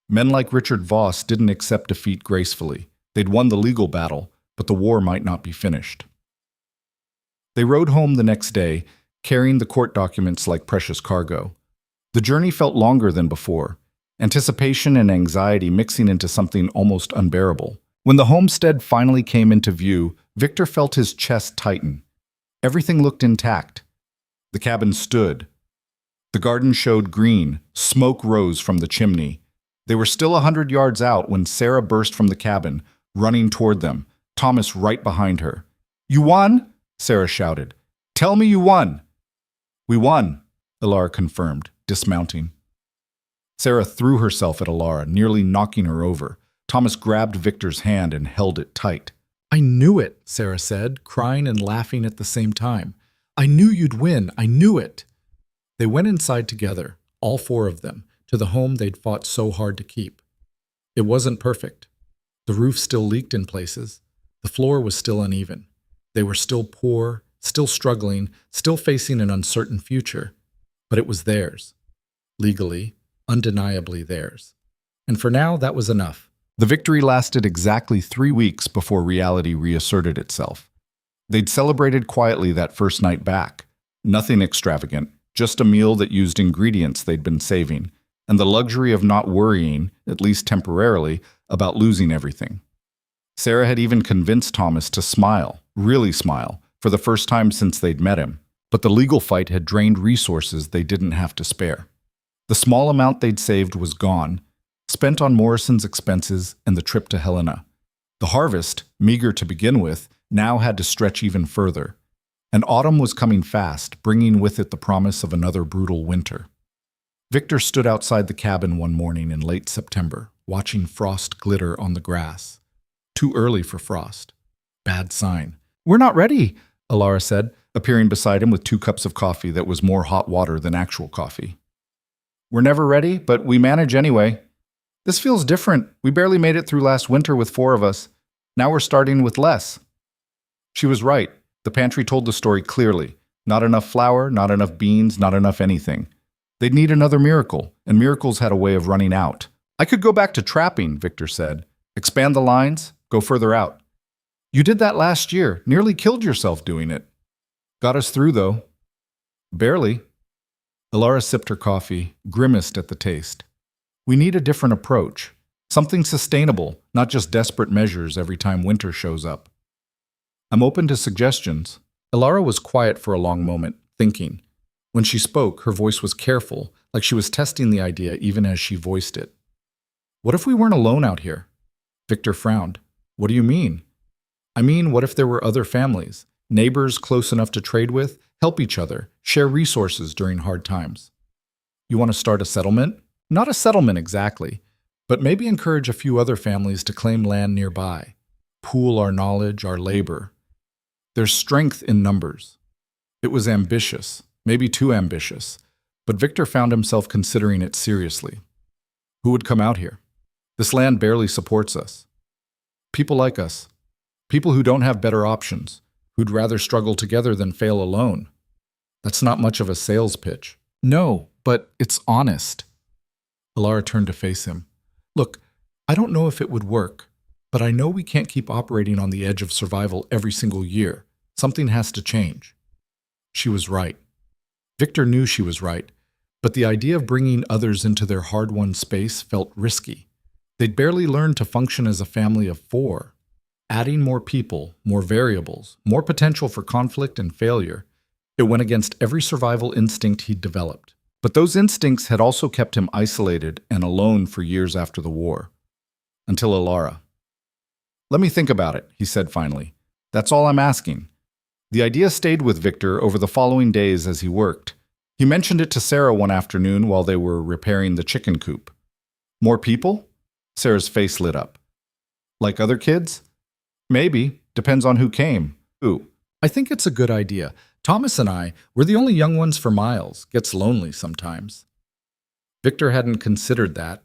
Men like Richard Voss didn't accept defeat gracefully. They'd won the legal battle, but the war might not be finished. They rode home the next day, carrying the court documents like precious cargo. The journey felt longer than before, anticipation and anxiety mixing into something almost unbearable. When the homestead finally came into view, Victor felt his chest tighten. Everything looked intact. The cabin stood. The garden showed green. Smoke rose from the chimney. They were still 100 yards out when Sarah burst from the cabin, running toward them, Thomas right behind her. "You won?" Sarah shouted. "Tell me you won." "We won," Alara confirmed, dismounting. Sarah threw herself at Alara, nearly knocking her over. Thomas grabbed Victor's hand and held it tight. "I knew it," Sarah said, crying and laughing at the same time. "I knew you'd win. I knew it." They went inside together, all four of them, to the home they'd fought so hard to keep. It wasn't perfect. The roof still leaked in places. The floor was still uneven. They were still poor, still struggling, still facing an uncertain future. But it was theirs. Legally, undeniably theirs. And for now, that was enough. The victory lasted exactly 3 weeks before reality reasserted itself. They'd celebrated quietly that first night back. Nothing extravagant, just a meal that used ingredients they'd been saving, and the luxury of not worrying, at least temporarily, about losing everything. Sarah had even convinced Thomas to smile, really smile, for the first time since they'd met him. But the legal fight had drained resources they didn't have to spare. The small amount they'd saved was gone, spent on Morrison's expenses and the trip to Helena. The harvest, meager to begin with, now had to stretch even further. And autumn was coming fast, bringing with it the promise of another brutal winter. Victor stood outside the cabin one morning in late September, watching frost glitter on the grass. Too early for frost. Bad sign. "We're not ready," Alara said, appearing beside him with 2 cups of coffee that was more hot water than actual coffee. "We're never ready, but we manage anyway. This feels different. We barely made it through last winter with 4 of us. Now we're starting with less." She was right. The pantry told the story clearly. Not enough flour, not enough beans, not enough anything. They'd need another miracle, and miracles had a way of running out. "I could go back to trapping," Victor said. "Expand the lines, go further out." "You did that last year, nearly killed yourself doing it." "Got us through, though." "Barely." Alara sipped her coffee, grimaced at the taste. "We need a different approach. Something sustainable, not just desperate measures every time winter shows up." "I'm open to suggestions." Alara was quiet for a long moment, thinking. When she spoke, her voice was careful, like she was testing the idea even as she voiced it. "What if we weren't alone out here?" Victor frowned. "What do you mean?" "I mean, what if there were other families, neighbors close enough to trade with, help each other, share resources during hard times?" "You want to start a settlement?" "Not a settlement exactly, but maybe encourage a few other families to claim land nearby. Pool our knowledge, our labor. There's strength in numbers." It was ambitious, maybe too ambitious, but Victor found himself considering it seriously. Who would come out here? This land barely supports us. People like us. People who don't have better options, who'd rather struggle together than fail alone. That's not much of a sales pitch. "No, but it's honest." Alara turned to face him. "Look, I don't know if it would work, but I know we can't keep operating on the edge of survival every single year. Something has to change." She was right. Victor knew she was right, but the idea of bringing others into their hard-won space felt risky. They'd barely learned to function as a family of 4. Adding more people, more variables, more potential for conflict and failure, it went against every survival instinct he'd developed. But those instincts had also kept him isolated and alone for years after the war. Until Alara. "Let me think about it," he said finally. "That's all I'm asking." The idea stayed with Victor over the following days as he worked. He mentioned it to Sarah one afternoon while they were repairing the chicken coop. "More people?" Sarah's face lit up. Like other kids? Maybe. Depends on who came. Who? I think it's a good idea. Thomas and I, we're the only young ones for miles. Gets lonely sometimes. Victor hadn't considered that.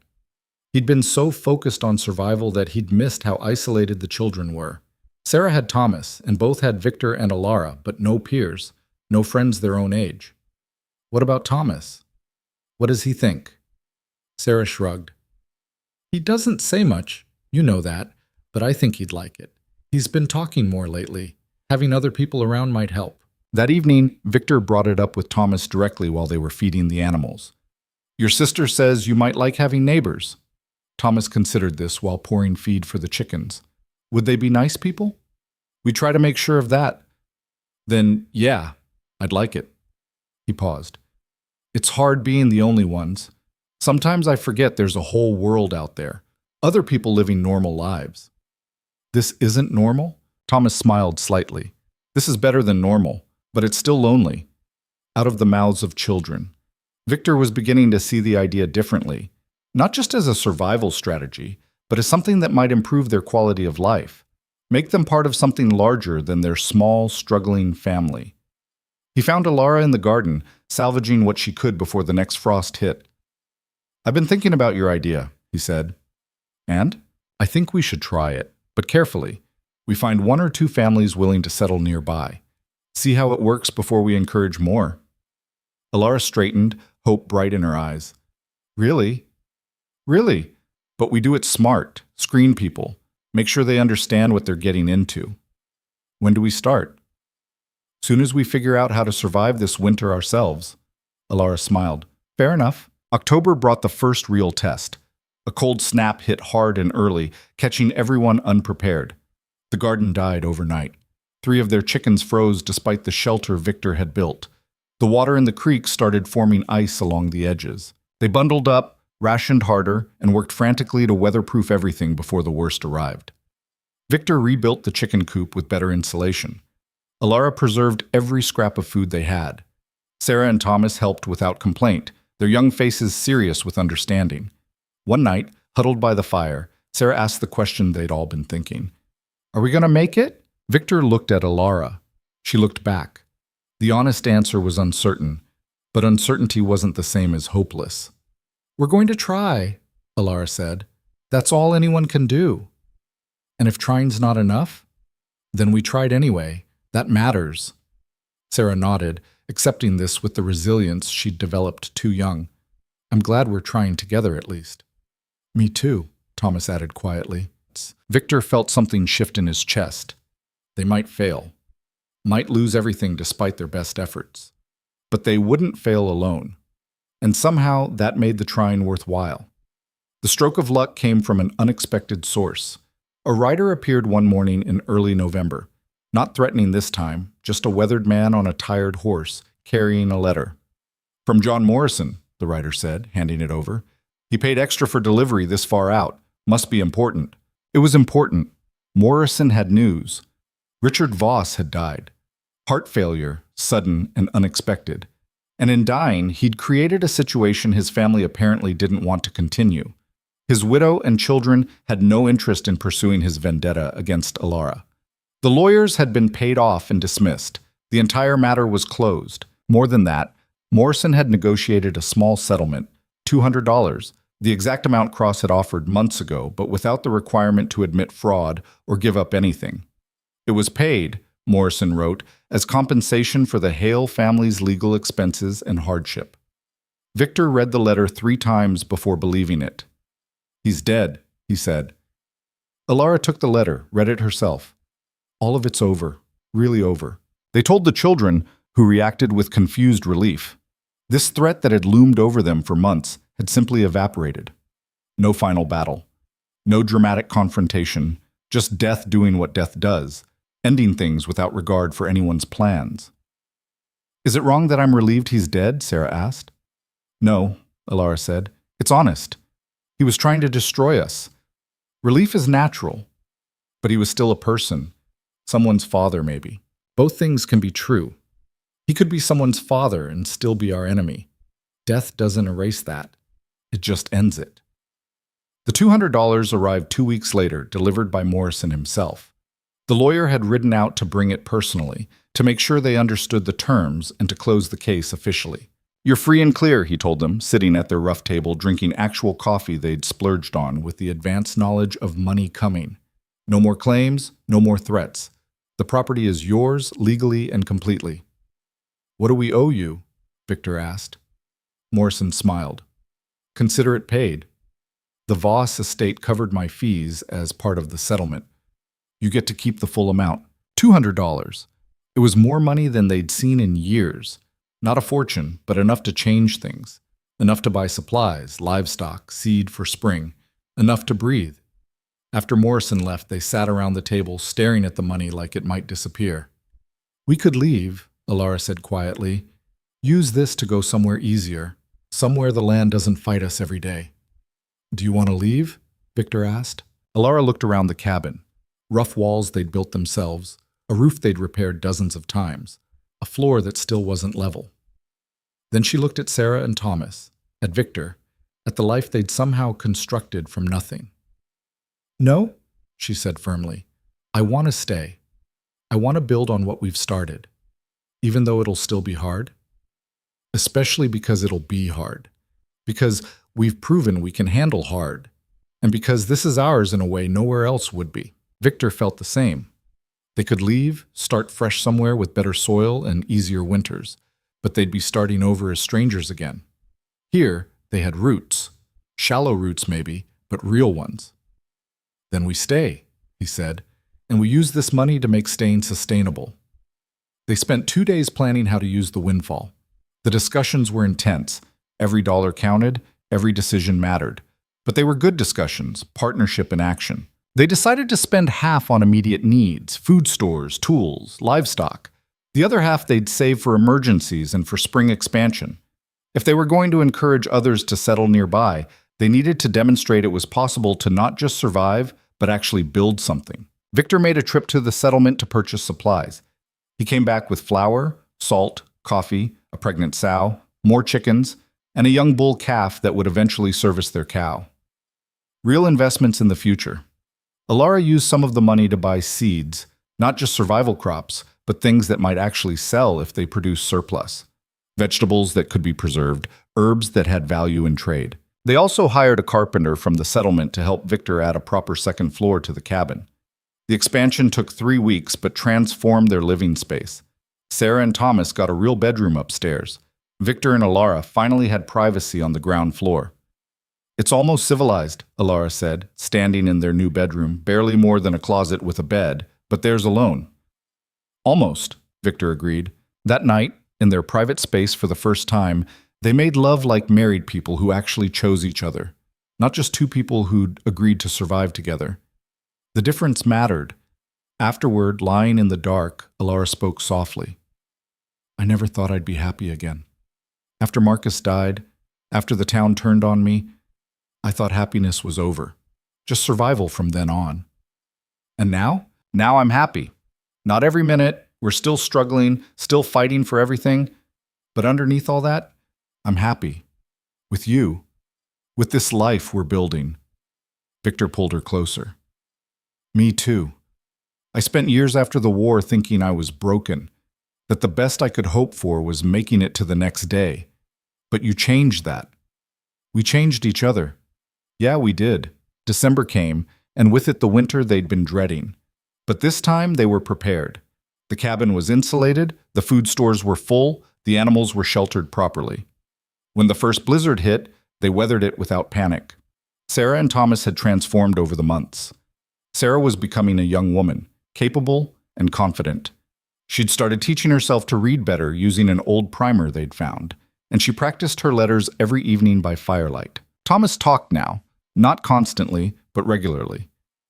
He'd been so focused on survival that he'd missed how isolated the children were. Sarah had Thomas, and both had Victor and Alara, but no peers, no friends their own age. What about Thomas? What does he think? Sarah shrugged. He doesn't say much, you know that, but I think he'd like it. He's been talking more lately. Having other people around might help. That evening, Victor brought it up with Thomas directly while they were feeding the animals. Your sister says you might like having neighbors. Thomas considered this while pouring feed for the chickens. Would they be nice people? We try to make sure of that. Then, yeah, I'd like it. He paused. It's hard being the only ones. Sometimes I forget there's a whole world out there. Other people living normal lives. This isn't normal? Thomas smiled slightly. This is better than normal, but it's still lonely. Out of the mouths of children. Victor was beginning to see the idea differently, not just as a survival strategy, but as something that might improve their quality of life, make them part of something larger than their small, struggling family. He found Alara in the garden, salvaging what she could before the next frost hit. I've been thinking about your idea, he said. And? I think we should try it, but carefully. We find 1 or 2 families willing to settle nearby. See how it works before we encourage more. Alara straightened, hope bright in her eyes. Really? Really? But we do it smart, screen people, make sure they understand what they're getting into. When do we start? Soon as we figure out how to survive this winter ourselves. Alara smiled. Fair enough. October brought the first real test. A cold snap hit hard and early, catching everyone unprepared. The garden died overnight. 3 of their chickens froze despite the shelter Victor had built. The water in the creek started forming ice along the edges. They bundled up, rationed harder, and worked frantically to weatherproof everything before the worst arrived. Victor rebuilt the chicken coop with better insulation. Alara preserved every scrap of food they had. Sarah and Thomas helped without complaint, their young faces serious with understanding. One night, huddled by the fire, Sarah asked the question they'd all been thinking. Are we going to make it? Victor looked at Alara. She looked back. The honest answer was uncertain, but uncertainty wasn't the same as hopeless. We're going to try, Alara said. That's all anyone can do. And if trying's not enough, then we tried anyway. That matters. Sarah nodded, accepting this with the resilience she'd developed too young. I'm glad we're trying together at least. Me too, Thomas added quietly. Victor felt something shift in his chest. They might fail, might lose everything despite their best efforts. But they wouldn't fail alone. And somehow that made the trying worthwhile. The stroke of luck came from an unexpected source. A rider appeared one morning in early November. Not threatening this time, just a weathered man on a tired horse, carrying a letter. From John Morrison, the rider said, handing it over. He paid extra for delivery this far out. Must be important. It was important. Morrison had news. Richard Voss had died. Heart failure, sudden and unexpected. And in dying, he'd created a situation his family apparently didn't want to continue. His widow and children had no interest in pursuing his vendetta against Alara. The lawyers had been paid off and dismissed. The entire matter was closed. More than that, Morrison had negotiated a small settlement, $200, the exact amount Cross had offered months ago, but without the requirement to admit fraud or give up anything. It was paid, Morrison wrote, as compensation for the Hale family's legal expenses and hardship. Victor read the letter 3 times before believing it. He's dead, he said. Alara took the letter, read it herself. All of it's over, really over. They told the children, who reacted with confused relief. This threat that had loomed over them for months had simply evaporated. No final battle. No dramatic confrontation, just death doing what death does, ending things without regard for anyone's plans. Is it wrong that I'm relieved he's dead? Sarah asked. No, Alara said. It's honest. He was trying to destroy us. Relief is natural, but he was still a person. Someone's father, maybe. Both things can be true. He could be someone's father and still be our enemy. Death doesn't erase that. It just ends it. The $200 arrived 2 weeks later, delivered by Morrison himself. The lawyer had ridden out to bring it personally, to make sure they understood the terms and to close the case officially. "You're free and clear," he told them, sitting at their rough table drinking actual coffee they'd splurged on with the advanced knowledge of money coming. "No more claims, no more threats. The property is yours legally and completely." "What do we owe you?" Victor asked. Morrison smiled. "Consider it paid. The Voss estate covered my fees as part of the settlement. You get to keep the full amount, $200. It was more money than they'd seen in years. Not a fortune, but enough to change things. Enough to buy supplies, livestock, seed for spring. Enough to breathe. After Morrison left, they sat around the table staring at the money like it might disappear. "We could leave," Alara said quietly. "Use this to go somewhere easier, somewhere the land doesn't fight us every day." "Do you want to leave?" Victor asked. Alara looked around the cabin. Rough walls they'd built themselves, a roof they'd repaired dozens of times, a floor that still wasn't level. Then she looked at Sarah and Thomas, at Victor, at the life they'd somehow constructed from nothing. "No," she said firmly. "I want to stay. I want to build on what we've started, even though it'll still be hard. Especially because it'll be hard. Because we've proven we can handle hard. And because this is ours in a way nowhere else would be." Victor felt the same. They could leave, start fresh somewhere with better soil and easier winters, but they'd be starting over as strangers again. Here, they had roots. Shallow roots maybe, but real ones. "Then we stay," he said, "and we use this money to make staying sustainable." They spent 2 days planning how to use the windfall. The discussions were intense. Every dollar counted, every decision mattered. But they were good discussions, partnership in action. They decided to spend half on immediate needs, food stores, tools, livestock. The other half they'd save for emergencies and for spring expansion. If they were going to encourage others to settle nearby, they needed to demonstrate it was possible to not just survive, but actually build something. Victor made a trip to the settlement to purchase supplies. He came back with flour, salt, coffee, a pregnant sow, more chickens, and a young bull calf that would eventually service their cow. Real investments in the future. Alara used some of the money to buy seeds, not just survival crops, but things that might actually sell if they produced surplus. Vegetables that could be preserved, herbs that had value in trade. They also hired a carpenter from the settlement to help Victor add a proper second floor to the cabin. The expansion took 3 weeks, but transformed their living space. Sarah and Thomas got a real bedroom upstairs. Victor and Alara finally had privacy on the ground floor. "It's almost civilized," Alara said, standing in their new bedroom, barely more than a closet with a bed, but theirs alone. "Almost," Victor agreed. That night, in their private space for the first time, they made love like married people who actually chose each other, not just two people who'd agreed to survive together. The difference mattered. Afterward, lying in the dark, Alara spoke softly. "I never thought I'd be happy again. After Marcus died, after the town turned on me, I thought happiness was over. Just survival from then on. And now? Now I'm happy. Not every minute, we're still struggling, still fighting for everything. But underneath all that, I'm happy. With you. With this life we're building." Victor pulled her closer. "Me too. I spent years after the war thinking I was broken, that the best I could hope for was making it to the next day. But you changed that. We changed each other. Yeah, we did. December came, and with it the winter they'd been dreading. But this time they were prepared. The cabin was insulated, the food stores were full, the animals were sheltered properly. When the first blizzard hit, they weathered it without panic. Sarah and Thomas had transformed over the months. Sarah was becoming a young woman, capable and confident. She'd started teaching herself to read better using an old primer they'd found, and she practiced her letters every evening by firelight. Thomas talked now, not constantly, but regularly.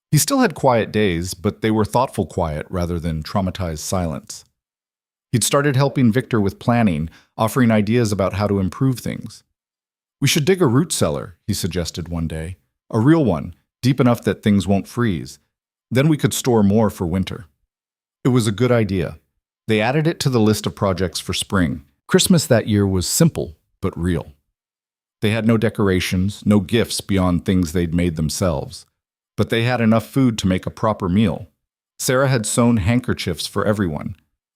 He still had quiet days, but they were thoughtful quiet rather than traumatized silence. He'd started helping Victor with planning, offering ideas about how to improve things. "We should dig a root cellar," he suggested one day. "A real one, deep enough that things won't freeze. Then we could store more for winter." It was a good idea. They added it to the list of projects for spring. Christmas that year was simple, but real. They had no decorations, no gifts beyond things they'd made themselves. But they had enough food to make a proper meal. Sarah had sewn handkerchiefs for everyone.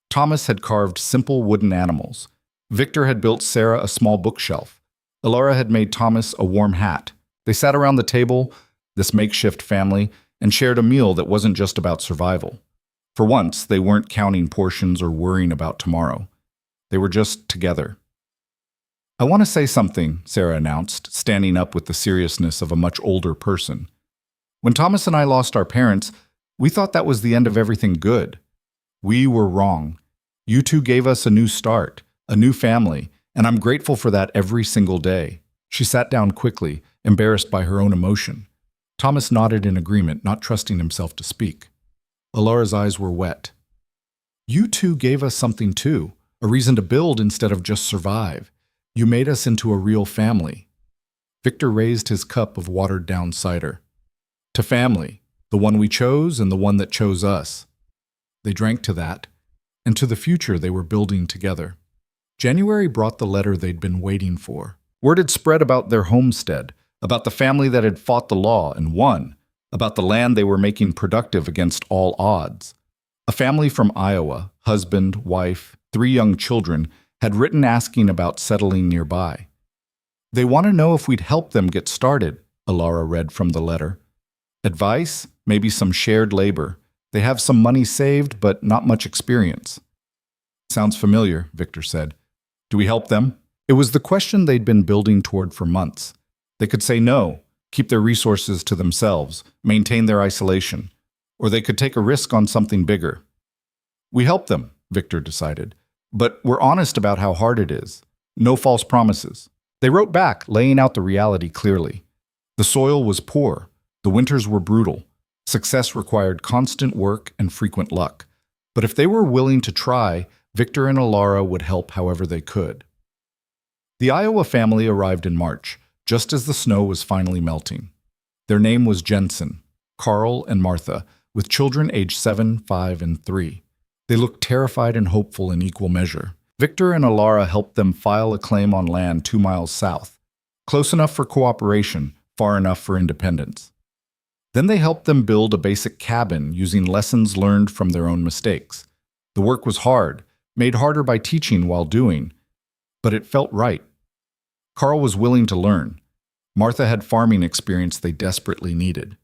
Thomas had carved simple wooden animals. Victor had built Sarah a small bookshelf. Alara had made Thomas a warm hat. They sat around the table, this makeshift family, and shared a meal that wasn't just about survival. For once, they weren't counting portions or worrying about tomorrow. They were just together. "I want to say something," Sarah announced, standing up with the seriousness of a much older person. "When Thomas and I lost our parents, we thought that was the end of everything good. We were wrong. You two gave us a new start, a new family, and I'm grateful for that every single day." She sat down quickly, embarrassed by her own emotion. Thomas nodded in agreement, not trusting himself to speak. Alara's eyes were wet. "You two gave us something too, a reason to build instead of just survive. You made us into a real family." Victor raised his cup of watered-down cider. "To family, the one we chose and the one that chose us." They drank to that, and to the future they were building together. January brought the letter they'd been waiting for. Word had spread about their homestead, about the family that had fought the law and won, about the land they were making productive against all odds. A family from Iowa, husband, wife, 3 young children, had written asking about settling nearby. "They want to know if we'd help them get started," Alara read from the letter. "Advice, maybe some shared labor. They have some money saved, but not much experience." "Sounds familiar," Victor said. "Do we help them?" It was the question they'd been building toward for months. They could say no, keep their resources to themselves, maintain their isolation, or they could take a risk on something bigger. "We help them," Victor decided, "but we're honest about how hard it is. No false promises." They wrote back, laying out the reality clearly. The soil was poor. The winters were brutal. Success required constant work and frequent luck. But if they were willing to try, Victor and Alara would help however they could. The Iowa family arrived in March, just as the snow was finally melting. Their name was Jensen, Carl and Martha, with children aged 7, 5, and 3. They looked terrified and hopeful in equal measure. Victor and Alara helped them file a claim on land 2 miles south, close enough for cooperation, far enough for independence. Then they helped them build a basic cabin using lessons learned from their own mistakes. The work was hard, made harder by teaching while doing, but it felt right. Carl was willing to learn. Martha had farming experience they desperately needed.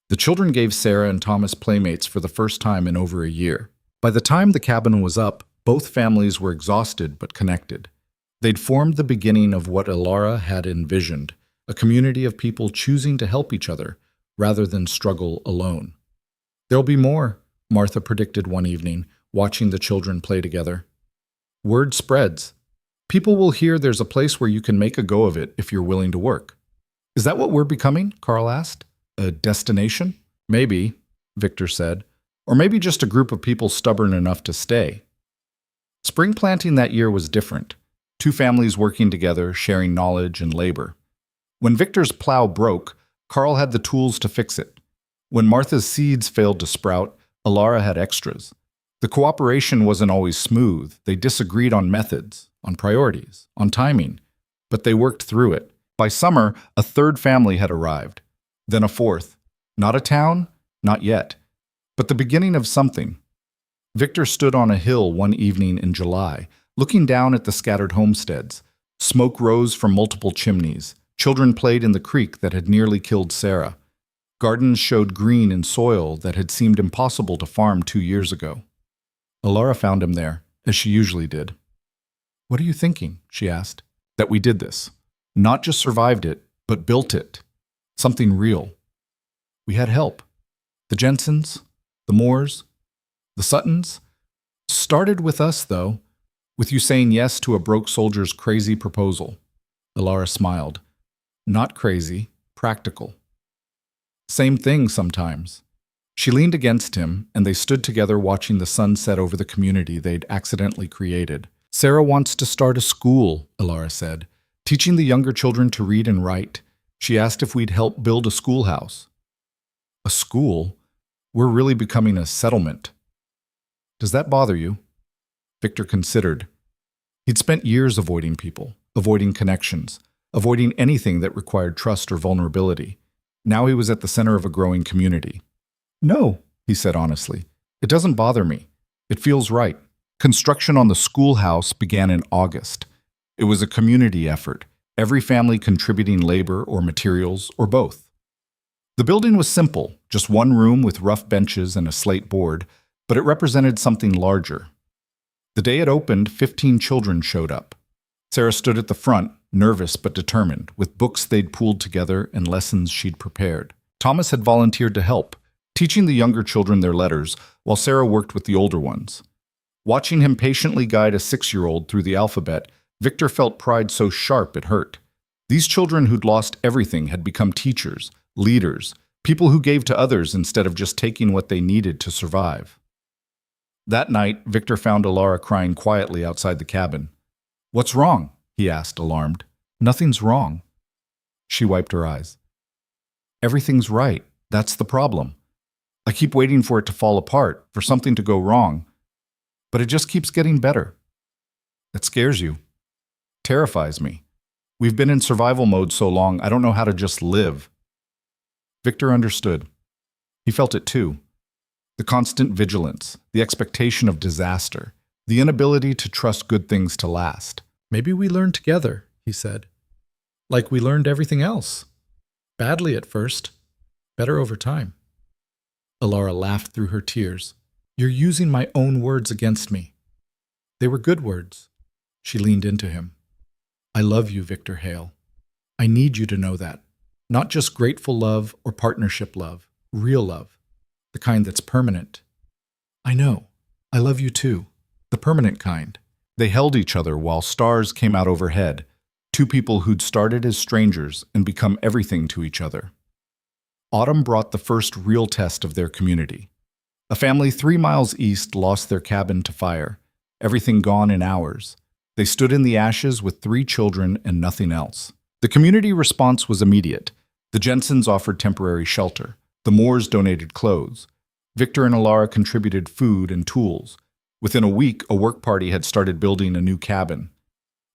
The children gave Sarah and Thomas playmates for the first time in over a year. By the time the cabin was up, both families were exhausted but connected. They'd formed the beginning of what Alara had envisioned, a community of people choosing to help each other rather than struggle alone. "There'll be more," Martha predicted one evening, watching the children play together. "Word spreads. People will hear there's a place where you can make a go of it if you're willing to work." "Is that what we're becoming?" Carl asked. "A destination?" "Maybe," Victor said. "Or maybe just a group of people stubborn enough to stay." Spring planting that year was different. 2 families working together, sharing knowledge and labor. When Victor's plow broke, Carl had the tools to fix it. When Martha's seeds failed to sprout, Alara had extras. The cooperation wasn't always smooth. They disagreed on methods, on priorities, on timing, but they worked through it. By summer, a 3rd family had arrived, then a 4th. Not a town, not yet, but the beginning of something. Victor stood on a hill one evening in July, looking down at the scattered homesteads. Smoke rose from multiple chimneys. Children played in the creek that had nearly killed Sarah. Gardens showed green in soil that had seemed impossible to farm 2 years ago. Alara found him there, as she usually did. "What are you thinking?" she asked. "That we did this. Not just survived it, but built it. Something real. We had help. The Jensens, the Moores, the Suttons. Started with us, though, with you saying yes to a broke soldier's crazy proposal." Alara smiled. "Not crazy, practical. Same thing sometimes." She leaned against him, and they stood together watching the sun set over the community they'd accidentally created. "Sarah wants to start a school," Alara said, "teaching the younger children to read and write. She asked if we'd help build a schoolhouse." "A school? We're really becoming a settlement." "Does that bother you?" Victor considered. He'd spent years avoiding people, avoiding connections. avoiding anything that required trust or vulnerability. Now he was at the center of a growing community. "No," he said honestly. "It doesn't bother me. It feels right." Construction on the schoolhouse began in August. It was a community effort, every family contributing labor or materials or both. The building was simple, just one room with rough benches and a slate board, but it represented something larger. The day it opened, 15 children showed up. Sarah stood at the front, nervous but determined, with books they'd pooled together and lessons she'd prepared. Thomas had volunteered to help, teaching the younger children their letters, while Sarah worked with the older ones. Watching him patiently guide a 6-year-old through the alphabet, Victor felt pride so sharp it hurt. These children who'd lost everything had become teachers, leaders, people who gave to others instead of just taking what they needed to survive. That night, Victor found Alara crying quietly outside the cabin. "What's wrong?" he asked, alarmed. "Nothing's wrong." She wiped her eyes. "Everything's right. That's the problem. I keep waiting for it to fall apart, for something to go wrong. But it just keeps getting better." "That scares you." "Terrifies me. We've been in survival mode so long, I don't know how to just live." Victor understood. He felt it too. The constant vigilance, the expectation of disaster, the inability to trust good things to last. "Maybe we learn together," he said. "Like we learned everything else. Badly at first, better over time." Alara laughed through her tears. "You're using my own words against me." "They were good words." She leaned into him. "I love you, Victor Hale. I need you to know that. Not just grateful love or partnership love, real love, the kind that's permanent." "I know. I love you too. The permanent kind." They held each other while stars came out overhead, two people who'd started as strangers and become everything to each other. Autumn brought the first real test of their community. A family 3 miles east lost their cabin to fire, everything gone in hours. They stood in the ashes with 3 children and nothing else. The community response was immediate. The Jensens offered temporary shelter. The Moores donated clothes. Victor and Alara contributed food and tools. Within a week, a work party had started building a new cabin.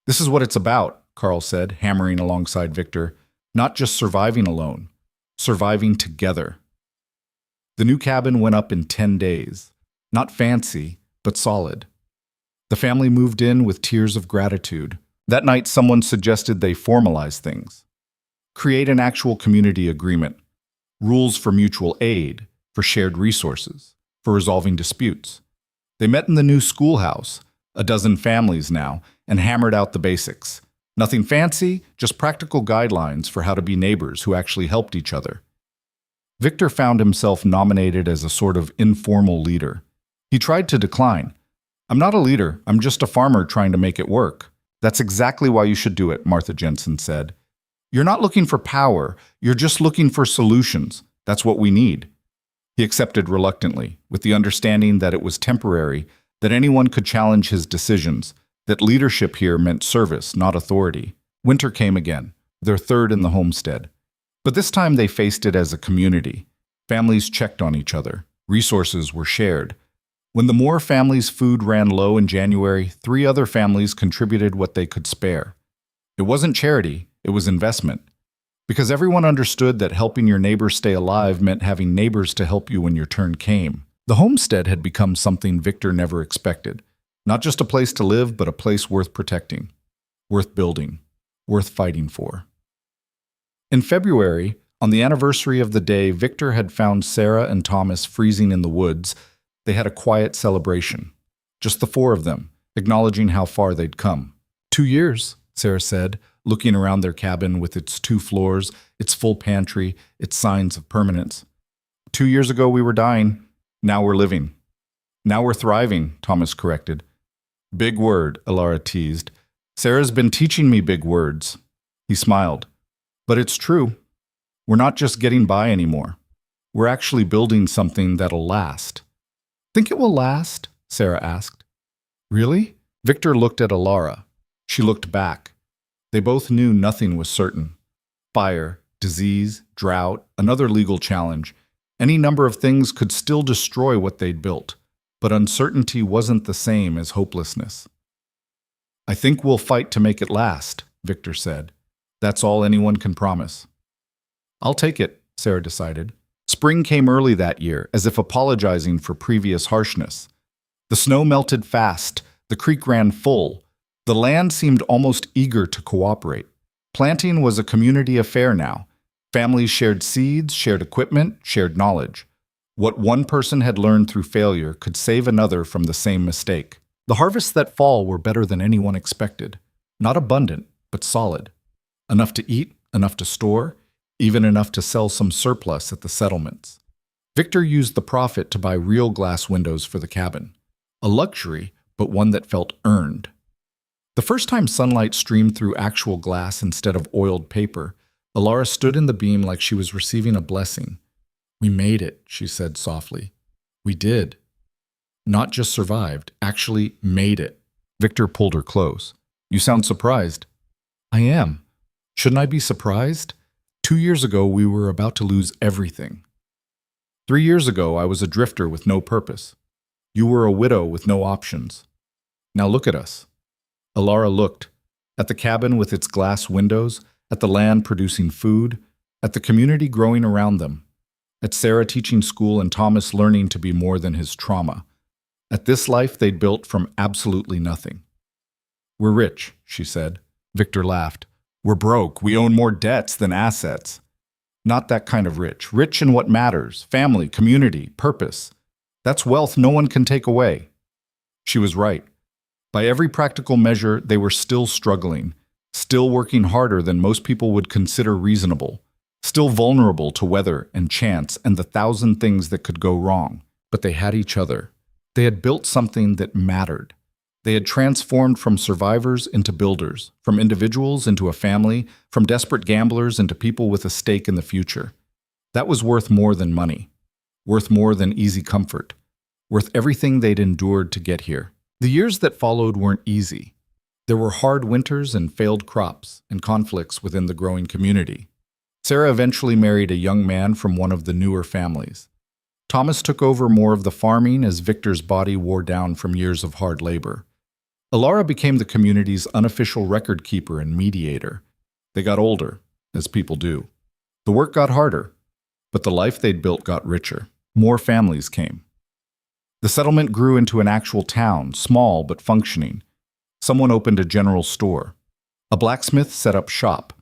"This is what it's about," Carl said, hammering alongside Victor. "Not just surviving alone, surviving together." The new cabin went up in 10 days. Not fancy, but solid. The family moved in with tears of gratitude. That night, someone suggested they formalize things. Create an actual community agreement. Rules for mutual aid, for shared resources, for resolving disputes. They met in the new schoolhouse, a dozen families now, and hammered out the basics. Nothing fancy, just practical guidelines for how to be neighbors who actually helped each other. Victor found himself nominated as a sort of informal leader. He tried to decline. "I'm not a leader, I'm just a farmer trying to make it work." "That's exactly why you should do it," Martha Jensen said. "You're not looking for power, you're just looking for solutions. That's what we need." He accepted reluctantly, with the understanding that it was temporary, that anyone could challenge his decisions, that leadership here meant service, not authority. Winter came again, their third in the homestead. But this time they faced it as a community. Families checked on each other. Resources were shared. When the Moore family's food ran low in January, 3 other families contributed what they could spare. It wasn't charity, it was investment. Because everyone understood that helping your neighbor stay alive meant having neighbors to help you when your turn came. The homestead had become something Victor never expected. Not just a place to live, but a place worth protecting, worth building, worth fighting for. In February, on the anniversary of the day Victor had found Sarah and Thomas freezing in the woods, they had a quiet celebration. Just the 4 of them, acknowledging how far they'd come. 2 years, Sarah said, looking around their cabin with its 2 floors, its full pantry, its signs of permanence. 2 years ago we were dying. Now we're living. Now we're thriving, Thomas corrected. Big word, Alara teased. Sarah's been teaching me big words. He smiled. But it's true. We're not just getting by anymore. We're actually building something that'll last. Think it will last? Sarah asked. Really? Victor looked at Alara. She looked back. They both knew nothing was certain. Fire, disease, drought, another legal challenge. Any number of things could still destroy what they'd built. But uncertainty wasn't the same as hopelessness. I think we'll fight to make it last, Victor said. That's all anyone can promise. I'll take it, Sarah decided. Spring came early that year, as if apologizing for previous harshness. The snow melted fast, the creek ran full. The land seemed almost eager to cooperate. Planting was a community affair now. Families shared seeds, shared equipment, shared knowledge. What one person had learned through failure could save another from the same mistake. The harvests that fall were better than anyone expected. Not abundant, but solid. Enough to eat, enough to store, even enough to sell some surplus at the settlements. Victor used the profit to buy real glass windows for the cabin. A luxury, but one that felt earned. The first time sunlight streamed through actual glass instead of oiled paper, Alara stood in the beam like she was receiving a blessing. "We made it," she said softly. "We did. Not just survived, actually made it." Victor pulled her close. "You sound surprised." "I am. Shouldn't I be surprised? 2 years ago, we were about to lose everything. 3 years ago, I was a drifter with no purpose. You were a widow with no options. Now look at us." Alara looked at the cabin with its glass windows, at the land producing food, at the community growing around them, at Sarah teaching school and Thomas learning to be more than his trauma, at this life they'd built from absolutely nothing. "We're rich," she said. Victor laughed. "We're broke. We own more debts than assets." "Not that kind of rich. Rich in what matters. Family, community, purpose. That's wealth no one can take away." She was right. By every practical measure, they were still struggling, still working harder than most people would consider reasonable, still vulnerable to weather and chance and the thousand things that could go wrong. But they had each other. They had built something that mattered. They had transformed from survivors into builders, from individuals into a family, from desperate gamblers into people with a stake in the future. That was worth more than money, worth more than easy comfort, worth everything they'd endured to get here. The years that followed weren't easy. There were hard winters and failed crops and conflicts within the growing community. Sarah eventually married a young man from one of the newer families. Thomas took over more of the farming as Victor's body wore down from years of hard labor. Alara became the community's unofficial record keeper and mediator. They got older, as people do. The work got harder, but the life they'd built got richer. More families came. The settlement grew into an actual town, small but functioning. Someone opened a general store. A blacksmith set up shop.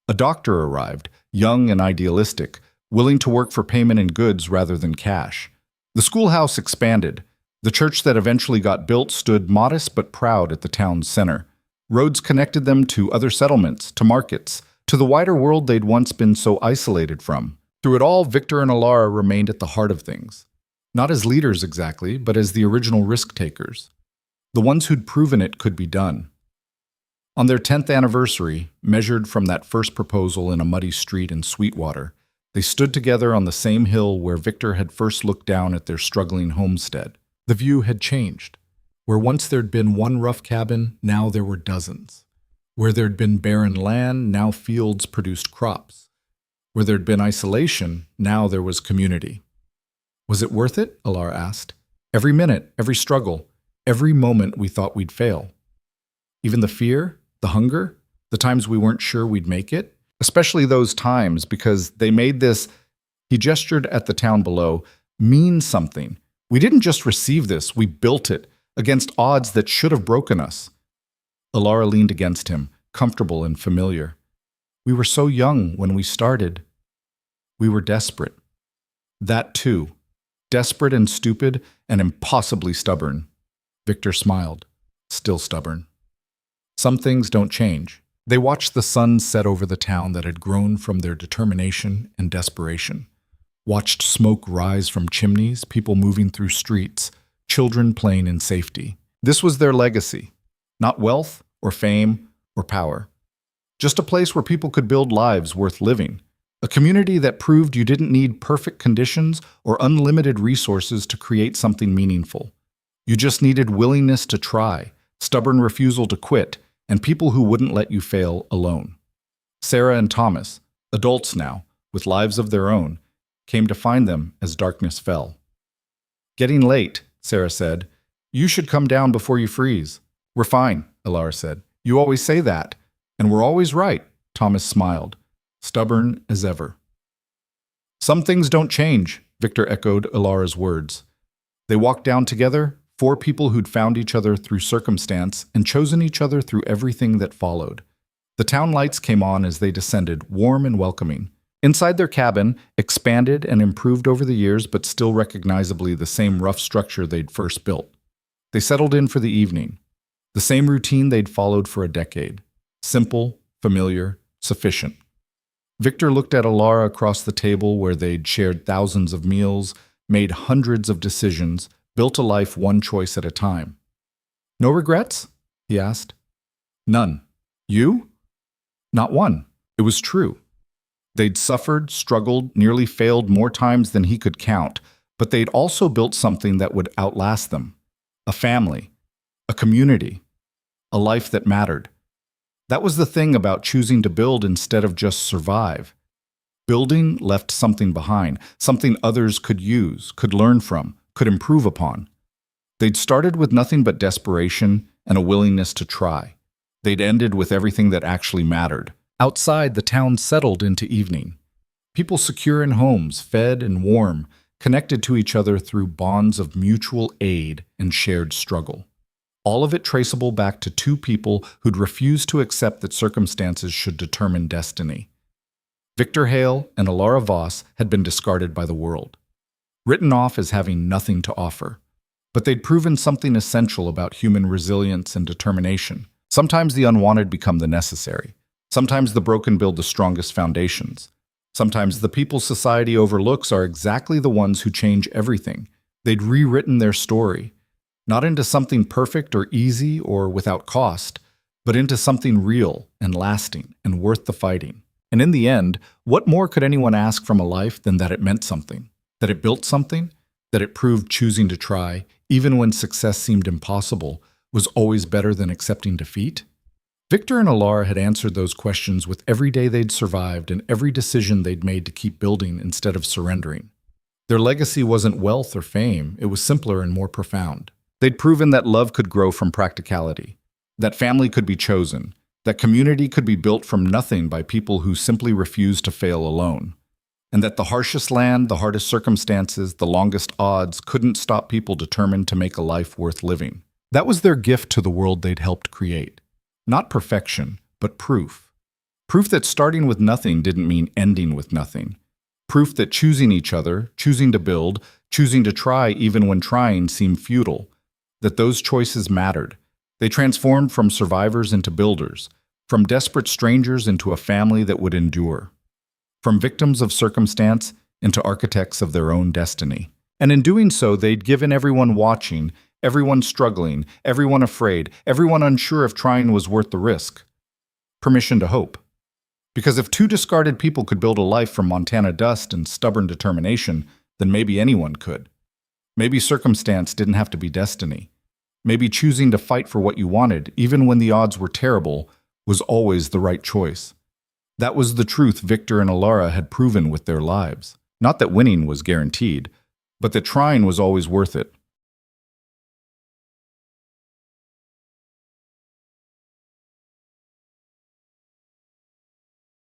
A doctor arrived, young and idealistic, willing to work for payment in goods rather than cash. The schoolhouse expanded. The church that eventually got built stood modest but proud at the town's center. Roads connected them to other settlements, to markets, to the wider world they'd once been so isolated from. Through it all, Victor and Alara remained at the heart of things. Not as leaders exactly, but as the original risk-takers. The ones who'd proven it could be done. On their 10th anniversary, measured from that first proposal in a muddy street in Sweetwater, they stood together on the same hill where Victor had first looked down at their struggling homestead. The view had changed. Where once there'd been one rough cabin, now there were dozens. Where there'd been barren land, now fields produced crops. Where there'd been isolation, now there was community. "Was it worth it?" Alara asked. "Every minute, every struggle, every moment we thought we'd fail. Even the fear, the hunger, the times we weren't sure we'd make it, especially those times because they made this," he gestured at the town below, "mean something. We didn't just receive this, we built it, against odds that should have broken us." Alara leaned against him, comfortable and familiar. "We were so young when we started. We were desperate." That too. Desperate and stupid and impossibly stubborn. Victor smiled. Still stubborn. Some things don't change. They watched the sun set over the town that had grown from their determination and desperation. Watched smoke rise from chimneys, people moving through streets, children playing in safety. This was their legacy. Not wealth or fame or power. Just a place where people could build lives worth living. A community that proved you didn't need perfect conditions or unlimited resources to create something meaningful. You just needed willingness to try, stubborn refusal to quit, and people who wouldn't let you fail alone. Sarah and Thomas, adults now, with lives of their own, came to find them as darkness fell. "Getting late," Sarah said. "You should come down before you freeze." "We're fine," Alara said. "You always say that, and we're always right. Thomas smiled, stubborn as ever. Some things don't change, Victor echoed Ilara's words. They walked down together, four people who'd found each other through circumstance and chosen each other through everything that followed. The town lights came on as they descended, warm and welcoming. Inside their cabin, expanded and improved over the years but still recognizably the same rough structure they'd first built. They settled in for the evening. The same routine they'd followed for a decade. Simple, familiar, sufficient. Victor looked at Ilara across the table where they'd shared thousands of meals, made hundreds of decisions, built a life one choice at a time. No regrets? He asked. None. You? Not one. It was true. They'd suffered, struggled, nearly failed more times than he could count, but they'd also built something that would outlast them. A family. A community. A life that mattered. That was the thing about choosing to build instead of just survive. Building left something behind, something others could use, could learn from, could improve upon. They'd started with nothing but desperation and a willingness to try. They'd ended with everything that actually mattered. Outside, the town settled into evening. People secure in homes, fed and warm, connected to each other through bonds of mutual aid and shared struggle. All of it traceable back to two people who'd refused to accept that circumstances should determine destiny. Victor Hale and Ilara Voss had been discarded by the world, written off as having nothing to offer. But they'd proven something essential about human resilience and determination. Sometimes the unwanted become the necessary. Sometimes the broken build the strongest foundations. Sometimes the people society overlooks are exactly the ones who change everything. They'd rewritten their story, not into something perfect or easy or without cost, but into something real and lasting and worth the fighting. And in the end, what more could anyone ask from a life than that it meant something, that it built something, that it proved choosing to try, even when success seemed impossible, was always better than accepting defeat? Victor and Ilara had answered those questions with every day they'd survived and every decision they'd made to keep building instead of surrendering. Their legacy wasn't wealth or fame, it was simpler and more profound. They'd proven that love could grow from practicality, that family could be chosen, that community could be built from nothing by people who simply refused to fail alone, and that the harshest land, the hardest circumstances, the longest odds couldn't stop people determined to make a life worth living. That was their gift to the world they'd helped create. Not perfection, but proof. Proof that starting with nothing didn't mean ending with nothing. Proof that choosing each other, choosing to build, choosing to try even when trying seemed futile, that those choices mattered. They transformed from survivors into builders, from desperate strangers into a family that would endure, from victims of circumstance into architects of their own destiny. And in doing so, they'd given everyone watching, everyone struggling, everyone afraid, everyone unsure if trying was worth the risk, permission to hope. Because if two discarded people could build a life from Montana dust and stubborn determination, then maybe anyone could. Maybe circumstance didn't have to be destiny. Maybe choosing to fight for what you wanted, even when the odds were terrible, was always the right choice. That was the truth Victor and Ilara had proven with their lives. Not that winning was guaranteed, but that trying was always worth it.